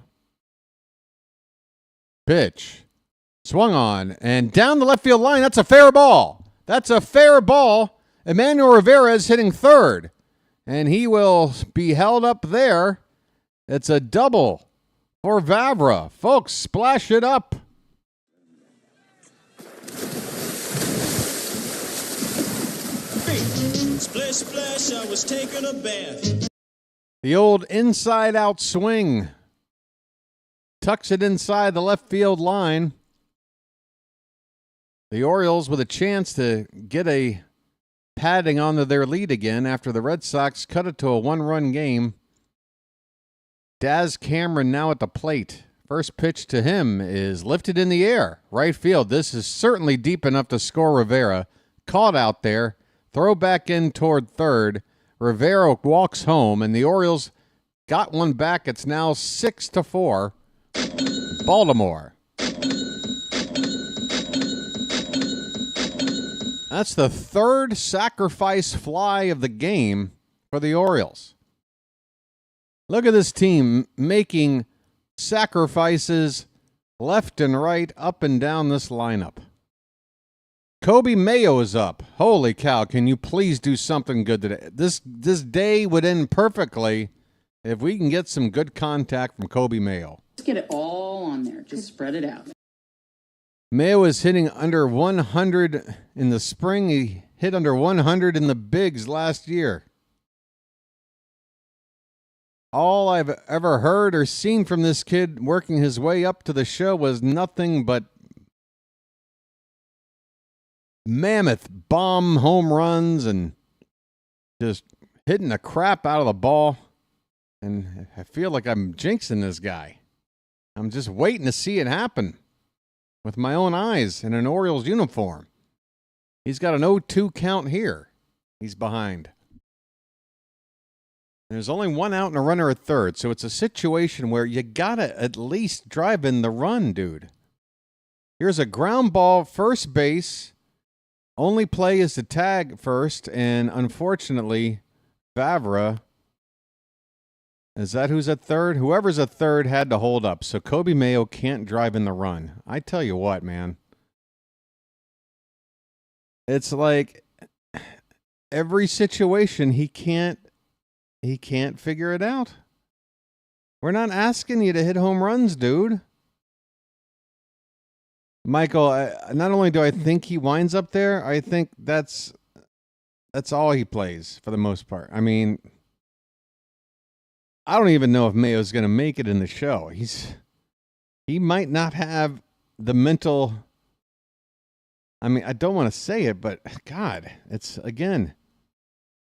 Pitch. Swung on and down the left field line. That's a fair ball. That's a fair ball. Emmanuel Rivera is hitting third, and he will be held up there. It's a double for Vavra. Folks, splash it up. Splish, splash, I was taking a bath. The old inside-out swing. Tucks it inside the left field line. The Orioles with a chance to get a padding onto their lead again after the Red Sox cut it to a one-run game. Daz Cameron now at the plate. First pitch to him is lifted in the air. Right field. This is certainly deep enough to score Rivera. Caught out there. Throw back in toward third. Rivera walks home, and the Orioles got one back. It's now 6-4. Baltimore. That's the third sacrifice fly of the game for the Orioles. Look at this team making sacrifices left and right, up and down this lineup. Kobe Mayo is up. Holy cow, can you please do something good today? This day would end perfectly if we can get some good contact from Kobe Mayo. Just get it all on there. Just spread it out. Mayo is hitting under 100 in the spring. He hit under 100 in the bigs last year. All I've ever heard or seen from this kid working his way up to the show was nothing but mammoth bomb home runs and just hitting the crap out of the ball. And I feel like I'm jinxing this guy. I'm just waiting to see it happen with my own eyes in an Orioles uniform. He's got an 0-2 count here. He's behind. There's only one out and a runner at third, so it's a situation where you gotta at least drive in the run, dude. Here's a ground ball, first base. Only play is to tag first, and unfortunately, Vavra, is that who's at third? Whoever's at third had to hold up, so Kobe Mayo can't drive in the run. I tell you what, man. It's like every situation he can't figure it out. We're not asking you to hit home runs, dude. Michael, not only do I think he winds up there, I think that's all he plays for the most part. I mean, I don't even know if Mayo's going to make it in the show. He might not have the mental I mean, I don't want to say it, but God, it's, again,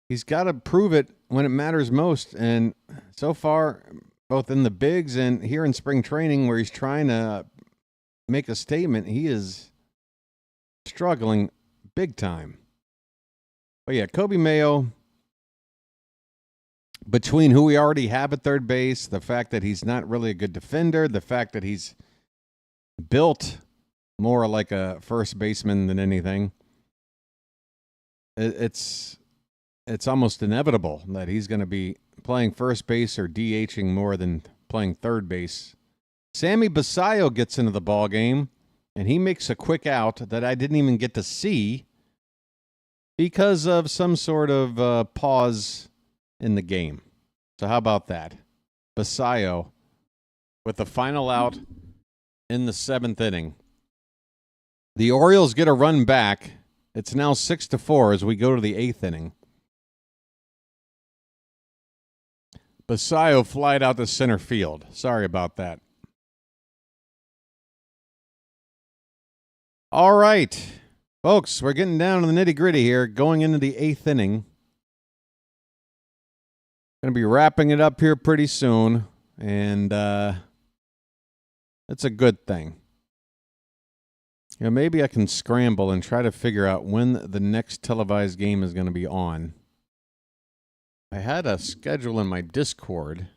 he's got to prove it when it matters most. And so far, both in the bigs and here in spring training where he's trying to make a statement, he is struggling big time. But yeah, Kobe Mayo, between who we already have at third base, the fact that he's not really a good defender, the fact that he's built more like a first baseman than anything, it's almost inevitable that he's going to be playing first base or DHing more than playing third base. Sammy Basayo gets into the ball game, and he makes a quick out that I didn't even get to see because of some sort of pause in the game. So how about that? Basayo with the final out in the 7th inning. The Orioles get a run back. It's now 6-4 as we go to the 8th inning. Basayo flied out to center field. Sorry about that. All right, folks, we're getting down to the nitty-gritty here, going into the 8th inning. Going to be wrapping it up here pretty soon, and that's a good thing. You know, maybe I can scramble and try to figure out when the next televised game is going to be on. I had a schedule in my Discord.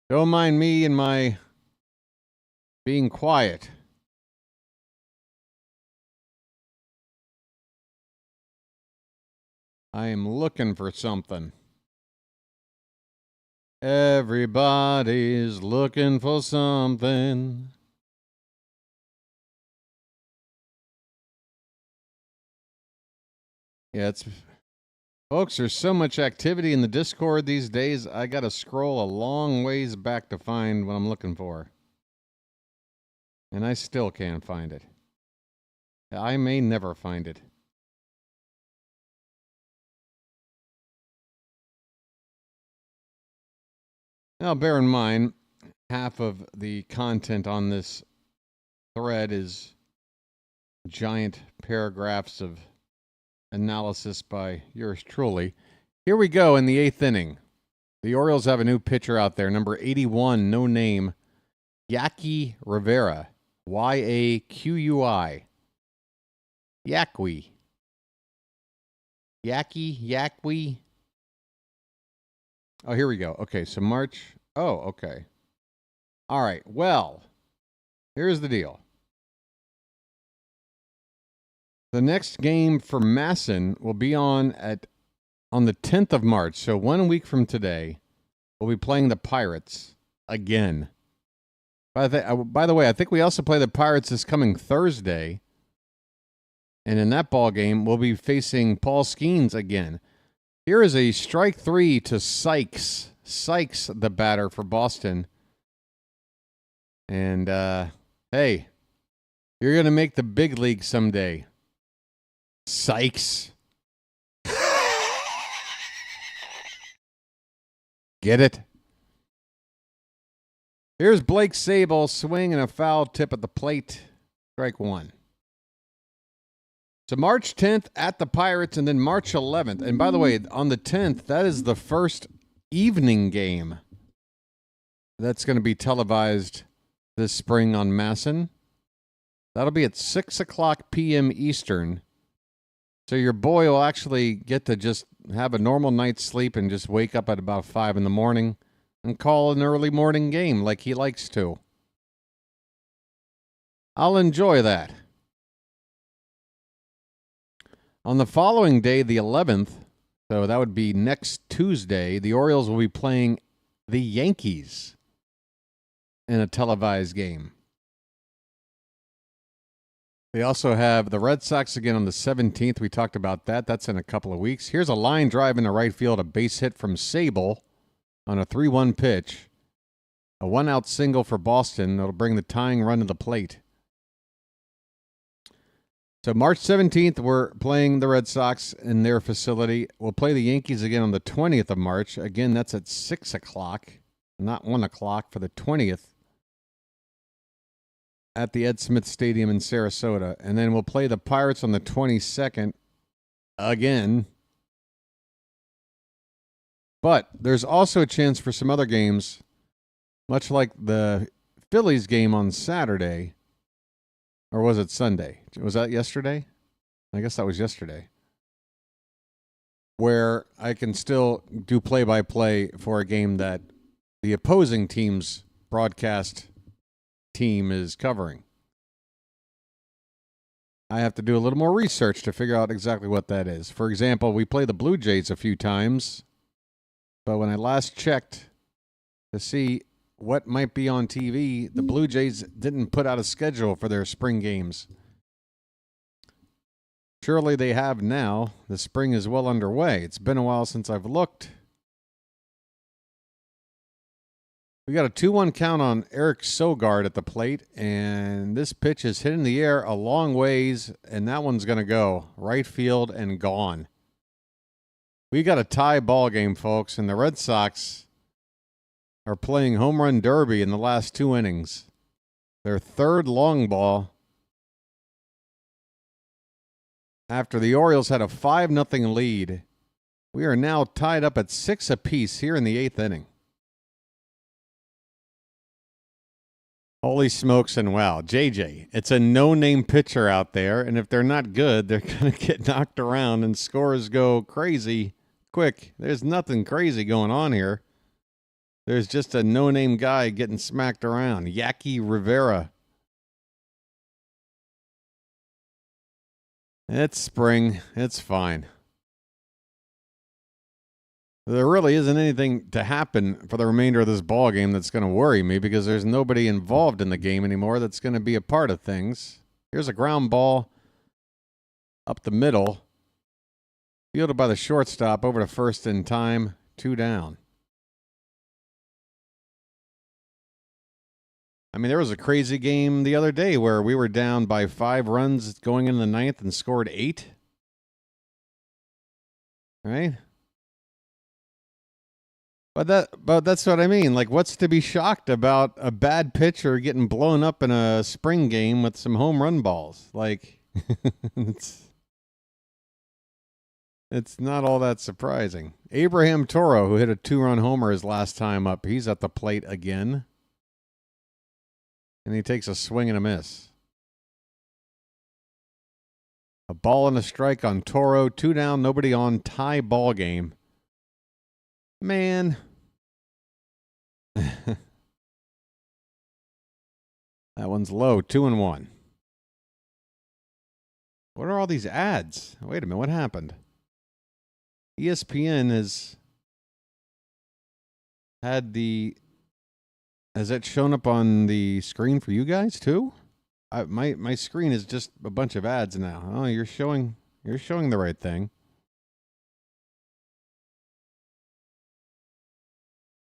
Don't mind me and my being quiet. I am looking for something. Everybody's looking for something. Yeah, folks, there's so much activity in the Discord these days, I got to scroll a long ways back to find what I'm looking for. And I still can't find it. I may never find it. Now, bear in mind, half of the content on this thread is giant paragraphs of analysis by yours truly. Here we go in the 8th inning. The Orioles have a new pitcher out there, number 81, no name, Yaqui Rivera, Y-A-Q-U-I. Yaqui. Yaqui. Oh, here we go. Okay, so March. Oh, okay. All right. Well, here's the deal. The next game for Masson will be on the 10th of March. So 1 week from today, we'll be playing the Pirates again. By the way, I think we also play the Pirates this coming Thursday. And in that ball game, we'll be facing Paul Skeens again. Here is a strike 3 to Sykes. Sykes, the batter for Boston. And, hey, you're going to make the big league someday. Sykes. Get it? Here's Blake Sable, swing and a foul tip at the plate. Strike 1. So March 10th at the Pirates, and then March 11th. And by the way, on the 10th, that is the first evening game that's going to be televised this spring on Masson. That'll be at 6 o'clock p.m. Eastern. So your boy will actually get to just have a normal night's sleep and just wake up at about 5 in the morning and call an early morning game like he likes to. I'll enjoy that. On the following day, the 11th, so that would be next Tuesday, the Orioles will be playing the Yankees in a televised game. They also have the Red Sox again on the 17th. We talked about that. That's in a couple of weeks. Here's a line drive into right field, a base hit from Sable on a 3-1 pitch. A one-out single for Boston. That'll bring the tying run to the plate. So March 17th, we're playing the Red Sox in their facility. We'll play the Yankees again on the 20th of March. Again, that's at 6 o'clock, not 1 o'clock for the 20th at the Ed Smith Stadium in Sarasota. And then we'll play the Pirates on the 22nd again. But there's also a chance for some other games, much like the Phillies game on Saturday. Or was it Sunday? Was that yesterday? I guess that was yesterday. Where I can still do play-by-play for a game that the opposing team's broadcast team is covering. I have to do a little more research to figure out exactly what that is. For example, we play the Blue Jays a few times, but when I last checked to see what might be on TV, the Blue Jays didn't put out a schedule for their spring games. Surely they have now. The spring is well underway. It's been a while since I've looked. We got a 2-1 count on Eric Sogard at the plate, and this pitch is hitting the air a long ways, and that one's going to go right field and gone. We got a tie ball game, folks, and the Red Sox are playing home run derby in the last 2 innings. Their third long ball after the Orioles had a 5-0 lead. We are now tied up at 6 apiece here in the 8th inning. Holy smokes and wow. JJ, it's a no-name pitcher out there, and if they're not good, they're going to get knocked around and scores go crazy quick. There's nothing crazy going on here. There's just a no-name guy getting smacked around. Yaki Rivera. It's spring. It's fine. There really isn't anything to happen for the remainder of this ball game that's going to worry me because there's nobody involved in the game anymore that's going to be a part of things. Here's a ground ball up the middle. Fielded by the shortstop over to first in time. 2 down. I mean, there was a crazy game the other day where we were down by 5 runs going in the 9th and scored 8. Right? But that's what I mean. Like, what's to be shocked about a bad pitcher getting blown up in a spring game with some home run balls? Like, it's not all that surprising. Abraham Toro, who hit a 2-run homer his last time up, he's at the plate again. And he takes a swing and a miss. A ball and a strike on Toro. 2 down, nobody on, tie ball game. Man. That one's low. 2-1. What are all these ads? Wait a minute, what happened? ESPN has that shown up on the screen for you guys too? My screen is just a bunch of ads now. Oh, you're showing the right thing.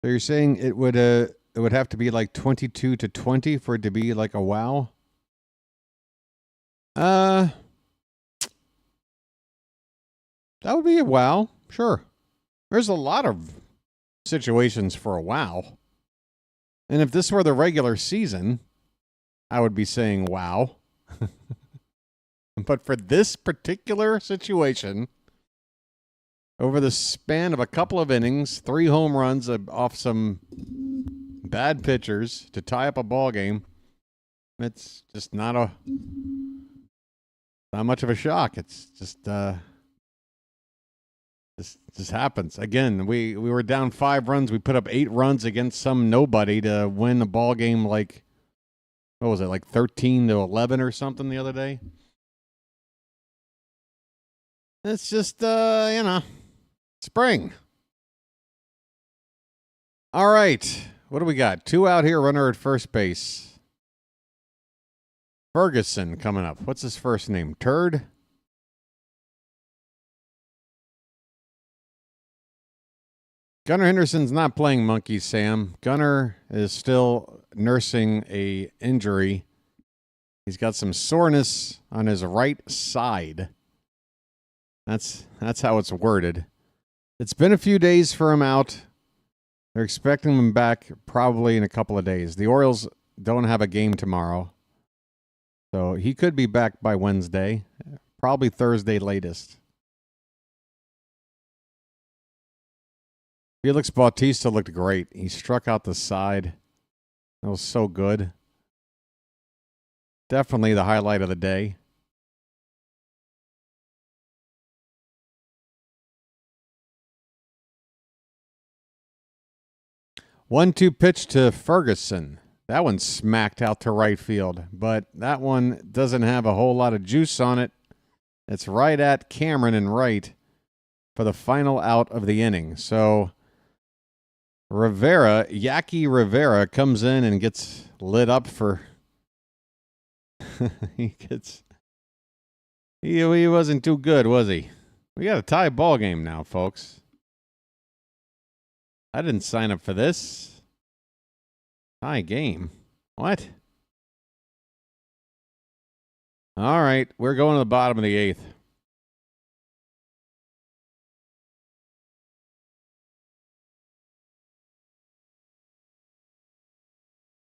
So you're saying it would have to be like 22-20 for it to be like a wow? That would be a wow. Sure. There's a lot of situations for a wow. And if this were the regular season, I would be saying wow. But for this particular situation, over the span of a couple of innings, 3 home runs off some bad pitchers to tie up a ball game, it's just not much of a shock. It's just this happens. Again, we were down 5 runs. We put up 8 runs against some nobody to win a ball game like, what was it, like 13-11 or something the other day? It's just, spring. All right. What do we got? 2 out here, runner at first base. Ferguson coming up. What's his first name? Turd? Gunnar Henderson's not playing monkey, Sam. Gunnar is still nursing a injury He's got some soreness on his right side. That's how it's worded. It's been a few days for him out. They're expecting him back probably in a couple of days. The Orioles don't have a game tomorrow, so he could be back by Wednesday, probably Thursday latest. Felix Bautista looked great. He struck out the side. That was so good. Definitely the highlight of the day. One-two pitch to Ferguson. That one smacked out to right field, but that one doesn't have a whole lot of juice on it. It's right at Cameron and right for the final out of the inning. So Yaki Rivera comes in and gets lit up for he wasn't too good, was he? We got a tie ball game now, folks. I didn't sign up for this. Tie game. What? All right, we're going to the bottom of the eighth.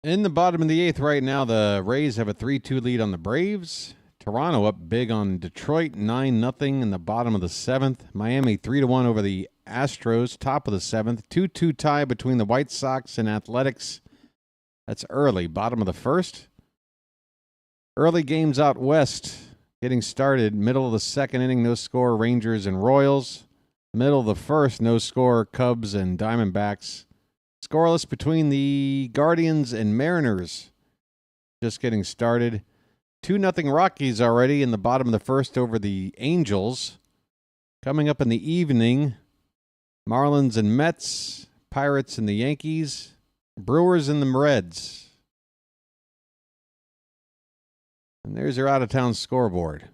In the bottom of the eighth right now, the Rays have a 3-2 lead on the Braves. Toronto up big on Detroit, 9-0 in the bottom of the seventh. Miami 3-1 over the Astros, top of the seventh. 2-2 tie between the White Sox and Athletics. That's early, bottom of the first. Early games out west, getting started. Middle of the second inning, no score, Rangers and Royals. Middle of the first, no score, Cubs and Diamondbacks. Scoreless between the Guardians and Mariners. Just getting started. 2-0 Rockies already in the bottom of the first over the Angels. Coming up in the evening, Marlins and Mets, Pirates and the Yankees, Brewers and the Reds. And there's your out-of-town scoreboard.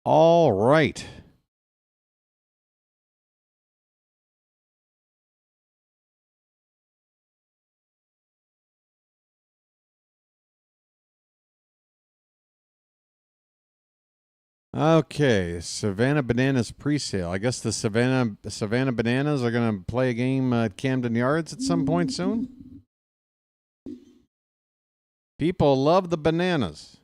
All right. Okay, Savannah Bananas presale. I guess the Savannah Bananas are going to play a game at Camden Yards at some point soon. People love the bananas.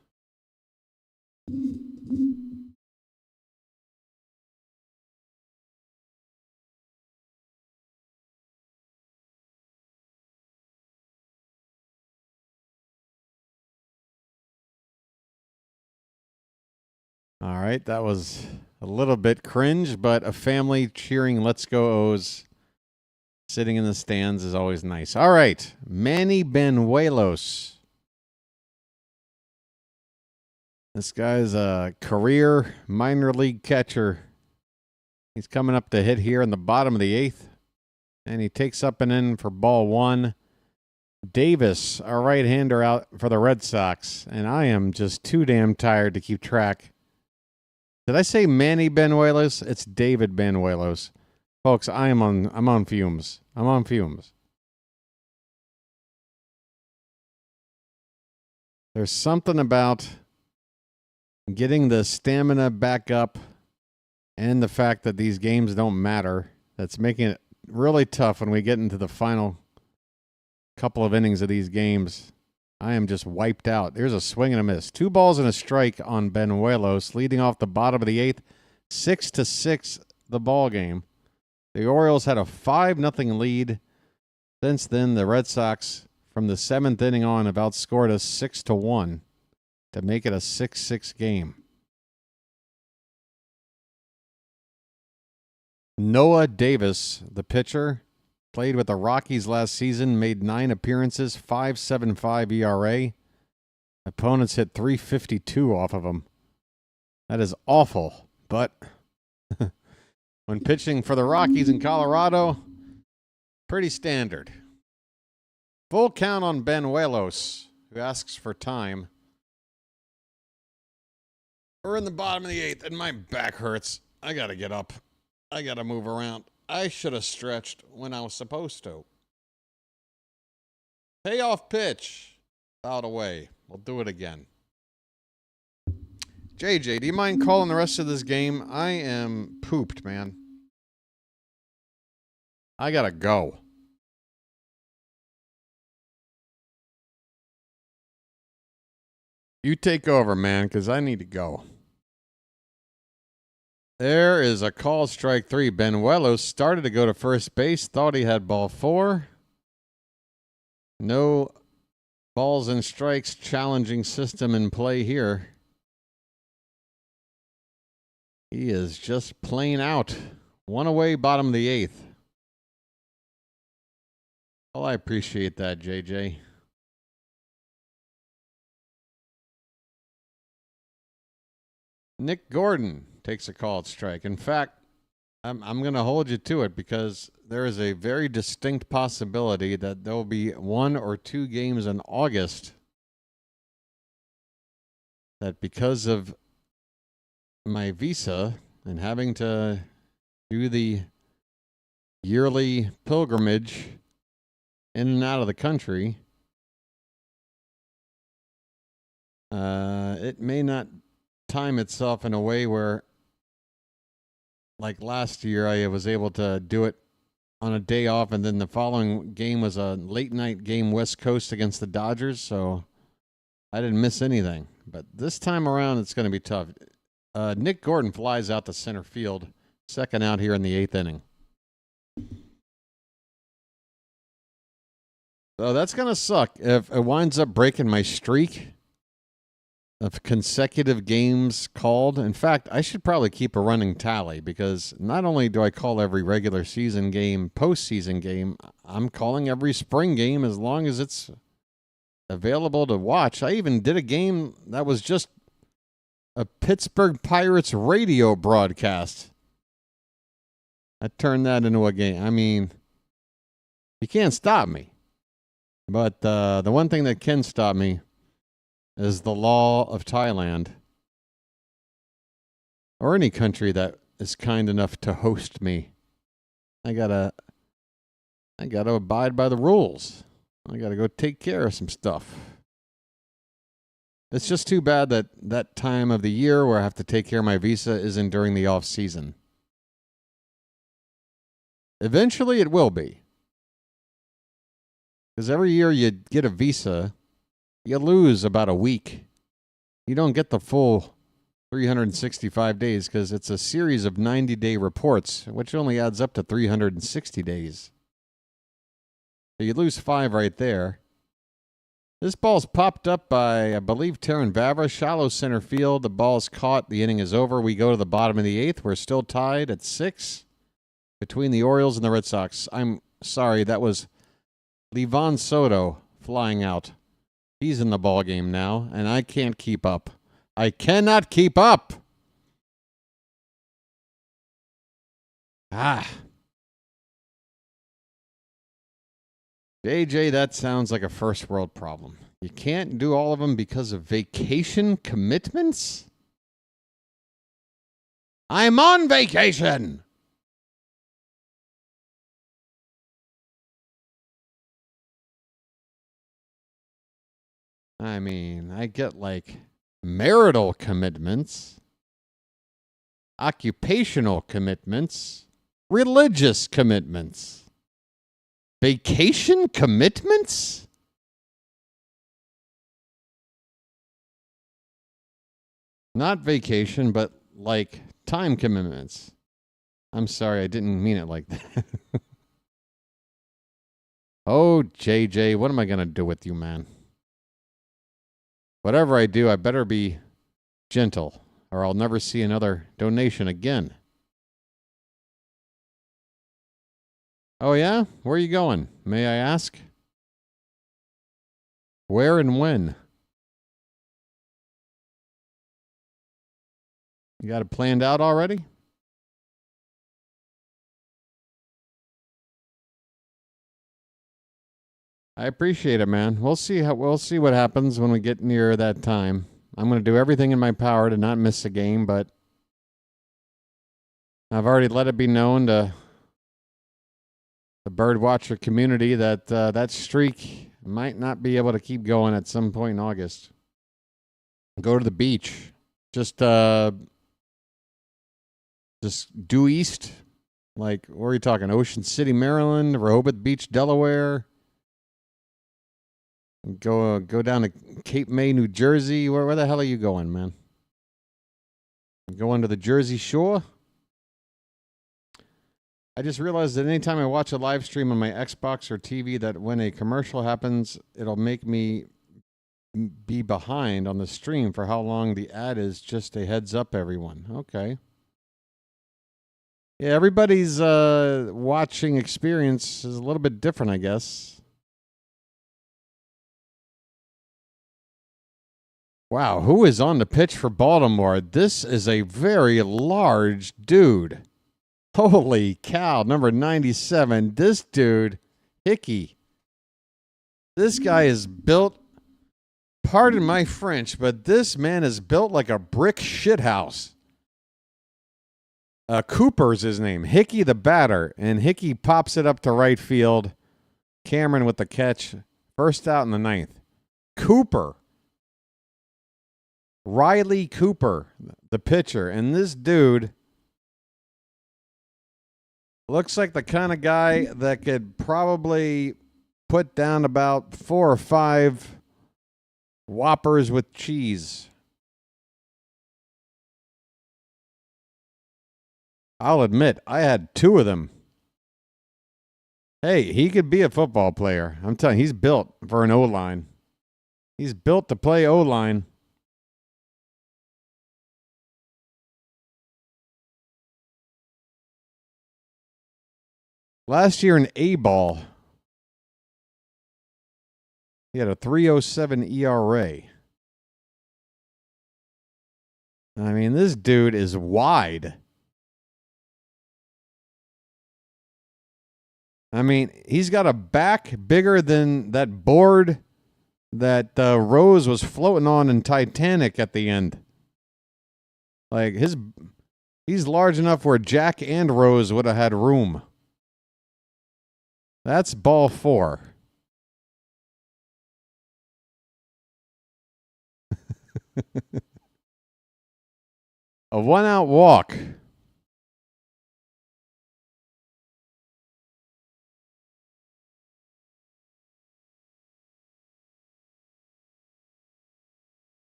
All right, that was a little bit cringe, but a family cheering Let's Go O's sitting in the stands is always nice. All right, Manny Banuelos. This guy's a career minor league catcher. He's coming up to hit here in the bottom of the eighth, and he takes up and in for ball one. Davis, our right-hander, out for the Red Sox, and I am just too damn tired to keep track. Did I say Manny Banuelos? It's David Banuelos. Folks, I'm on fumes. I'm on fumes. There's something about getting the stamina back up and the fact that these games don't matter that's making it really tough when we get into the final couple of innings of these games. I am just wiped out. There's a swing and a miss. 2 balls and a strike on Banuelos, leading off the bottom of the eighth. 6-6 the ball game. The Orioles had a 5-0 lead. Since then, the Red Sox, from the 7th inning on, have outscored us 6-1 to make it a 6-6 game. Noah Davis, the pitcher, played with the Rockies last season, made 9 appearances, 5.75 ERA. Opponents hit .352 off of him. That is awful, but when pitching for the Rockies in Colorado, pretty standard. Full count on Banuelos, who asks for time. We're in the bottom of the eighth, and my back hurts. I got to get up. I got to move around. I should have stretched when I was supposed to. Payoff pitch. Fouled away. We'll do it again. JJ, do you mind calling the rest of this game? I am pooped, man. I gotta go. You take over, man, because I need to go. There is a call, strike 3. Benuelos started to go to first base. Thought he had ball 4. No balls and strikes challenging system in play here. He is just plain out. 1 away, bottom of the 8th. Well, I appreciate that, JJ. Nick Gordon takes a called strike. In fact, I'm going to hold you to it because there is a very distinct possibility that there will be 1 or 2 games in August that because of my visa and having to do the yearly pilgrimage in and out of the country, it may not time itself in a way where, like last year, I was able to do it on a day off, and then the following game was a late night game West Coast against the Dodgers, so I didn't miss anything. But this time around, it's going to be tough. Nick Gordon flies out to center field, second out here in the 8th inning. So that's going to suck if it winds up breaking my streak of consecutive games called. In fact, I should probably keep a running tally because not only do I call every regular season game, postseason game, I'm calling every spring game as long as it's available to watch. I even did a game that was just a Pittsburgh Pirates radio broadcast. I turned that into a game. I mean, you can't stop me. But the one thing that can stop me is the law of Thailand, or any country that is kind enough to host me. I gotta abide by the rules. I gotta go take care of some stuff. It's just too bad that that time of the year where I have to take care of my visa isn't during the off season. Eventually it will be. Because every year you get a visa, you lose about a week. You don't get the full 365 days because it's a series of 90-day reports, which only adds up to 360 days. So you lose 5 right there. This ball's popped up by, I believe, Terran Vavra, shallow center field. The ball's caught. The inning is over. We go to the bottom of the 8th. We're still tied at 6 between the Orioles and the Red Sox. I'm sorry, that was Livan Soto flying out. He's in the ball game now, and I can't keep up. I cannot keep up. JJ, that sounds like a first world problem. You can't do all of them because of vacation commitments? I'm on vacation. I mean, I get like marital commitments, occupational commitments, religious commitments, vacation commitments? Not vacation, but like time commitments. I'm sorry, I didn't mean it like that. Oh, JJ, what am I going to do with you, man? Whatever I do, I better be gentle, or I'll never see another donation again. Oh, yeah? Where are you going? May I ask? Where and when? You got it planned out already? I appreciate it, man. We'll see what happens when we get near that time. I'm going to do everything in my power to not miss a game, but I've already let it be known to the BirdWatcher community that that streak Might not be able to keep going at some point in August. Go to the beach. Just due east. Like, where are you talking? Ocean City, Maryland, Rehoboth Beach, Delaware. Go down to Cape May, New Jersey. Where the hell are you going, man? Go into the Jersey Shore. I just realized that anytime I watch a live stream on my Xbox or TV, that when a commercial happens, it'll make me be behind on the stream for how long the ad is. Just a heads up, everyone. Okay. Yeah, everybody's watching experience is a little bit different, I guess. Wow, who is on the pitch for Baltimore? This is a very large dude. Holy cow, number 97. This dude, Hickey. This guy is built, pardon my French, but this man is built like a brick shithouse. Cooper's his name. Hickey the batter. And Hickey pops it up to right field. Cameron with the catch. First out in the ninth. Cooper. Riley Cooper, the pitcher. And this dude looks like the kind of guy that could probably put down about 4 or 5 Whoppers with cheese. I'll admit, I had 2 of them. Hey, he could be a football player. I'm telling you, he's built for an O-line. He's built to play O-line. Last year in A-ball, he had a 3.07 ERA. I mean, this dude is wide. I mean, he's got a back bigger than that board that Rose was floating on in Titanic at the end. Like, he's large enough where Jack and Rose would have had room. That's ball 4. A 1-out walk.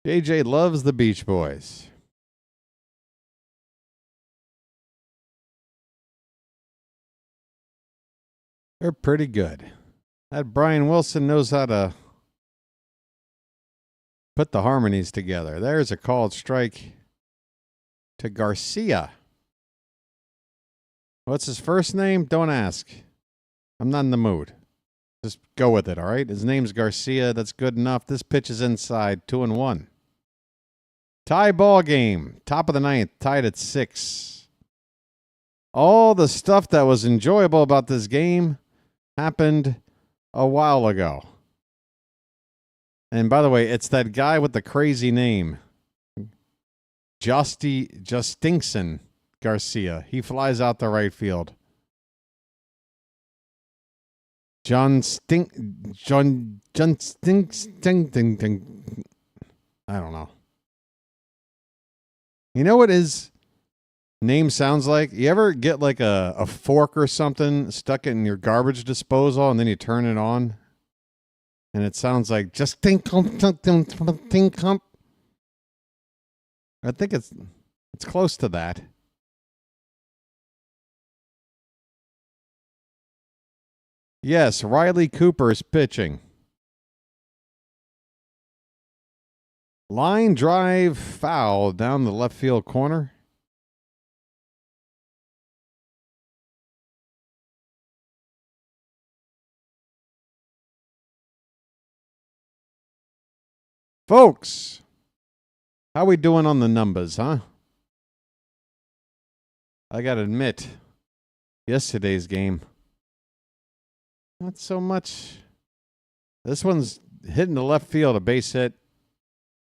JJ loves the Beach Boys. They're pretty good. That Brian Wilson knows how to put the harmonies together. There's a called strike to Garcia. What's his first name? Don't ask. I'm not in the mood. Just go with it, all right? His name's Garcia. That's good enough. This pitch is inside, 2-1. Tie ball game. Top of the ninth, tied at 6. All the stuff that was enjoyable about this game happened a while ago. And by the way, it's that guy with the crazy name. Justinson Garcia. He flies out to right field. John Stink. I don't know. You know what his name sounds like? You ever get like a fork or something, stuck it in your garbage disposal, and then you turn it on? And it sounds like just think hump. I think it's close to that. Yes, Riley Cooper is pitching. Line drive foul down the left field corner. Folks, how we doing on the numbers, huh? I got to admit, yesterday's game, not so much. This one's hitting the left field, a base hit,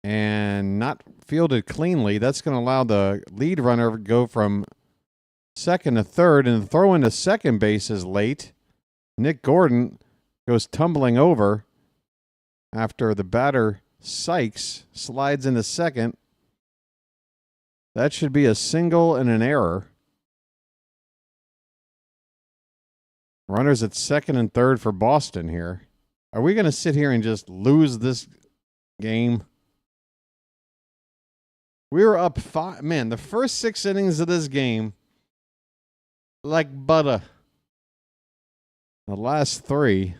and not fielded cleanly. That's going to allow the lead runner to go from second to third, and the throw into second base is late. Nick Gordon goes tumbling over. after the batter, Sykes, slides into second. That should be a single and an error. Runners at second and third for Boston here. Are we going to sit here and just lose this game? We were up 5. Man, the first 6 innings of this game, like butter. The last 3,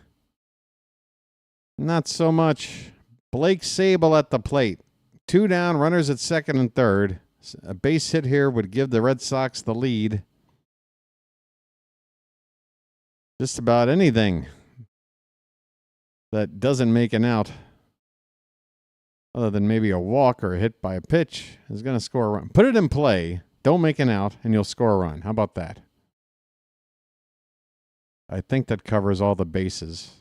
not so much. Blake Sable at the plate. 2 down, runners at second and third. A base hit here would give the Red Sox the lead. Just about anything that doesn't make an out, other than maybe a walk or a hit by a pitch, is going to score a run. Put it in play, don't make an out, and you'll score a run. How about that? I think that covers all the bases.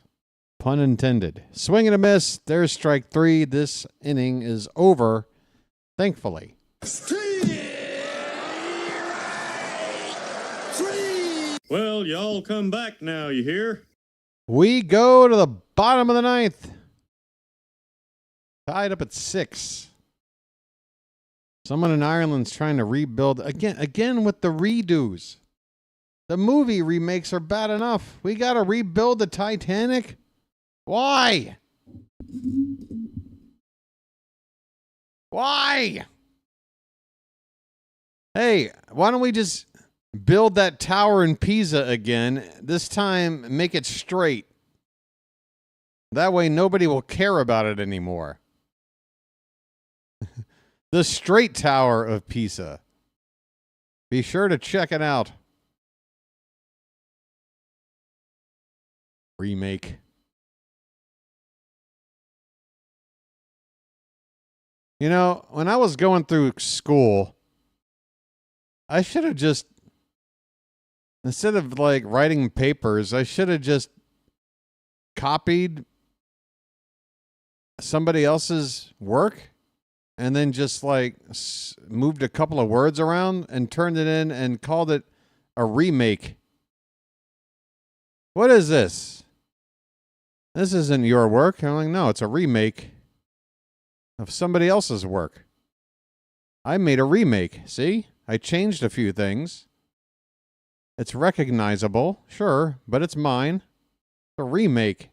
Pun intended. Swing and a miss. There's strike 3. This inning is over, thankfully. Well, y'all come back now, you hear? We go to the bottom of the 9th. Tied up at 6. Someone in Ireland's trying to rebuild. Again with the redos. The movie remakes are bad enough. We got to rebuild the Titanic? Why? Why? Hey, why don't we just build that tower in Pisa again? This time, make it straight. That way, nobody will care about it anymore. The Straight Tower of Pisa. Be sure to check it out. Remake. You know, when I was going through school, I should have just, instead of like writing papers, I should have just copied somebody else's work and then just like moved a couple of words around and turned it in and called it a remake. What is this? This isn't your work. I'm like, no, it's a remake of somebody else's work. I made a remake. See? I changed a few things. It's recognizable, sure, but it's mine. It's a remake.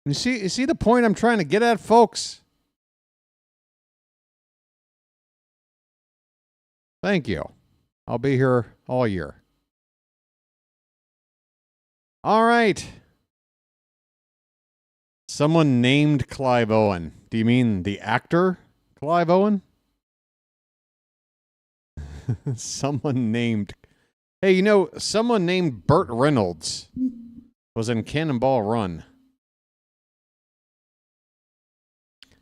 You see the point I'm trying to get at, folks? Thank you. I'll be here all year. All right. Someone named Clive Owen. Do you mean the actor Clive Owen? Someone named... Hey, you know, someone named Burt Reynolds was in Cannonball Run.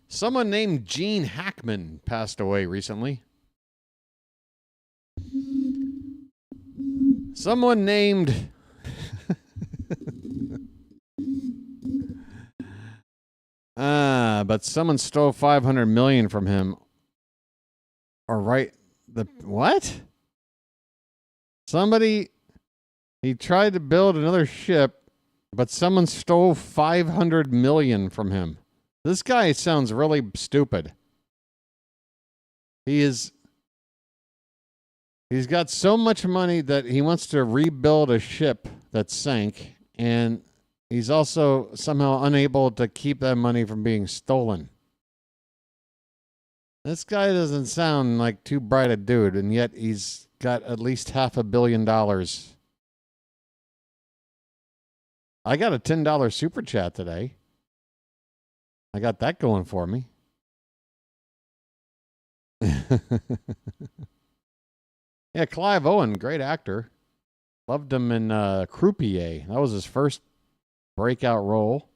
Someone named Gene Hackman passed away recently. Someone named... but someone stole $500 million from him. Or right... What? Somebody... He tried to build another ship, but someone stole $500 million from him. This guy sounds really stupid. He's got so much money that he wants to rebuild a ship that sank, and he's also somehow unable to keep that money from being stolen. This guy doesn't sound like too bright a dude, and yet he's got at least $500 million. I got a $10 super chat today. I got that going for me. Yeah, Clive Owen, great actor. Loved him in Croupier. That was his first breakout role.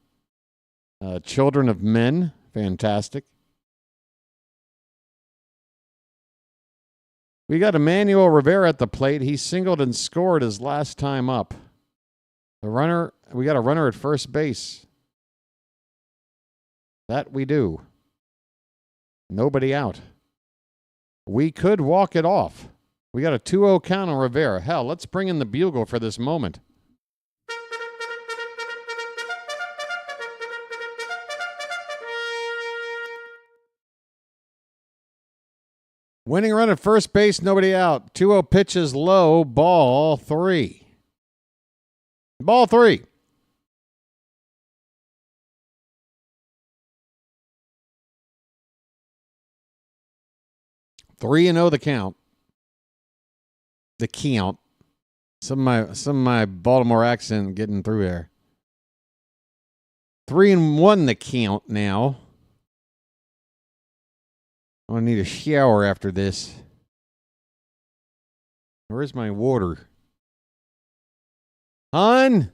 Children of Men, fantastic. We got Emmanuel Rivera at the plate. He singled and scored his last time up. We got a runner at first base. That we do. Nobody out. We could walk it off. We got a 2-0 count on Rivera. Hell, let's bring in the bugle for this moment. Winning run at first base, nobody out. 2-0 pitches low, ball 3. Ball 3. Three and 0 the count. The count. Some of my Baltimore accent getting through there. 3-1 the count now. I'm going to need a shower after this. Where's my water? Hon?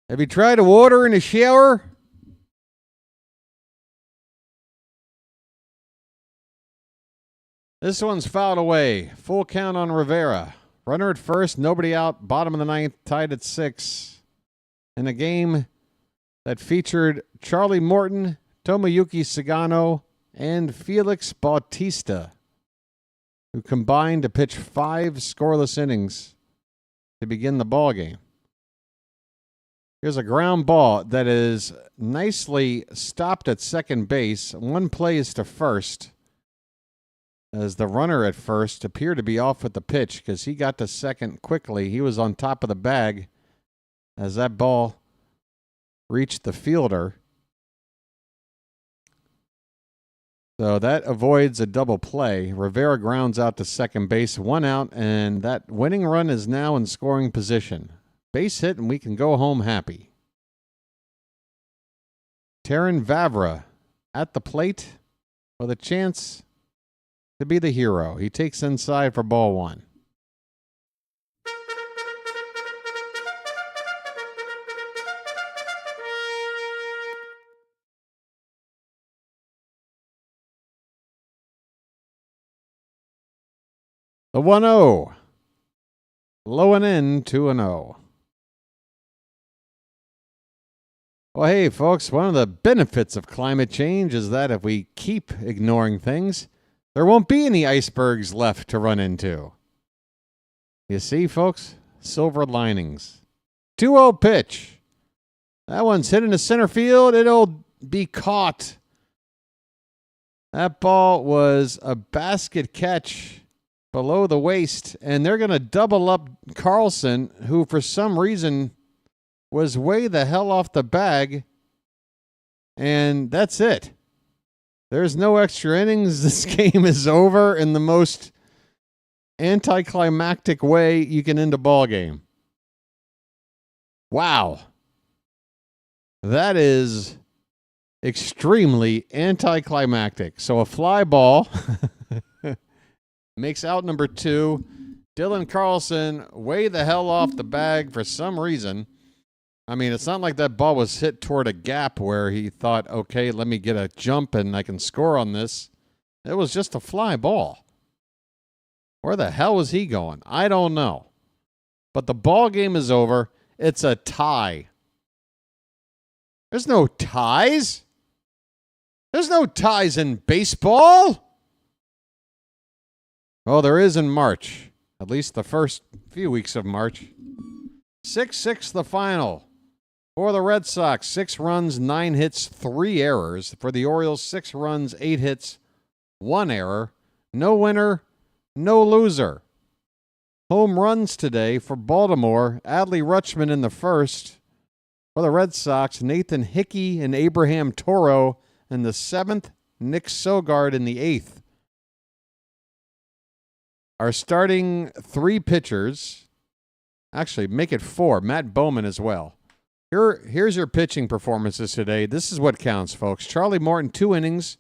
Have you tried a water in the shower? This one's fouled away. Full count on Rivera. Runner at first, nobody out. Bottom of the ninth, tied at 6. In a game that featured Charlie Morton, Tomoyuki Sugano, and Felix Bautista, who combined to pitch 5 scoreless innings to begin the ball game. Here's a ground ball that is nicely stopped at second base. One play is to first, as the runner at first appeared to be off with the pitch because he got to second quickly. He was on top of the bag as that ball reached the fielder. So that avoids a double play. Rivera grounds out to second base, 1 out, and that winning run is now in scoring position. Base hit, and we can go home happy. Terran Vavra at the plate with a chance to be the hero. He takes inside for ball 1. The 1-0. Low and in, 2-0. Well, hey, folks, one of the benefits of climate change is that if we keep ignoring things, there won't be any icebergs left to run into. You see, folks? Silver linings. 2-0 pitch. That one's hit into center field. It'll be caught. That ball was a basket catch below the waist, and they're going to double up Carlson, who for some reason was way the hell off the bag, and that's it. There's no extra innings. This game is over in the most anticlimactic way you can end a ball game. Wow. That is extremely anticlimactic. So a fly ball makes out number 2. Dylan Carlson way the hell off the bag for some reason. I mean, it's not like that ball was hit toward a gap where he thought, okay, let me get a jump and I can score on this. It was just a fly ball. Where the hell was he going? I don't know. But the ball game is over. It's a tie. There's no ties. There's no ties in baseball. Oh, there is in March. At least the first few weeks of March. 6-6 the final. For the Red Sox, 6 runs, 9 hits, 3 errors. For the Orioles, 6 runs, 8 hits, 1 error. No winner, no loser. Home runs today for Baltimore. Adley Rutschman in the first. For the Red Sox, Nathan Hickey and Abraham Toro in the 7th. Nick Sogard in the 8th. Our starting 3 pitchers, actually make it 4, Matt Bowman as well. Here's your pitching performances today. This is what counts, folks. Charlie Morton, 2 innings.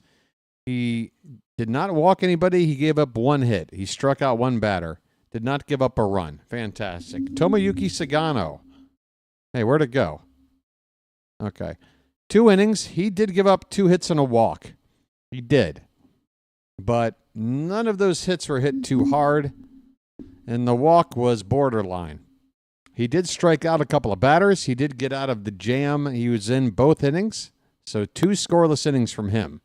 He did not walk anybody. He gave up 1 hit. He struck out 1 batter. Did not give up a run. Fantastic. Tomoyuki Sugano. Hey, where'd it go? Okay. 2 innings. He did give up 2 hits and a walk. He did. But none of those hits were hit too hard, and the walk was borderline. He did strike out a couple of batters. He did get out of the jam he was in both innings, so 2 scoreless innings from him.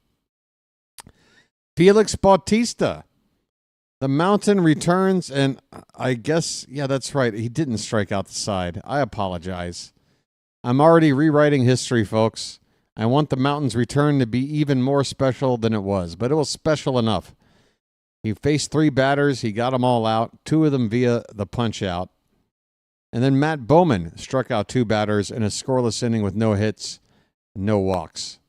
Felix Bautista. The Mountain returns, and I guess, yeah, that's right. He didn't strike out the side. I apologize. I'm already rewriting history, folks. I want the Mountain's return to be even more special than it was, but it was special enough. He faced 3 batters. He got them all out, 2 of them via the punch out. And then Matt Bowman struck out 2 batters in a scoreless inning with no hits, no walks.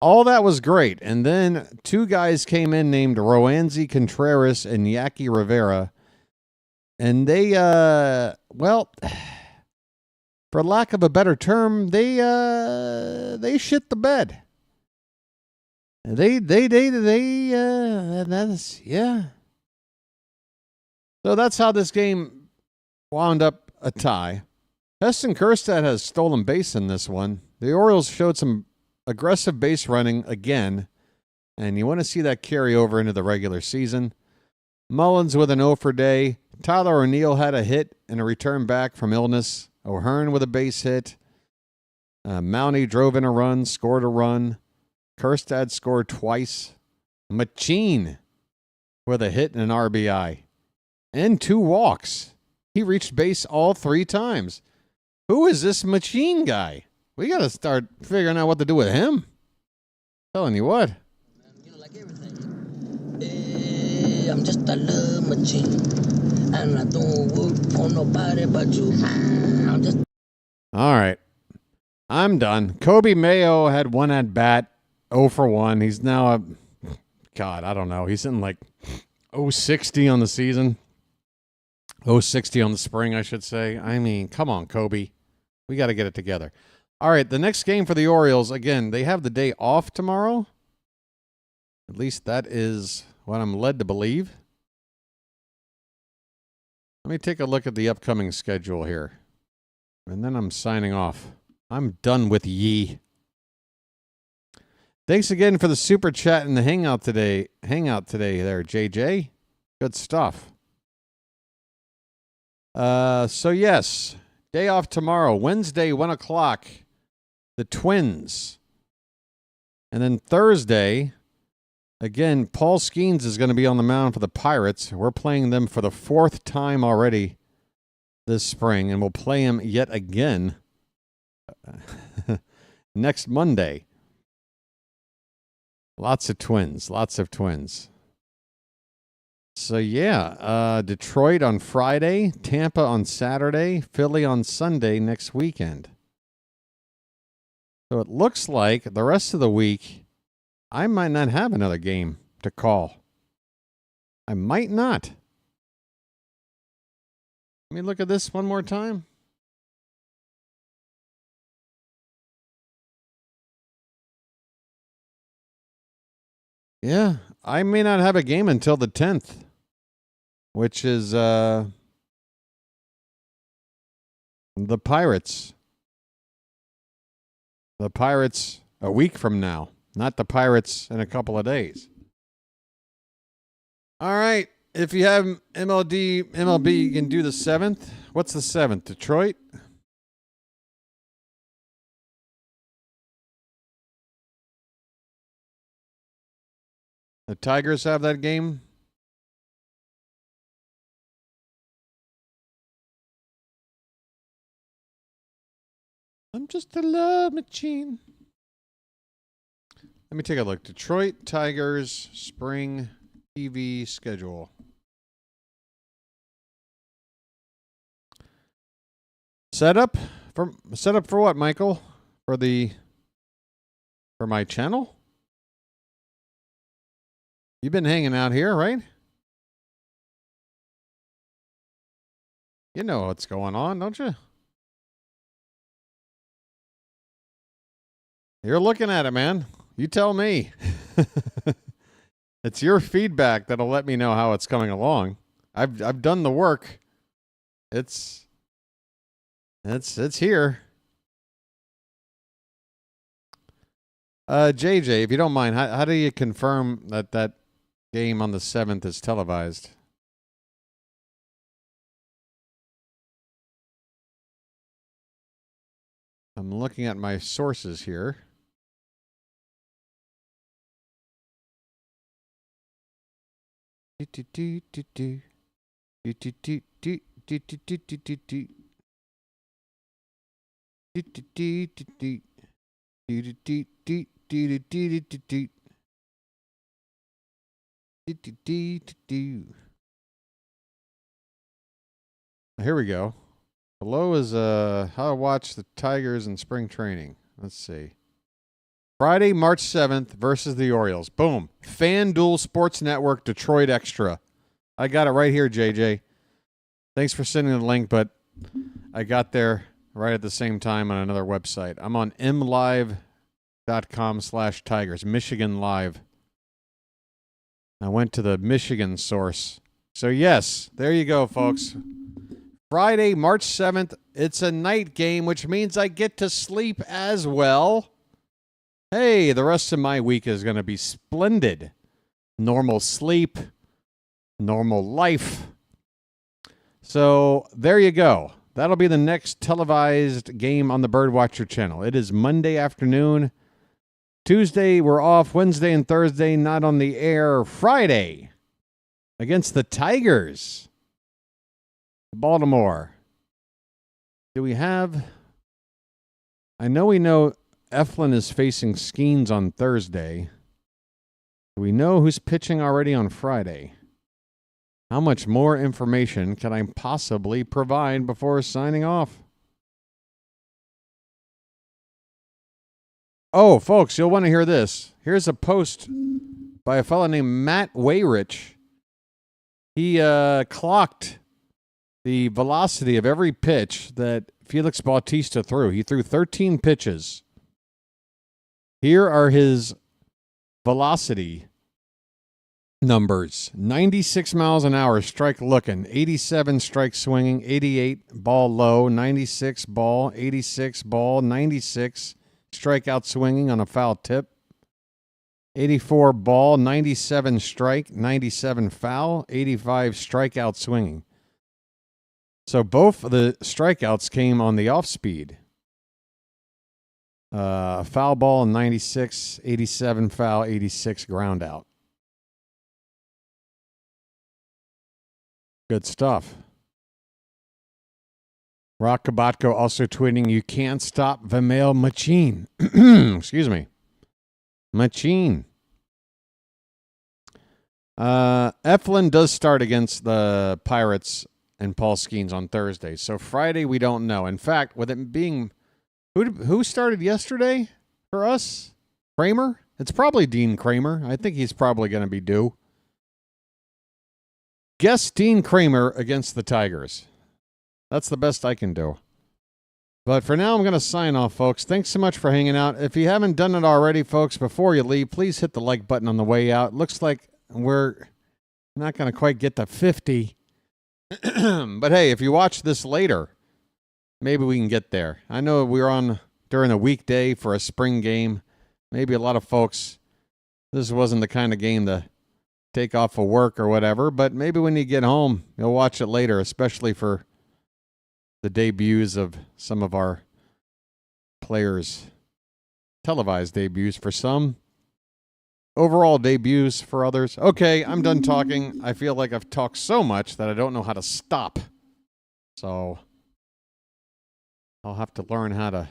All that was great. And then 2 guys came in named Roansy Contreras and Yaki Rivera. And they, well, for lack of a better term, they shit the bed. That's, yeah. So that's how this game wound up a tie. Heston Kjerstad has stolen base in this one. The Orioles showed some aggressive base running again, and you want to see that carry over into the regular season. Mullins with an 0 for day. Tyler O'Neill had a hit and a return back from illness. O'Hearn with a base hit. Mountie drove in a run, scored a run. Kjerstad scored twice. Machine with a hit and an RBI. And 2 walks. He reached base all 3 times. Who is this Machine guy? We got to start figuring out what to do with him. Telling you what. I'm just a love machine, and I don't work for nobody but you. I'm just. All right. I'm done. Kobe Mayo had 1 at bat, 0 for 1. He's now God, I don't know. He's in like 060 on the season. 060 on the spring, I should say. I mean, come on, Kobe. We got to get it together. All right, the next game for the Orioles, again, they have the day off tomorrow. At least that is what I'm led to believe. Let me take a look at the upcoming schedule here. And then I'm signing off. I'm done with ye. Thanks again for the super chat and the hangout today. There, JJ. Good stuff. So yes, day off tomorrow. Wednesday, 1 o'clock. The Twins. And then Thursday, again, Paul Skeens is going to be on the mound for the Pirates. We're playing them for the 4th time already this spring, and we'll play him yet again next Monday. Lots of Twins. So yeah, Detroit on Friday, Tampa on Saturday, Philly on Sunday next weekend. So it looks like the rest of the week, I might not have another game to call. I might not. Let me look at this one more time. Yeah, I may not have a game until the 10th, which is the Pirates. The Pirates a week from now, not the Pirates in a couple of days. All right, if you have MLB, you can do the 7th. What's the 7th? Detroit? The Tigers have that game? I'm just a love machine. Let me take a look. Detroit Tigers spring TV schedule. Set up for what, Michael? For my channel? You've been hanging out here, right? You know what's going on, don't you? You're looking at it, man. You tell me. It's your feedback that'll let me know how it's coming along. I've done the work. It's here. JJ, if you don't mind, how do you confirm that game on the 7th is televised? I'm looking at my sources here. Here we go. Below is how to watch the Tigers in spring training. Let's see. Friday, March 7th versus the Orioles. Boom. FanDuel Sports Network Detroit Extra. I got it right here, JJ. Thanks for sending the link, but I got there right at the same time on another website. I'm on mlive.com/Tigers, Michigan Live. I went to the Michigan source. So, yes, there you go, folks. Friday, March 7th, it's a night game, which means I get to sleep as well. Hey, the rest of my week is going to be splendid. Normal sleep, normal life. So there you go. That'll be the next televised game on the BirdWatcher Channel. It is Monday afternoon. Tuesday, we're off. Wednesday and Thursday, not on the air. Friday, against the Tigers. Baltimore. Do we have... I know Eflin is facing Skeens on Thursday. Do we know who's pitching already on Friday? How much more information can I possibly provide before signing off? Oh, folks, you'll want to hear this. Here's a post by a fellow named Matt Wayrich. He clocked the velocity of every pitch that Felix Bautista threw. He threw 13 pitches. Here are his velocity numbers. 96 miles an hour, strike looking. 87 strike swinging. 88 ball low. 96 ball. 86 ball. 96 strikeout swinging on a foul tip. 84 ball. 97 strike. 97 foul. 85 strikeout swinging. So both of the strikeouts came on the off speed. Foul ball 96, 87 foul, 86 ground out. Good stuff. Rock Kabatko also tweeting, you can't stop Vimael Machin. Excuse me. Machin. Eflin does start against the Pirates and Paul Skeens on Thursday. So Friday, we don't know. In fact, with it being... Who started yesterday for us? Kramer? It's probably Dean Kramer. I think he's probably going to be due. Guess Dean Kramer against the Tigers. That's the best I can do. But for now, I'm going to sign off, folks. Thanks so much for hanging out. If you haven't done it already, folks, before you leave, please hit the like button on the way out. Looks like we're not going to quite get to 50. But hey, if you watch this later, maybe we can get there. I know we're on during a weekday for a spring game. Maybe a lot of folks, this wasn't the kind of game to take off of work or whatever, but maybe when you get home, you'll watch it later, especially for the debuts of some of our players. Televised debuts for some. Overall debuts for others. Okay, I'm done talking. I feel like I've talked so much that I don't know how to stop. So I'll have to learn how to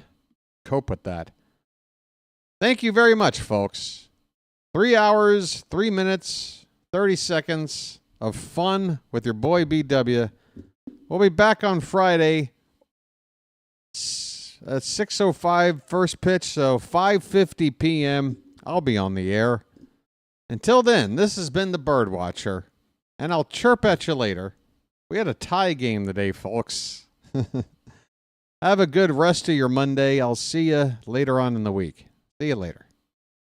cope with that. Thank you very much, folks. 3 hours, 3 minutes, 30 seconds of fun with your boy BW. We'll be back on Friday at 6:05 first pitch, so 5:50 p.m. I'll be on the air. Until then, this has been the Birdwatcher, and I'll chirp at you later. We had a tie game today, folks. Have a good rest of your Monday. I'll see you later on in the week. See you later.